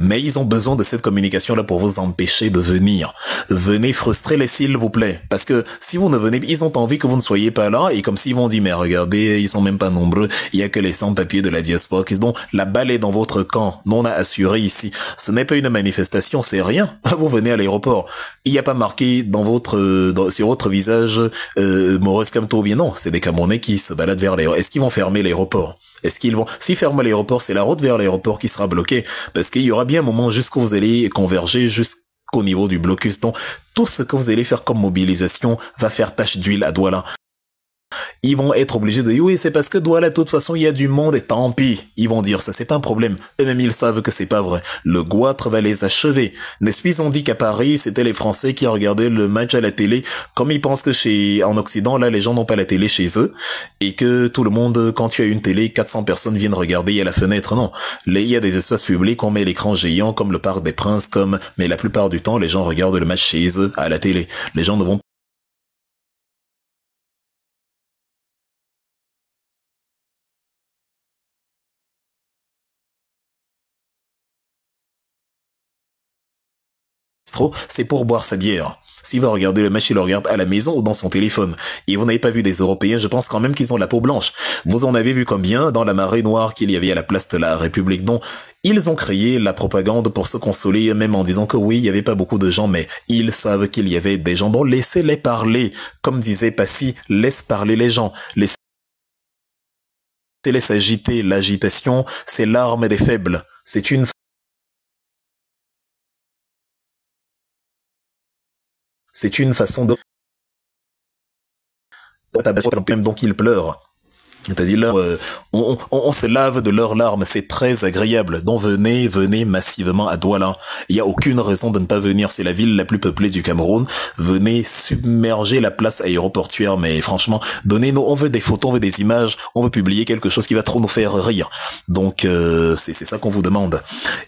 mais ils ont besoin de cette communication-là pour vous empêcher de venir. Venez frustrer-les s'il vous plaît. Parce que si vous ne venez, ils ont envie que vous ne soyez pas là, et comme s'ils vont dire, mais regardez, ils sont même pas nombreux, il y a que les sans-papiers de la diaspora. Donc, la balle est dans votre camp. Non, on a assuré ici. Ce n'est pas une manifestation, c'est rien. Vous venez à l'aéroport. Il n'y a pas marqué dans sur votre visage, Maurice Kamto, bien non. C'est des Camerounais qui se baladent vers l'aéroport. Est-ce qu'ils vont fermer l'aéroport? Est-ce qu'ils vont, s'ils ferment l'aéroport, c'est la route vers l'aéroport qui sera bloquée. Parce qu'il y aura bien un moment jusqu'où vous allez converger jusqu'au niveau du blocus. Donc, tout ce que vous allez faire comme mobilisation va faire tache d'huile à Douala. Ils vont être obligés de dire, oui, c'est parce que Douala, de toute façon, il y a du monde et tant pis. Ils vont dire ça, c'est pas un problème. Eux-mêmes, ils savent que c'est pas vrai. Le goitre va les achever. N'est-ce pas, ils ont dit qu'à Paris, c'était les Français qui regardaient le match à la télé. Comme ils pensent que en Occident, là, les gens n'ont pas la télé chez eux. Et que tout le monde, quand tu as une télé, 400 personnes viennent regarder à la fenêtre. Non. Là, il y a des espaces publics, on met l'écran géant, comme le Parc des Princes, mais la plupart du temps, les gens regardent le match chez eux, à la télé. Les gens ne vont c'est pour boire sa bière. S'il va regarder le match, il le regarde à la maison ou dans son téléphone. Et vous n'avez pas vu des Européens, je pense quand même qu'ils ont la peau blanche. Vous en avez vu combien dans la marée noire qu'il y avait à la place de la République, dont ils ont créé la propagande pour se consoler, même en disant que oui, il n'y avait pas beaucoup de gens, mais ils savent qu'il y avait des gens. Bon, laissez-les parler. Comme disait Passy, laisse parler les gens. Laissez-les s'agiter. L'agitation, c'est l'arme des faibles. C'est une façon de même donc ils pleurent. C'est-à-dire, on se lave de leurs larmes, c'est très agréable. Donc venez massivement à Douala. Il n'y a aucune raison de ne pas venir, c'est la ville la plus peuplée du Cameroun. Venez submerger la place aéroportuaire, mais franchement, donnez-nous, on veut des photos, on veut des images, on veut publier quelque chose qui va trop nous faire rire. Donc c'est ça qu'on vous demande.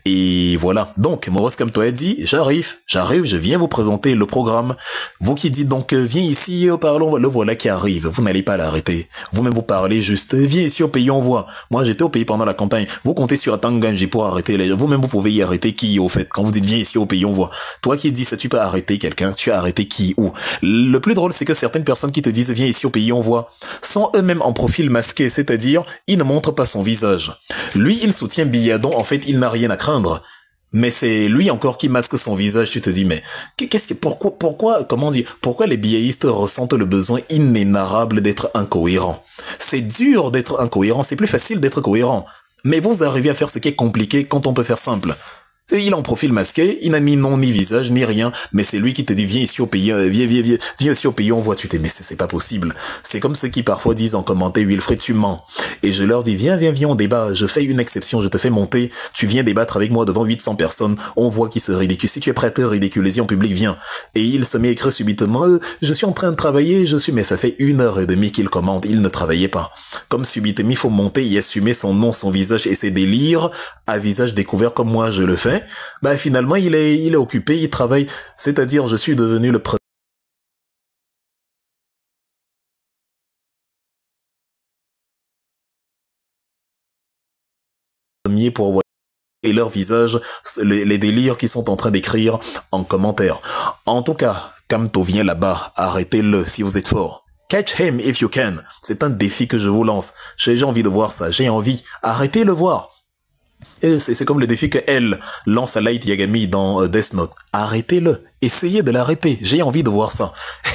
Et voilà. Donc, Maurice Kamto a dit, j'arrive, je viens vous présenter le programme. Vous qui dites donc, viens ici, parlons, le voilà qui arrive. Vous n'allez pas l'arrêter. Vous-même vous parlez juste, viens ici au pays, on voit. Moi, j'étais au pays pendant la campagne. Vous comptez sur Tanganji pour arrêter les gens. Vous-même, vous pouvez y arrêter qui, au fait. Quand vous dites, viens ici au pays, on voit. Toi qui dis ça, tu peux arrêter quelqu'un. Tu as arrêté qui, où? Le plus drôle, c'est que certaines personnes qui te disent, viens ici au pays, on voit, sont eux-mêmes en profil masqué, c'est-à-dire, ils ne montrent pas son visage. Lui, il soutient Biadon. En fait, il n'a rien à craindre. Mais c'est lui encore qui masque son visage, tu te dis, mais pourquoi les biaïstes ressentent le besoin inénarrable d'être incohérents? C'est dur d'être incohérent, c'est plus facile d'être cohérent. Mais vous arrivez à faire ce qui est compliqué quand on peut faire simple. Il est en profil masqué, il n'a ni nom ni visage ni rien, mais c'est lui qui te dit viens ici au pays, viens ici au pays, on voit, tu t'es mais c'est pas possible. C'est comme ceux qui parfois disent en commentaire Wilfred tu mens. Et je leur dis viens on débat, je fais une exception, je te fais monter, tu viens débattre avec moi devant 800 personnes, on voit qui se ridicule. Si tu es prêt à te ridiculiser en public, viens. Et il se met à écrire subitement je suis en train de travailler, mais ça fait 1h30 qu'il commente, il ne travaillait pas. Comme subitement il faut monter et assumer son nom, son visage et ses délires à visage découvert comme moi je le fais. Bah finalement il est occupé, il travaille, c'est-à-dire je suis devenu le premier pour voir et leur visage, les délires qu'ils sont en train d'écrire en commentaire. En tout cas, Kamto vient là-bas, arrêtez-le si vous êtes fort. Catch him if you can. C'est un défi que je vous lance. J'ai envie de voir ça, j'ai envie. Arrêtez-le voir. C'est comme le défi que elle lance à Light Yagami dans Death Note. Arrêtez-le. Essayez de l'arrêter. J'ai envie de voir ça.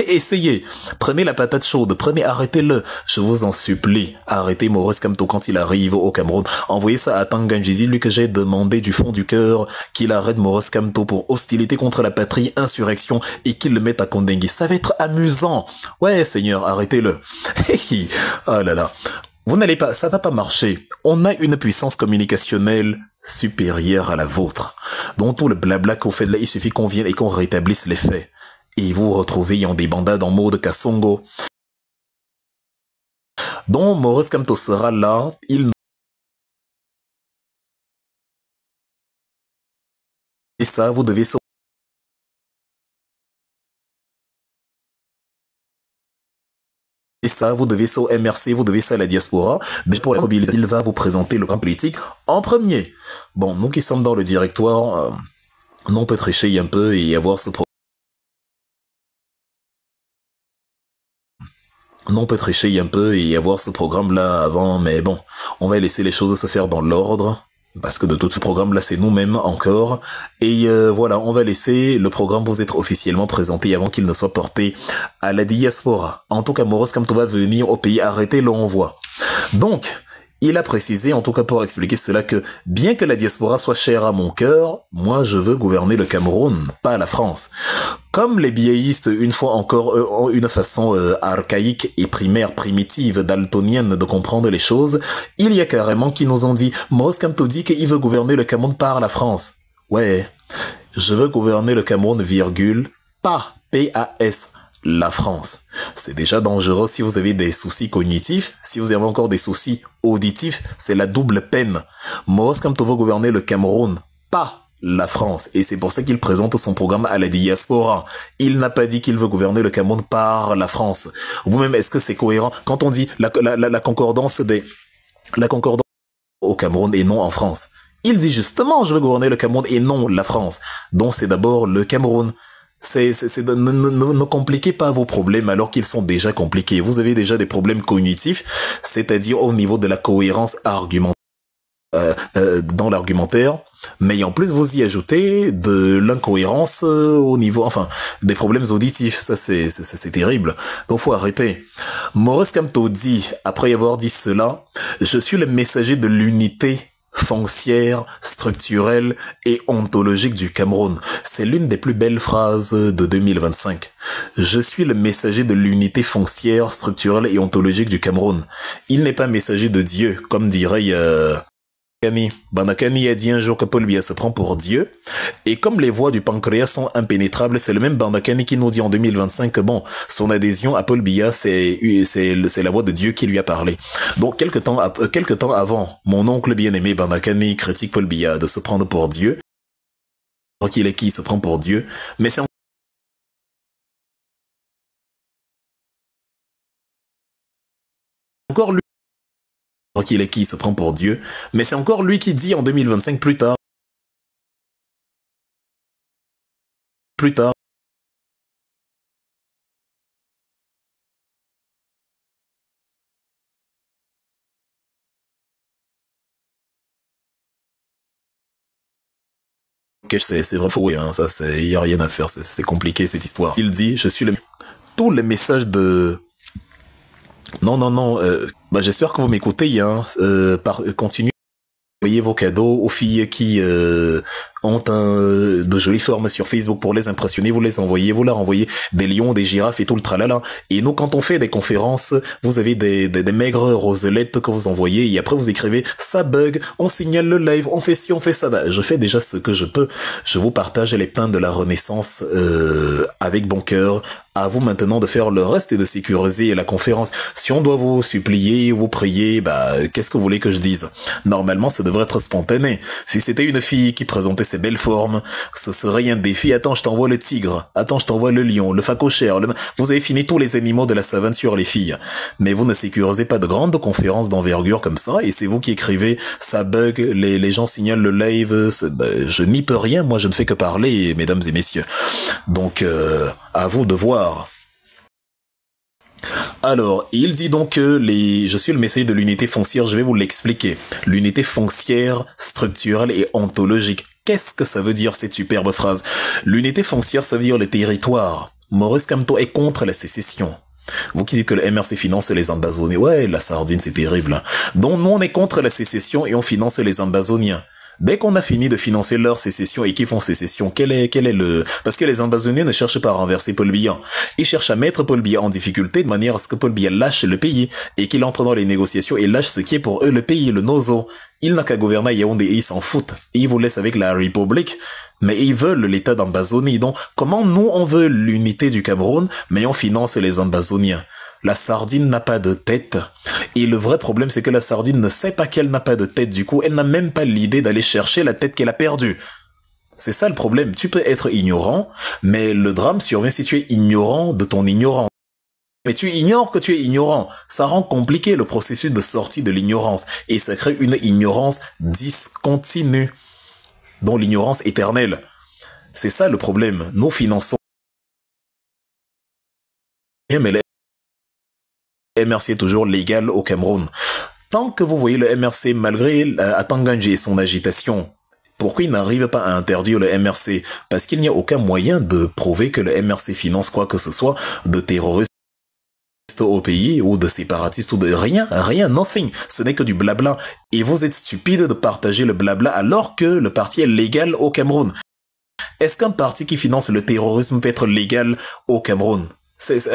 Essayez. Prenez la patate chaude. Arrêtez-le. Je vous en supplie. Arrêtez Maurice Kamto quand il arrive au Cameroun. Envoyez ça à Tanganjizi, lui que j'ai demandé du fond du cœur qu'il arrête Maurice Kamto pour hostilité contre la patrie, insurrection et qu'il le mette à Kondengui. Ça va être amusant. Ouais, Seigneur, arrêtez-le. Oh là là. Vous n'allez pas, ça va pas marcher. On a une puissance communicationnelle supérieure à la vôtre. Dans tout le blabla qu'on fait là, il suffit qu'on vienne et qu'on rétablisse les faits. Et vous vous retrouvez en des bandades en mode Kassongo. Donc Maurice Kamto sera là, il ça, vous devez ça au MRC, vous devez ça à la diaspora. Mais pour la mobilisation, il va vous présenter le plan politique en premier. Bon, nous qui sommes dans le directoire, nous on peut tricher un peu et avoir ce programme. Non, on peut tricher un peu et avoir ce programme-là avant, mais bon, on va laisser les choses se faire dans l'ordre, parce que de tout ce programme-là, c'est nous-mêmes encore. Et voilà, on va laisser le programme vous être officiellement présenté avant qu'il ne soit porté à la diaspora. En tout cas, Maurice Kamto va venir au pays, arrêter l'envoi. Donc, il a précisé, en tout cas pour expliquer cela, que bien que la diaspora soit chère à mon cœur, moi je veux gouverner le Cameroun, pas la France. Comme les biéistes, une fois encore, ont une façon archaïque et primaire, primitive, daltonienne de comprendre les choses, il y a carrément qui nous ont dit « Maurice Kamto dit qu'il veut gouverner le Cameroun par la France. » Ouais, je veux gouverner le Cameroun, virgule, pas P-A-S. La France. C'est déjà dangereux si vous avez des soucis cognitifs. Si vous avez encore des soucis auditifs, c'est la double peine. Maurice Kamto veut gouverner le Cameroun, pas la France. Et c'est pour ça qu'il présente son programme à la diaspora. Il n'a pas dit qu'il veut gouverner le Cameroun par la France. Vous-même, est-ce que c'est cohérent? Quand on dit la concordance au Cameroun et non en France. Il dit justement, je veux gouverner le Cameroun et non la France. Donc c'est d'abord le Cameroun. Ne compliquez pas vos problèmes alors qu'ils sont déjà compliqués. Vous avez déjà des problèmes cognitifs, c'est-à-dire au niveau de la cohérence argumentaire, dans l'argumentaire, mais en plus vous y ajoutez de l'incohérence au niveau, enfin, des problèmes auditifs. Ça c'est terrible. Donc faut arrêter. Maurice Kamto dit, après avoir dit cela, je suis le messager de l'unité foncière, structurelle et ontologique du Cameroun. C'est l'une des plus belles phrases de 2025. Je suis le messager de l'unité foncière, structurelle et ontologique du Cameroun. Il n'est pas messager de Dieu, comme dirait Bandakani a dit un jour que Paul Biya se prend pour Dieu, et comme les voies du pancréas sont impénétrables, c'est le même Bandakani qui nous dit en 2025 que bon, son adhésion à Paul Biya, c'est la voix de Dieu qui lui a parlé. Donc quelque temps avant, mon oncle bien-aimé Bandakani critique Paul Biya de se prendre pour Dieu. Qu'il est qui se prend pour Dieu, mais c'est encore lui qu'il est qui se prend pour Dieu, mais c'est encore lui qui dit en 2025 plus tard. Ok, c'est vrai, oui, hein, ça, y a rien à faire, c'est compliqué cette histoire. Il dit, je suis tous les messages de... Non, j'espère que vous m'écoutez, hein, continuez. Envoyez vos cadeaux aux filles qui ont de jolies formes sur Facebook pour les impressionner, vous les envoyez, vous leur envoyez des lions, des girafes et tout le tralala. Et nous, quand on fait des conférences, vous avez des maigres roselettes que vous envoyez et après vous écrivez « ça bug, on signale le live, on fait ci, on fait ça ». Bah, je fais déjà ce que je peux. Je vous partage les plans de la Renaissance avec bon cœur. À vous maintenant de faire le reste et de sécuriser la conférence. Si on doit vous supplier, vous prier, bah, qu'est-ce que vous voulez que je dise? Normalement, ça devrait être spontané. Si c'était une fille qui présentait ses belles formes, ce serait un défi. Attends, je t'envoie le tigre. Attends, je t'envoie le lion, le phacochère. Vous avez fini tous les animaux de la savane sur les filles. Mais vous ne sécurisez pas de grandes conférences d'envergure comme ça, et c'est vous qui écrivez, ça bug, les gens signalent le live, bah, je n'y peux rien, moi je ne fais que parler, mesdames et messieurs. Donc, à vous de voir. Alors, il dit donc que je suis le messager de l'unité foncière, je vais vous l'expliquer. L'unité foncière, structurelle et ontologique. Qu'est-ce que ça veut dire cette superbe phrase? L'unité foncière, ça veut dire le territoire. Maurice Kamto est contre la sécession. Vous qui dites que le MRC finance les Ambazoniens. Ouais, la sardine, c'est terrible. Hein. Donc, nous, on est contre la sécession et on finance les Ambazoniens. Dès qu'on a fini de financer leur sécession et qu'ils font sécession, parce que les Ambazoniens ne cherchent pas à renverser Paul Biya. Ils cherchent à mettre Paul Biya en difficulté de manière à ce que Paul Biya lâche le pays et qu'il entre dans les négociations et lâche ce qui est pour eux le pays, le Nozo. Il n'a qu'à gouverner à Yaoundé et ils s'en foutent. Et ils vous laissent avec la République. Mais ils veulent l'état d'Ambazonie. Donc, comment nous, on veut l'unité du Cameroun, mais on finance les Ambazoniens? La sardine n'a pas de tête. Et le vrai problème, c'est que la sardine ne sait pas qu'elle n'a pas de tête. Du coup, elle n'a même pas l'idée d'aller chercher la tête qu'elle a perdue. C'est ça le problème. Tu peux être ignorant, mais le drame survient si tu es ignorant de ton ignorance. Mais tu ignores que tu es ignorant. Ça rend compliqué le processus de sortie de l'ignorance. Et ça crée une ignorance discontinue, dont l'ignorance éternelle. C'est ça le problème. Nous finançons. Mais le MRC est toujours légal au Cameroun. Tant que vous voyez le MRC, malgré Atanganji et son agitation, pourquoi il n'arrive pas à interdire le MRC? Parce qu'il n'y a aucun moyen de prouver que le MRC finance quoi que ce soit de terroristes au pays ou de séparatistes ou de rien, nothing. Ce n'est que du blabla. Et vous êtes stupide de partager le blabla alors que le parti est légal au Cameroun. Est-ce qu'un parti qui finance le terrorisme peut être légal au Cameroun?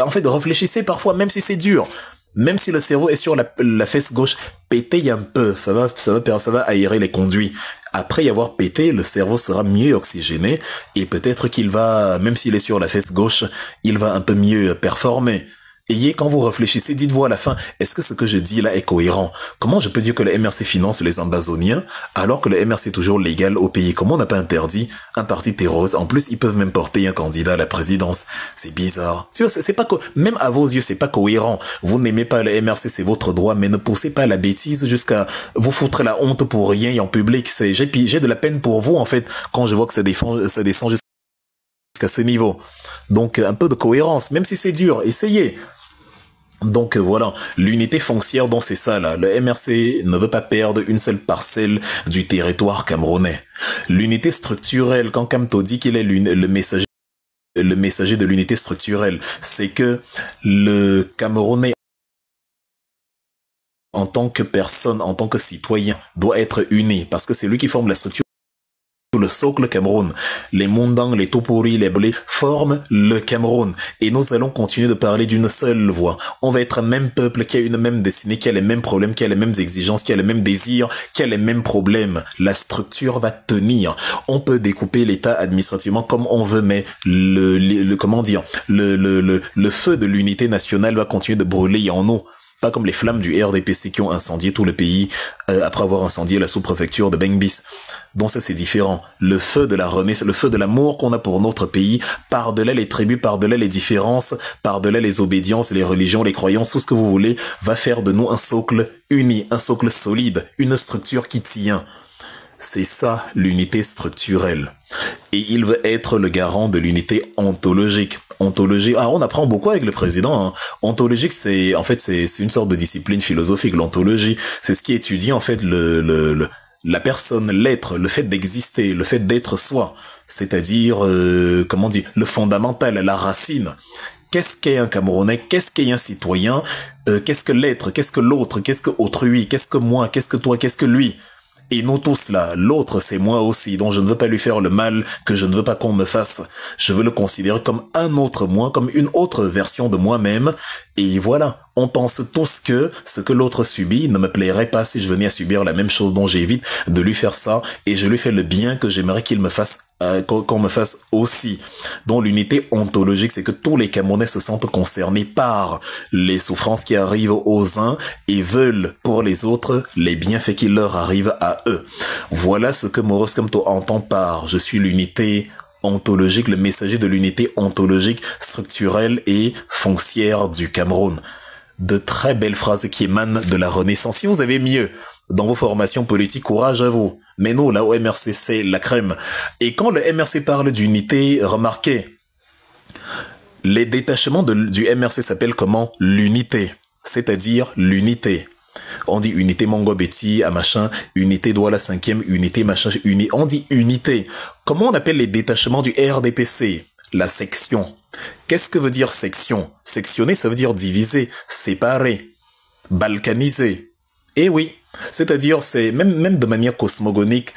En fait, réfléchissez parfois, même si c'est dur. Même si le cerveau est sur la fesse gauche, pétez un peu, ça va aérer les conduits. Après y avoir pété, le cerveau sera mieux oxygéné et peut-être qu'il va, même s'il est sur la fesse gauche, il va un peu mieux performer. Ayez, quand vous réfléchissez, dites-vous à la fin, est-ce que ce que je dis là est cohérent? Comment je peux dire que le MRC finance les Ambazoniens alors que le MRC est toujours légal au pays? Comment on n'a pas interdit un parti terroriste? En plus, ils peuvent même porter un candidat à la présidence. C'est bizarre. C'est pas même à vos yeux, c'est pas cohérent. Vous n'aimez pas le MRC, c'est votre droit, mais ne poussez pas la bêtise jusqu'à vous foutre la honte pour rien et en public. J'ai de la peine pour vous, en fait, quand je vois que ça descend jusqu'à ce niveau. Donc, un peu de cohérence, même si c'est dur, essayez. Donc voilà, l'unité foncière, donc c'est ça là. Le MRC ne veut pas perdre une seule parcelle du territoire camerounais. L'unité structurelle, quand Kamto dit qu'il est le messager de l'unité structurelle, c'est que le Camerounais en tant que personne, en tant que citoyen, doit être uni parce que c'est lui qui forme la structure. Le socle Cameroun, les Mondang, les Topori, les Blés forment le Cameroun et nous allons continuer de parler d'une seule voix. On va être un même peuple qui a une même destinée, qui a les mêmes problèmes, qui a les mêmes exigences, qui a les mêmes désirs, qui a les mêmes problèmes. La structure va tenir. On peut découper l'État administrativement comme on veut, mais le feu de l'unité nationale va continuer de brûler en nous. Pas comme les flammes du RDPC qui ont incendié tout le pays après avoir incendié la sous-préfecture de Bengbis. Donc ça c'est différent. Le feu de la renaissance, le feu de l'amour qu'on a pour notre pays, par-delà les tribus, par-delà les différences, par-delà les obédiences, les religions, les croyances, tout ce que vous voulez, va faire de nous un socle uni, un socle solide, une structure qui tient. C'est ça l'unité structurelle. Et il veut être le garant de l'unité ontologique. Ontologie, on apprend beaucoup avec le président. Hein. Ontologique, c'est une sorte de discipline philosophique. L'ontologie, c'est ce qui étudie en fait la personne, l'être, le fait d'exister, le fait d'être soi. C'est-à-dire, le fondamental, la racine. Qu'est-ce qu'est un Camerounais? Qu'est-ce qu'est un citoyen? Qu'est-ce que l'être? Qu'est-ce que l'autre? Qu'est-ce que autrui? Qu'est-ce que moi? Qu'est-ce que toi? Qu'est-ce que lui? Et nous tous là, l'autre c'est moi aussi, donc je ne veux pas lui faire le mal que je ne veux pas qu'on me fasse. Je veux le considérer comme un autre moi, comme une autre version de moi-même. Et voilà, on pense tous que ce que l'autre subit ne me plairait pas si je venais à subir la même chose, dont j'évite de lui faire ça et je lui fais le bien que j'aimerais qu'il me fasse, qu'on me fasse aussi. Donc l'unité ontologique, c'est que tous les Camerounais se sentent concernés par les souffrances qui arrivent aux uns et veulent pour les autres les bienfaits qui leur arrivent à eux. Voilà ce que Maurice Kamto entend par « je suis l'unité ontologique, le messager de l'unité ontologique, structurelle et foncière du Cameroun ». De très belles phrases qui émanent de la Renaissance. Si vous avez mieux dans vos formations politiques, courage à vous. Mais nous, là, au MRC, c'est la crème. Et quand le MRC parle d'unité, remarquez, les détachements du MRC s'appellent comment? L'unité. C'est-à-dire l'unité. On dit unité Mongo-Betty à machin, unité Douala 5e, unité machin, on dit unité. Comment on appelle les détachements du RDPC? La section. Qu'est-ce que veut dire section? Sectionner, ça veut dire diviser, séparer, balkaniser. Eh oui, c'est-à-dire, c'est même de manière cosmogonique,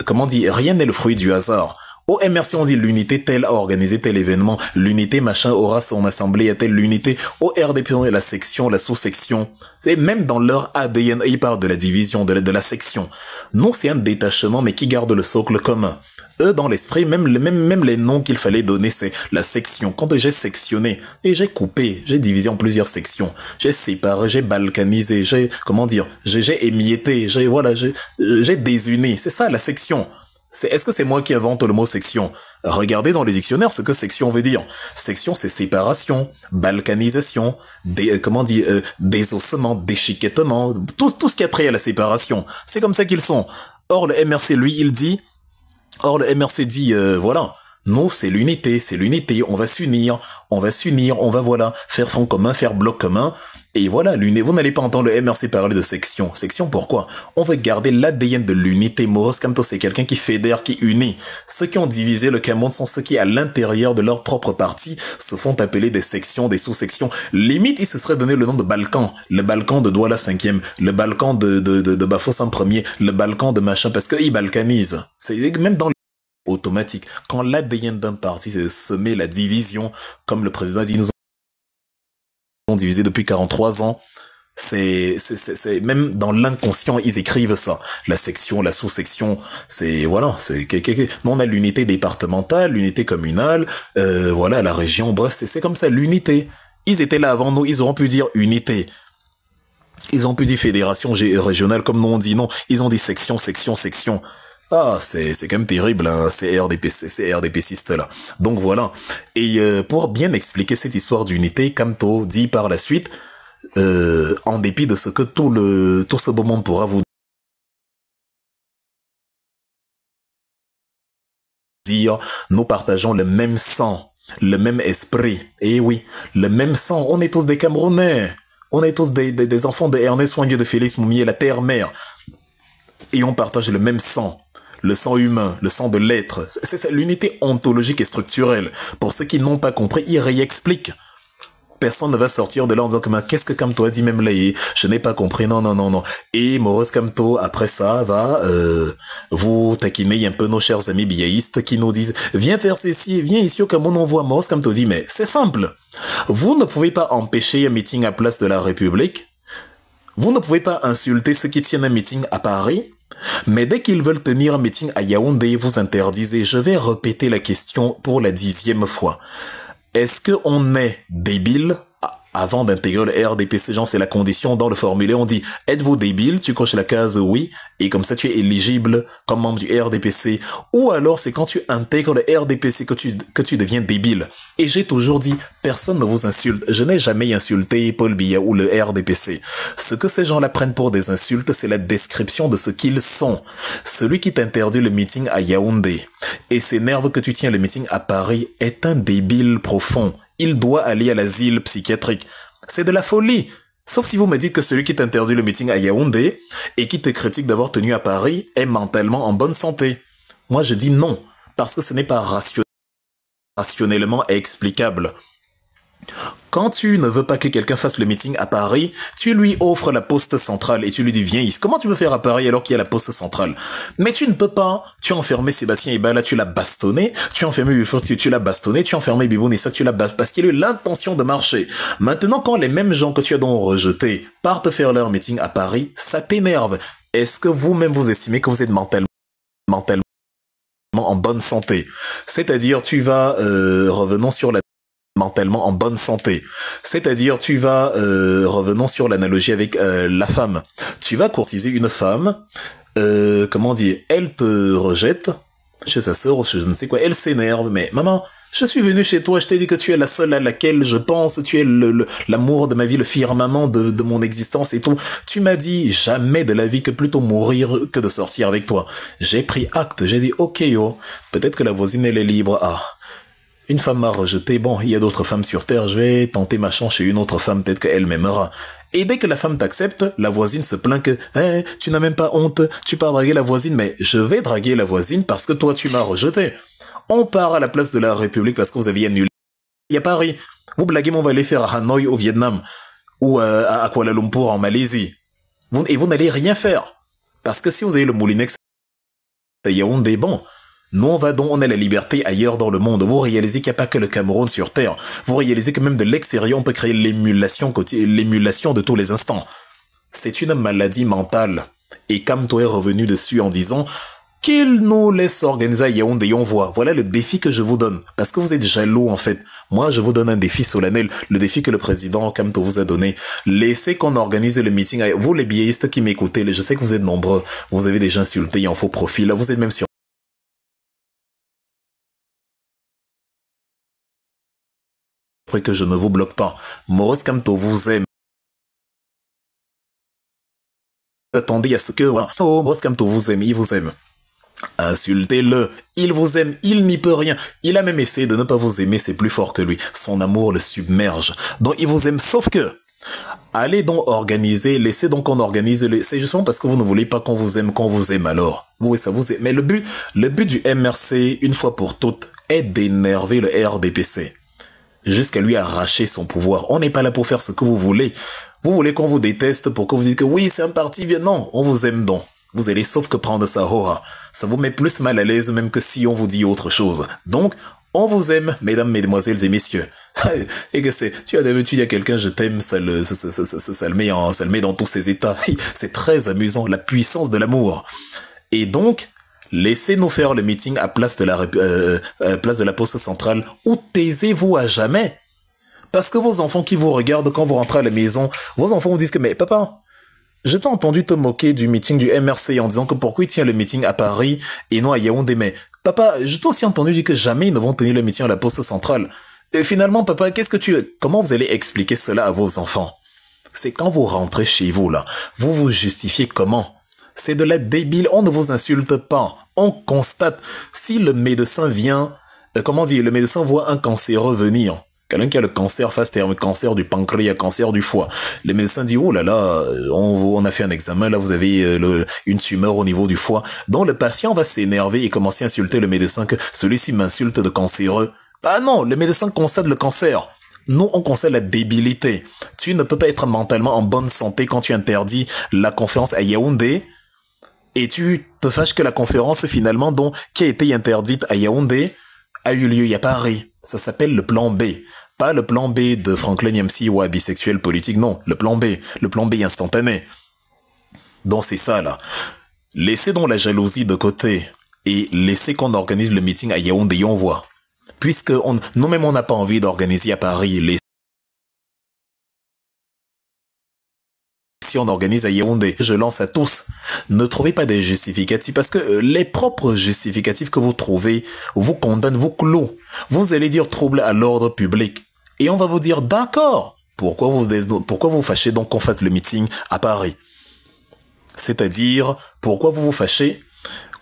comment dire, rien n'est le fruit du hasard. Au MRC, on dit l'unité telle a organisé tel événement, l'unité machin aura son assemblée à telle l'unité. Au RDP, on est la section, la sous-section. Et même dans leur ADN, ils parlent de la division, de la section. Non, c'est un détachement, mais qui garde le socle commun. Eux, dans l'esprit, même les noms qu'il fallait donner, c'est la section. Quand j'ai sectionné, et j'ai coupé, j'ai divisé en plusieurs sections, j'ai séparé, j'ai balkanisé, j'ai émietté, j'ai désuni. C'est ça, la section. Est-ce que c'est moi qui invente le mot section? Regardez dans les dictionnaires ce que section veut dire. Section, c'est séparation, balkanisation, désossement, déchiquettement, tout ce qui a trait à la séparation. C'est comme ça qu'ils sont. Or, le MRC, lui, Or, le MRC dit, voilà, nous, c'est l'unité, on va s'unir, on va, voilà, faire front commun, faire bloc commun, et voilà, vous n'allez pas entendre le MRC parler de section. Section, pourquoi? On veut garder l'ADN de l'unité. Maurice Kamto, c'est quelqu'un qui fédère, qui unit. Ceux qui ont divisé le Cameroun sont ceux qui, à l'intérieur de leur propre parti, se font appeler des sections, des sous-sections. Limite, ils se seraient donné le nom de Balkan. Le Balkan de Douala 5e, le Balkan de Bafoussam 1er, le Balkan de machin, parce qu'ils balkanisent. C'est même dans automatique. Quand l'ADN d'un parti c'est de semer la division, comme le président dit, nous ont divisé depuis 43 ans, c'est même dans l'inconscient, ils écrivent ça. La section, la sous-section, voilà, nous on a l'unité départementale, l'unité communale, voilà, la région, bref, c'est comme ça, l'unité. Ils étaient là avant nous, ils auront pu dire unité. Ils ont pu dire fédération régionale, comme nous on dit, non, ils ont dit section. Ah, c'est quand même terrible, hein, ces RDPcistes là. Donc voilà. Et pour bien expliquer cette histoire d'unité, Kamto dit par la suite, en dépit de ce que tout ce beau monde pourra vous dire, nous partageons le même sang, le même esprit. Et oui, le même sang. On est tous des Camerounais. On est tous des enfants de Ernest Ouandié, de Félix Moumié, la terre-mère. Et on partage le même sang. Le sang humain, le sang de l'être. C'est ça, l'unité ontologique et structurelle. Pour ceux qui n'ont pas compris, ils réexpliquent. Personne ne va sortir de là en disant que qu'est-ce que Kamto a dit même là, je n'ai pas compris, non. Et Maurice Kamto, après ça, va vous taquiner un peu nos chers amis biaïstes qui nous disent « Viens faire ceci, viens ici au Cameroun, on voit Maurice Kamto dit « Mais c'est simple, vous ne pouvez pas empêcher un meeting à Place de la République, vous ne pouvez pas insulter ceux qui tiennent un meeting à Paris, mais dès qu'ils veulent tenir un meeting à Yaoundé, vous interdisez. » Je vais répéter la question pour la 10e fois. Est-ce qu'on est débile avant d'intégrer le RDPC? Genre, c'est la condition dans le formulaire. On dit, êtes-vous débile? Tu coches la case oui. Et comme ça, tu es éligible comme membre du RDPC. Ou alors, c'est quand tu intègres le RDPC que tu deviens débile. Et j'ai toujours dit, personne ne vous insulte. Je n'ai jamais insulté Paul Biya ou le RDPC. Ce que ces gens-là prennent pour des insultes, c'est la description de ce qu'ils sont. Celui qui t'interdit le meeting à Yaoundé et s'énerve que tu tiens le meeting à Paris est un débile profond. Il doit aller à l'asile psychiatrique. C'est de la folie. Sauf si vous me dites que celui qui t'interdit le meeting à Yaoundé et qui te critique d'avoir tenu à Paris est mentalement en bonne santé. Moi, je dis non, parce que ce n'est pas rationnellement explicable. Quand tu ne veux pas que quelqu'un fasse le meeting à Paris, tu lui offres la poste centrale et tu lui dis viens ici. Comment tu peux faire à Paris alors qu'il y a la poste centrale? Mais tu ne peux pas. Tu as enfermé Sébastien Ibala, tu l'as bastonné. Tu as enfermé Buford, tu l'as bastonné. Tu as enfermé Bibou Nissa, tu l'as bastonné parce qu'il a eu l'intention de marcher. Maintenant, quand les mêmes gens que tu as donc rejetés partent faire leur meeting à Paris, ça t'énerve. Est-ce que vous-même vous estimez que vous êtes mentalement en bonne santé? C'est-à-dire, tu vas, revenons sur la mentalement en bonne santé. C'est-à-dire, tu vas, revenons sur l'analogie avec la femme. Tu vas courtiser une femme, comment dire, elle te rejette chez sa sœur ou je ne sais quoi, elle s'énerve, mais maman, je suis venu chez toi, je t'ai dit que tu es la seule à laquelle je pense, tu es l'amour de ma vie, le firmament de mon existence et tout. Tu m'as dit jamais de la vie que plutôt mourir que de sortir avec toi. J'ai pris acte, j'ai dit ok yo, peut-être que la voisine elle est libre, ah. Une femme m'a rejeté, bon, il y a d'autres femmes sur terre, je vais tenter ma chance chez une autre femme, peut-être qu'elle m'aimera. Et dès que la femme t'accepte, la voisine se plaint que, hein, tu n'as même pas honte, tu pars draguer la voisine, mais je vais draguer la voisine parce que toi tu m'as rejeté. On part à la Place de la République parce que vous aviez annulé. Il y a Paris. Vous blaguez, mais on va aller faire à Hanoï au Vietnam ou à Kuala Lumpur en Malaisie. Vous n'allez rien faire. Parce que si vous avez le Moulinex à Yaoundé, bon, nous, on a la liberté ailleurs dans le monde. Vous réalisez qu'il n'y a pas que le Cameroun sur Terre. Vous réalisez que même de l'extérieur, on peut créer l'émulation de tous les instants. C'est une maladie mentale. Et Kamto est revenu dessus en disant qu'il nous laisse organiser à Yaoundé et on voit. Voilà le défi que je vous donne. Parce que vous êtes jaloux, en fait. Moi, je vous donne un défi solennel. Le défi que le président Kamto vous a donné. Laissez qu'on organise le meeting. Vous, les biaïstes qui m'écoutez, je sais que vous êtes nombreux. Vous avez déjà insulté en faux profil. Vous êtes même sur que je ne vous bloque pas. Maurice Kamto vous aime. Attendez à ce que... Oh, Maurice Kamto vous aime, il vous aime. Insultez-le, il vous aime, il n'y peut rien. Il a même essayé de ne pas vous aimer, c'est plus fort que lui. Son amour le submerge. Donc il vous aime, sauf que... Allez donc organiser, laissez donc qu'on organise. C'est justement parce que vous ne voulez pas qu'on vous aime alors. Oui, ça vous aime. Mais le but du MRC, une fois pour toutes, est d'énerver le RDPC. Jusqu'à lui arracher son pouvoir. On n'est pas là pour faire ce que vous voulez. Vous voulez qu'on vous déteste pour que vous dites que oui, c'est un parti, bien non, on vous aime donc. Vous allez sauf que prendre ça, ça vous met plus mal à l'aise même que si on vous dit autre chose. Donc, on vous aime, mesdames, mesdemoiselles et messieurs. Et que c'est, tu as d'habitude, il y a quelqu'un, je t'aime, ça le met dans tous ses états. C'est très amusant, la puissance de l'amour. Et donc, laissez-nous faire le meeting à place de la poste centrale ou taisez-vous à jamais. Parce que vos enfants qui vous regardent quand vous rentrez à la maison, vos enfants vous disent que, mais papa, je t'ai entendu te moquer du meeting du MRC en disant que pourquoi il tient le meeting à Paris et non à Yaoundé, mais papa, je t'ai aussi entendu dire que jamais ils ne vont tenir le meeting à la poste centrale. Et finalement, papa, comment vous allez expliquer cela à vos enfants? C'est quand vous rentrez chez vous, là, vous vous justifiez comment? C'est de la débile, on ne vous insulte pas. On constate, si le médecin vient, le médecin voit un cancéreux venir, quelqu'un qui a le cancer face terme, cancer du pancréas, cancer du foie. Le médecin dit, oh là là, on a fait un examen, là vous avez une tumeur au niveau du foie. Donc le patient va s'énerver et commencer à insulter le médecin que celui-ci m'insulte de cancéreux. Ah non, le médecin constate le cancer. Nous, on constate la débilité. Tu ne peux pas être mentalement en bonne santé quand tu interdis la conférence à Yaoundé et tu te fâches que la conférence finalement qui a été interdite à Yaoundé a eu lieu à Paris. Ça s'appelle le plan B. Pas le plan B de Franklin Nyamsi ou bisexuel politique, non. Le plan B instantané. Donc c'est ça là. Laissez donc la jalousie de côté et laissez qu'on organise le meeting à Yaoundé et on voit. Puisque nous-mêmes on n'a pas envie d'organiser à Paris, si on organise à Yaoundé, je lance à tous, ne trouvez pas des justificatifs parce que les propres justificatifs que vous trouvez vous condamnent, vous clouent. Vous allez dire trouble à l'ordre public et on va vous dire d'accord. Pourquoi vous fâchez donc qu'on fasse le meeting à Paris? C'est-à-dire, pourquoi vous fâchez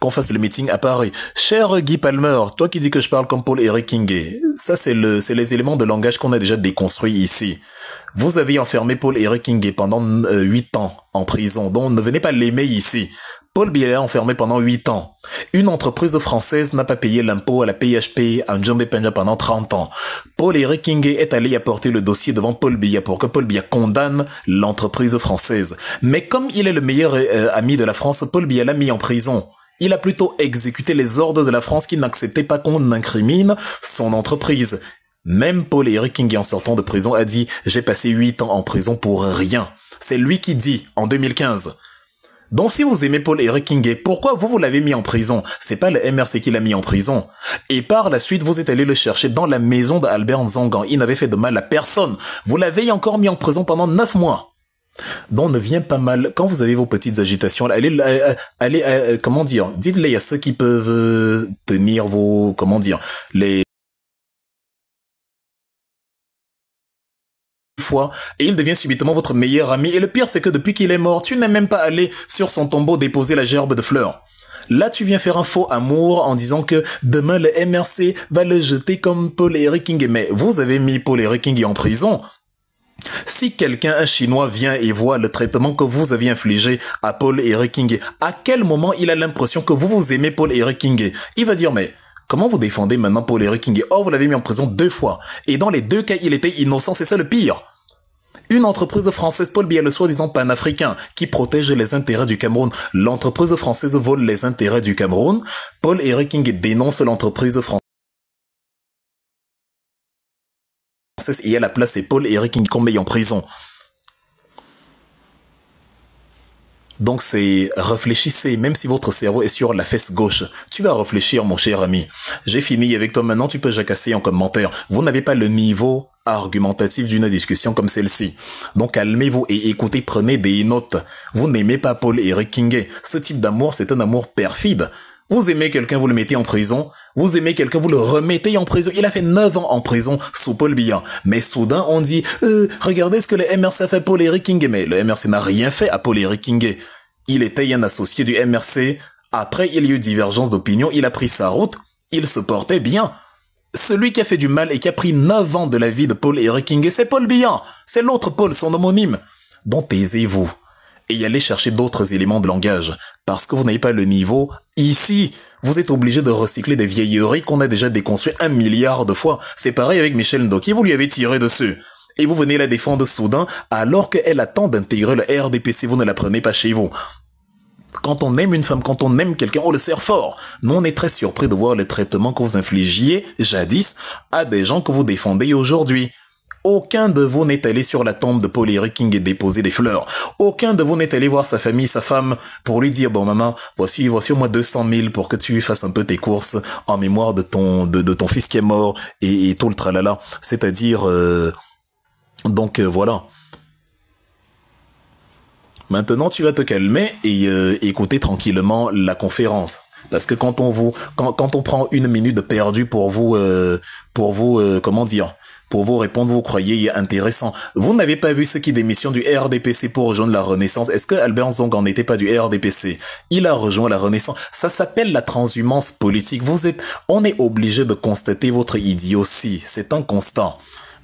qu'on fasse le meeting à Paris? Cher Guy Palmer, toi qui dis que je parle comme Paul-Éric Kingé, ça c'est les éléments de langage qu'on a déjà déconstruits ici. Vous avez enfermé Paul-Éric Kingé pendant 8 ans en prison, donc ne venez pas l'aimer ici. Paul Biya enfermé pendant 8 ans. Une entreprise française n'a pas payé l'impôt à la PHP à Njombe Penja pendant 30 ans. Paul-Éric Kingé est allé apporter le dossier devant Paul Biya pour que Paul Biya condamne l'entreprise française. Mais comme il est le meilleur ami de la France, Paul Biya l'a mis en prison. Il a plutôt exécuté les ordres de la France qui n'acceptaient pas qu'on incrimine son entreprise. Même Paul-Éric Kingé en sortant de prison a dit « J'ai passé 8 ans en prison pour rien ». C'est lui qui dit en 2015. Donc si vous aimez Paul-Éric Kingé, pourquoi vous l'avez mis en prison? C'est pas le MRC qui l'a mis en prison. Et par la suite, vous êtes allé le chercher dans la maison d'Albert Nzangan. Il n'avait fait de mal à personne. Vous l'avez encore mis en prison pendant 9 mois. Donc ne vient pas mal, quand vous avez vos petites agitations, allez, comment dire, dites-les à ceux qui peuvent tenir vos, comment dire, les fois, et il devient subitement votre meilleur ami. Et le pire, c'est que depuis qu'il est mort, tu n'es même pas allé sur son tombeau déposer la gerbe de fleurs. Là, tu viens faire un faux amour en disant que demain le MRC va le jeter comme Paul-Éric Kingé. Mais vous avez mis Paul-Éric Kingé en prison. Si quelqu'un, un Chinois, vient et voit le traitement que vous avez infligé à Paul-Éric Kingé, à quel moment il a l'impression que vous aimez Paul-Éric Kingé? Il va dire, mais comment vous défendez maintenant Paul-Éric Kingé? Oh, vous l'avez mis en prison 2 fois. Et dans les 2 cas, il était innocent, c'est ça le pire. Une entreprise française, Paul Biya, le soi-disant panafricain, qui protège les intérêts du Cameroun. L'entreprise française vole les intérêts du Cameroun. Paul-Éric Kingé dénonce l'entreprise française. Et à la place, c'est Paul-Éric Kingé qu'on met en prison. Donc c'est, réfléchissez, même si votre cerveau est sur la fesse gauche, tu vas réfléchir mon cher ami. J'ai fini avec toi, maintenant tu peux jacasser en commentaire. Vous n'avez pas le niveau argumentatif d'une discussion comme celle-ci. Donc calmez-vous et écoutez, prenez des notes. Vous n'aimez pas Paul-Éric Kingé. Ce type d'amour, c'est un amour perfide. Vous aimez quelqu'un, vous le mettez en prison. Vous aimez quelqu'un, vous le remettez en prison. Il a fait 9 ans en prison sous Paul Biya. Mais soudain, on dit, regardez ce que le MRC a fait pour Eric King. Mais le MRC n'a rien fait à Paul Eric King. Il était un associé du MRC. Après, il y a eu divergence d'opinion. Il a pris sa route. Il se portait bien. Celui qui a fait du mal et qui a pris 9 ans de la vie de Paul Eric King, c'est Paul Biya. C'est l'autre Paul, son homonyme. Donc taisez-vous. Et allez chercher d'autres éléments de langage. Parce que vous n'avez pas le niveau. Ici, vous êtes obligé de recycler des vieilleries qu'on a déjà déconstruites 1 milliard de fois. C'est pareil avec Michel Ndoki, vous lui avez tiré dessus. Et vous venez la défendre soudain, alors qu'elle attend d'intégrer le RDPC, vous ne la prenez pas chez vous. Quand on aime une femme, quand on aime quelqu'un, on le serre fort. Nous, on est très surpris de voir le traitement que vous infligiez, jadis, à des gens que vous défendez aujourd'hui. Aucun de vous n'est allé sur la tombe de Paul Eric King et déposer des fleurs. Aucun de vous n'est allé voir sa famille, sa femme, pour lui dire, bon maman, voici au moins 200 000 pour que tu fasses un peu tes courses en mémoire de ton fils qui est mort et tout le tralala. C'est-à-dire, voilà. Maintenant, tu vas te calmer et écouter tranquillement la conférence. Parce que quand on prend 1 minute de perdu pour vous répondre, vous croyez intéressant. Vous n'avez pas vu ce qui démissionne du RDPC pour rejoindre la Renaissance. Est-ce que Albert Nzonga n'en était pas du RDPC? Il a rejoint la Renaissance. Ça s'appelle la transhumance politique. On est obligé de constater votre idiotie. C'est un constat.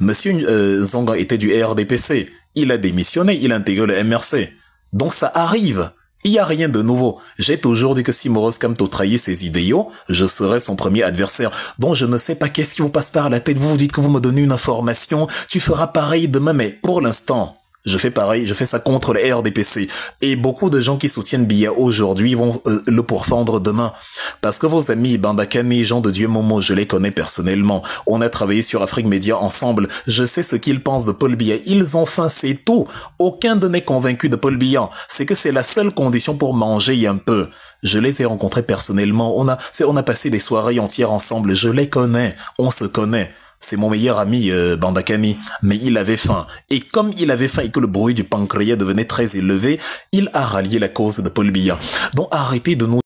Monsieur Nzonga était du RDPC. Il a démissionné. Il a intégré le MRC. Donc ça arrive. Il n'y a rien de nouveau. J'ai toujours dit que si Maurice Kamto trahit ses idéaux, je serai son premier adversaire. Donc je ne sais pas qu'est-ce qui vous passe par la tête. Vous vous dites que vous me donnez une information, tu feras pareil demain, mais pour l'instant, je fais pareil, je fais ça contre le RDPC. Et beaucoup de gens qui soutiennent Biya aujourd'hui vont le pourfendre demain. Parce que vos amis Bandakani, Jean de Dieu Momo, je les connais personnellement. On a travaillé sur Afrique Média ensemble. Je sais ce qu'ils pensent de Paul Biya. Ils ont faim, c'est tout. Aucun d'eux n'est convaincu de Paul Biya. C'est que c'est la seule condition pour manger un peu. Je les ai rencontrés personnellement. On a passé des soirées entières ensemble. Je les connais. On se connaît. C'est mon meilleur ami, Bandakani, mais il avait faim. Et comme il avait faim et que le bruit du pancréas devenait très élevé, il a rallié la cause de Paul Biya. Donc arrêtez de nous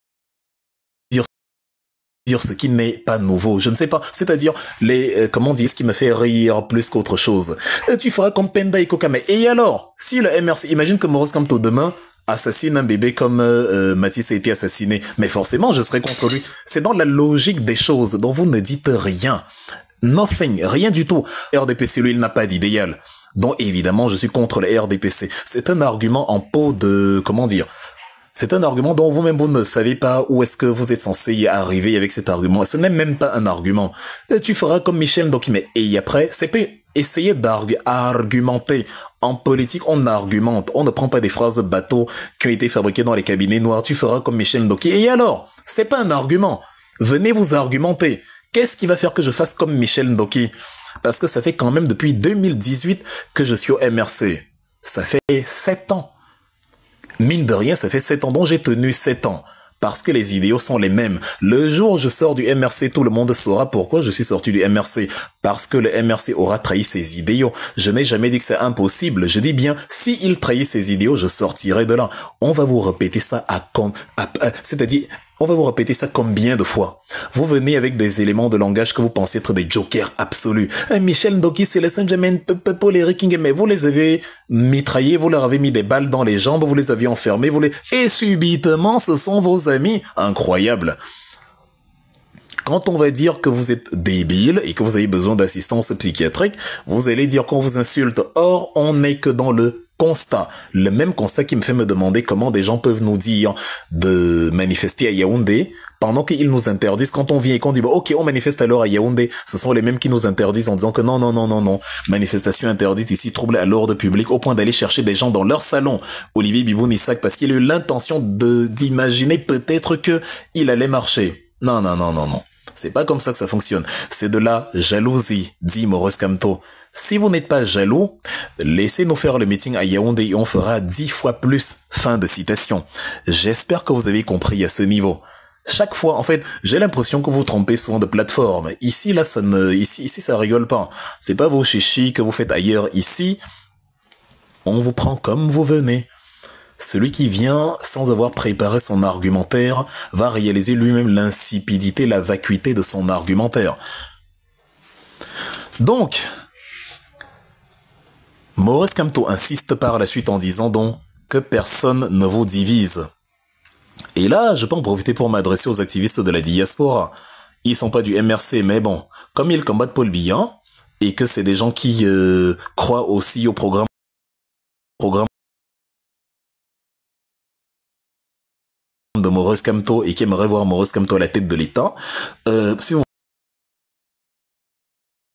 dire ce qui n'est pas nouveau. Je ne sais pas. C'est-à-dire, ce qui me fait rire plus qu'autre chose. Tu feras comme Penda et Kokame. Et alors, si le MRC, imagine que Maurice Kamto demain assassine un bébé comme Mathis a été assassiné. Mais forcément, je serai contre lui. C'est dans la logique des choses dont vous ne dites rien. Nothing, rien du tout. RDPC, lui, il n'a pas d'idéal. Donc, évidemment, je suis contre le RDPC. C'est un argument en peau de, c'est un argument dont vous-même, vous ne savez pas où est-ce que vous êtes censé y arriver avec cet argument. Ce n'est même pas un argument. Tu feras comme Michel Ndoki, mais et après, c'est pas essayer d'argumenter. En politique, on argumente. On ne prend pas des phrases bateaux qui ont été fabriquées dans les cabinets noirs. Tu feras comme Michel Ndoki. Et alors? C'est pas un argument. Venez vous argumenter. Qu'est-ce qui va faire que je fasse comme Michel Ndoki? Parce que ça fait quand même depuis 2018 que je suis au MRC. Ça fait 7 ans. Mine de rien, ça fait 7 ans. Donc j'ai tenu 7 ans. Parce que les idéaux sont les mêmes. Le jour où je sors du MRC, tout le monde saura pourquoi je suis sorti du MRC. Parce que le MRC aura trahi ses idéaux. Je n'ai jamais dit que c'est impossible. Je dis bien, si il trahit ses idéaux, je sortirai de là. On va vous répéter ça c'est-à-dire, on va vous répéter ça combien de fois? Vous venez avec des éléments de langage que vous pensez être des jokers absolus. Michel Ndoki, c'est le Saint-Germain, Paul Eric King, mais vous les avez mitraillés, vous leur avez mis des balles dans les jambes, vous les aviez enfermés, et subitement, ce sont vos amis. Incroyable. Quand on va dire que vous êtes débile et que vous avez besoin d'assistance psychiatrique, vous allez dire qu'on vous insulte. Or, on n'est que dans le constat. Le même constat qui me fait me demander comment des gens peuvent nous dire de manifester à Yaoundé pendant qu'ils nous interdisent. Quand on vient et qu'on dit, bon, ok, on manifeste alors à Yaoundé, ce sont les mêmes qui nous interdisent en disant que non. Manifestation interdite ici, trouble à l'ordre public, au point d'aller chercher des gens dans leur salon. Olivier Biboun-Issac, parce qu'il a eu l'intention d'imaginer peut-être que il allait marcher. Non. C'est pas comme ça que ça fonctionne. C'est de la jalousie, dit Maurice Kamto. Si vous n'êtes pas jaloux, laissez-nous faire le meeting à Yaoundé et on fera 10 fois plus. Fin de citation. J'espère que vous avez compris à ce niveau. Chaque fois, en fait, j'ai l'impression que vous trompez souvent de plateforme. Ici, là, ici, ça rigole pas. C'est pas vos chichis que vous faites ailleurs. Ici, on vous prend comme vous venez. celui qui vient sans avoir préparé son argumentaire va réaliser lui-même l'insipidité, la vacuité de son argumentaire. Donc, Maurice Kamto insiste par la suite en disant donc que personne ne vous divise. Et là, je peux en profiter pour m'adresser aux activistes de la diaspora. Ils sont pas du MRC, mais bon, comme ils combattent Paul Biya, et que c'est des gens qui croient aussi au programme de Maurice Kamto et qui aimeraient voir Maurice Kamto à la tête de l'État, si vous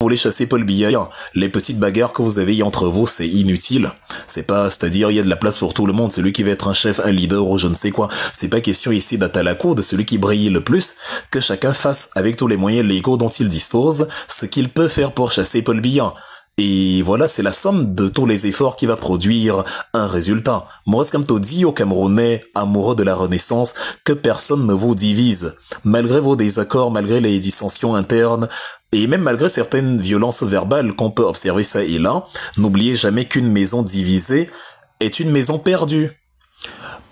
voulez chasser Paul Biya, les petites bagarres que vous avez entre vous, c'est inutile. C'est pas, c'est-à-dire, il y a de la place pour tout le monde. Celui qui va être un chef, un leader ou je ne sais quoi. C'est pas question ici d'Atalaco, de celui qui brille le plus, que chacun fasse avec tous les moyens légaux dont il dispose ce qu'il peut faire pour chasser Paul Biya. Et voilà, c'est la somme de tous les efforts qui va produire un résultat. Maurice Kamto dit aux Camerounais amoureux de la Renaissance que personne ne vous divise. Malgré vos désaccords, malgré les dissensions internes, et même malgré certaines violences verbales qu'on peut observer ça et là, n'oubliez jamais qu'une maison divisée est une maison perdue.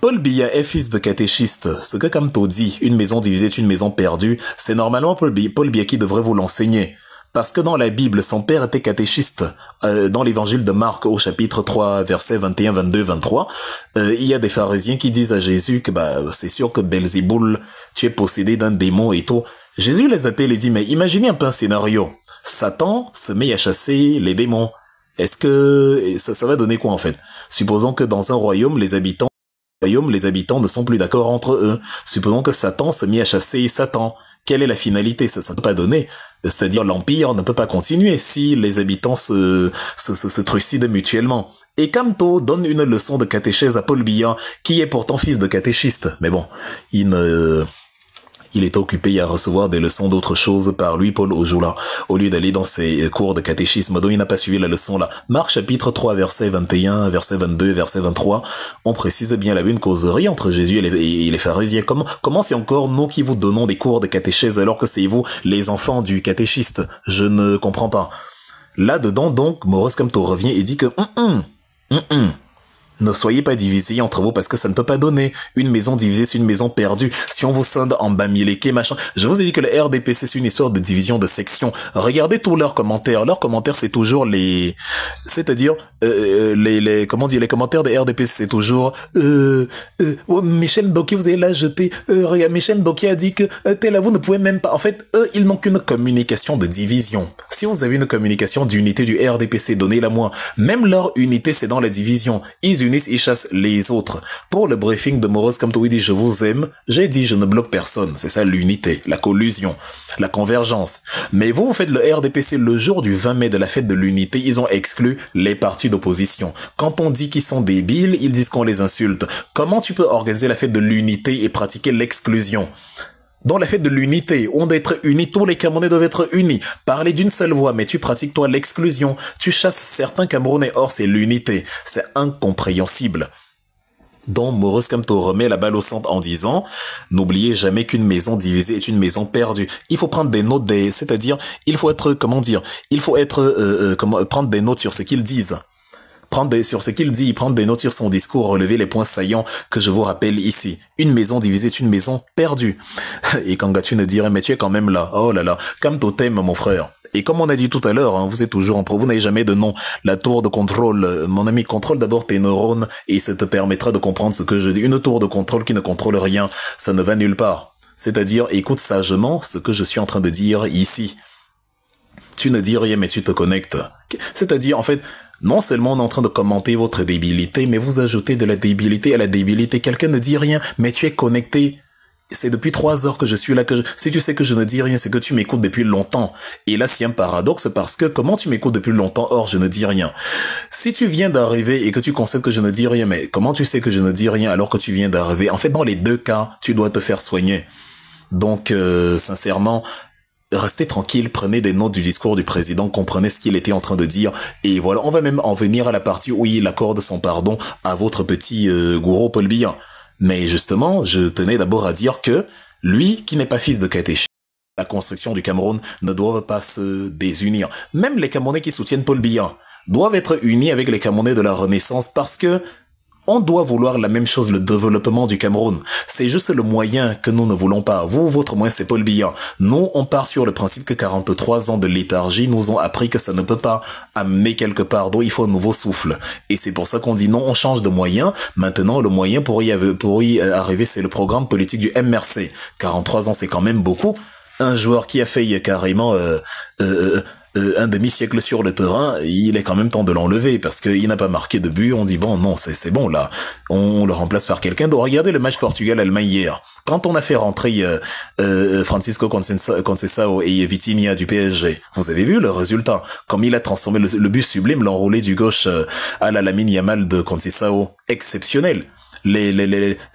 Paul Biya est fils de catéchiste. Ce que Kamto dit, une maison divisée est une maison perdue, c'est normalement Paul Biya qui devrait vous l'enseigner. Parce que dans la Bible, son père était catéchiste. Dans l'évangile de Marc, au chapitre 3, versets 21, 22, 23, il y a des pharisiens qui disent à Jésus que c'est sûr que Belzéboul, tu es possédé d'un démon et tout. Jésus les appelle et dit, mais imaginez un peu un scénario. Satan se met à chasser les démons. Est-ce que ça va donner quoi en fait? Supposons que dans un royaume, les habitants ne sont plus d'accord entre eux. Supposons que Satan se met à chasser Satan. Quelle est la finalité? Ça ne peut pas donner. C'est-à-dire l'empire ne peut pas continuer si les habitants se trucident mutuellement. Et Kamto donne une leçon de catéchèse à Paul Biya, qui est pourtant fils de catéchiste. Mais bon, il est occupé à recevoir des leçons d'autres choses par lui, Paul Ojula, au lieu d'aller dans ses cours de catéchisme, dont il n'a pas suivi la leçon là. Marc chapitre 3, verset 21, verset 22, verset 23, on précise bien la une causerie entre Jésus et les pharisiens. Comment c'est encore nous qui vous donnons des cours de catéchèse alors que c'est vous, les enfants du catéchiste? Je ne comprends pas. Là-dedans, donc, Maurice Kamto revient et dit que ne soyez pas divisés entre vous parce que ça ne peut pas donner. Une maison divisée, c'est une maison perdue. Si on vous scinde en Bamileke, machin. Je vous ai dit que le RDPC, c'est une histoire de division de sections. Regardez tous leurs commentaires. Leurs commentaires, c'est toujours c'est-à-dire, les commentaires des RDPC, c'est toujours, oh, Michel Ndoki, vous avez là jeté, regarde, Michel Ndoki a dit que, tel, vous ne pouvez même pas. En fait, eux, ils n'ont qu'une communication de division. Si vous avez une communication d'unité du RDPC, donnez-la moi. Même leur unité, c'est dans la division. Ils unissent, ils chassent les autres. Pour le briefing de Maurice Kamto, il dit je vous aime, j'ai dit je ne bloque personne. C'est ça l'unité, la collusion, la convergence. Mais vous faites le RDPC le jour du 20 mai de la fête de l'unité, ils ont exclu les partis d'opposition. Quand on dit qu'ils sont débiles, ils disent qu'on les insulte. Comment tu peux organiser la fête de l'unité et pratiquer l'exclusion? Dans la fête de l'unité, on doit être unis, tous les Camerounais doivent être unis, parler d'une seule voix, mais tu pratiques toi l'exclusion, tu chasses certains Camerounais, or c'est l'unité, c'est incompréhensible. Donc Maurice Kamto remet la balle au centre en disant « N'oubliez jamais qu'une maison divisée est une maison perdue. » Il faut prendre des notes, c'est-à-dire, il faut être, prendre des notes sur ce qu'ils disent. Sur ce qu'il dit, prendre des notes sur son discours, relever les points saillants que je vous rappelle ici. Une maison divisée est une maison perdue. Et Kangatu ne dirait, mais tu es quand même là. Oh là là, Kamto t'aime, mon frère. Et comme on a dit tout à l'heure, hein, vous êtes toujours en pro, vous n'avez jamais de nom. La tour de contrôle, mon ami, contrôle d'abord tes neurones et ça te permettra de comprendre ce que je dis. Une tour de contrôle qui ne contrôle rien, ça ne va nulle part. C'est-à-dire, écoute sagement ce que je suis en train de dire ici. Tu ne dis rien, mais tu te connectes. C'est-à-dire, en fait, non seulement on est en train de commenter votre débilité, mais vous ajoutez de la débilité à la débilité. Quelqu'un ne dit rien, mais tu es connecté. C'est depuis 3 heures que je suis là si tu sais que je ne dis rien, c'est que tu m'écoutes depuis longtemps. Et là, c'est un paradoxe parce que comment tu m'écoutes depuis longtemps, or je ne dis rien. Si tu viens d'arriver et que tu constates que je ne dis rien, mais comment tu sais que je ne dis rien alors que tu viens d'arriver? En fait, dans les deux cas, tu dois te faire soigner. Donc, sincèrement, restez tranquille, prenez des notes du discours du président, comprenez ce qu'il était en train de dire, et voilà, on va même en venir à la partie où il accorde son pardon à votre petit gourou Paul Biya. Mais justement, je tenais d'abord à dire que lui, qui n'est pas fils de catéchiste, la construction du Cameroun ne doit pas se désunir. Même les Camerounais qui soutiennent Paul Biya doivent être unis avec les Camerounais de la Renaissance parce que On doit vouloir la même chose, le développement du Cameroun. C'est juste le moyen que nous ne voulons pas. Vous, votre moyen, c'est Paul Biya. Nous, on part sur le principe que 43 ans de léthargie nous ont appris que ça ne peut pas amener quelque part. Donc, il faut un nouveau souffle. Et c'est pour ça qu'on dit non, on change de moyen. Maintenant, le moyen pour y arriver, c'est le programme politique du MRC. 43 ans, c'est quand même beaucoup. Un joueur qui a fait carrément un demi-siècle sur le terrain, il est quand même temps de l'enlever parce qu'il n'a pas marqué de but. On dit bon, non, c'est bon là, on le remplace par quelqu'un. Donc regardez le match Portugal-Allemagne hier. Quand on a fait rentrer Francisco Conceição et Vitinha du PSG, vous avez vu le résultat, comme il a transformé le but sublime, l'enroulé du gauche à la Lamine Yamal de Conceição, exceptionnel.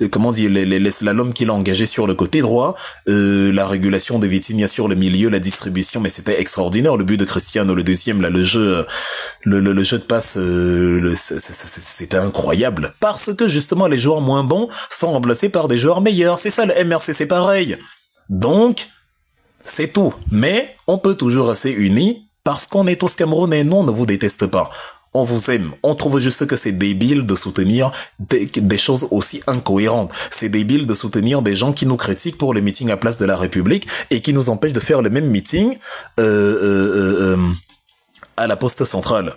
Comment dire, les slaloms qu'il a engagé sur le côté droit, la régulation de Vitinha sur le milieu, la distribution, mais c'était extraordinaire. Le but de Cristiano, le deuxième, là, le jeu de passe, c'était incroyable. Parce que justement, les joueurs moins bons sont remplacés par des joueurs meilleurs. C'est ça, le MRC, c'est pareil. Donc, c'est tout. Mais, on peut toujours rester unis parce qu'on est tous Camerounais. Non, on ne vous déteste pas. On vous aime. On trouve juste que c'est débile de soutenir des choses aussi incohérentes. C'est débile de soutenir des gens qui nous critiquent pour les meetings à Place de la République et qui nous empêchent de faire le même meeting à la poste centrale.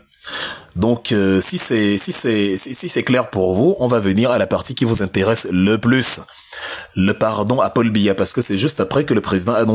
Donc, si c'est clair pour vous, on va venir à la partie qui vous intéresse le plus. Le pardon à Paul Biya, parce que c'est juste après que le président a annoncé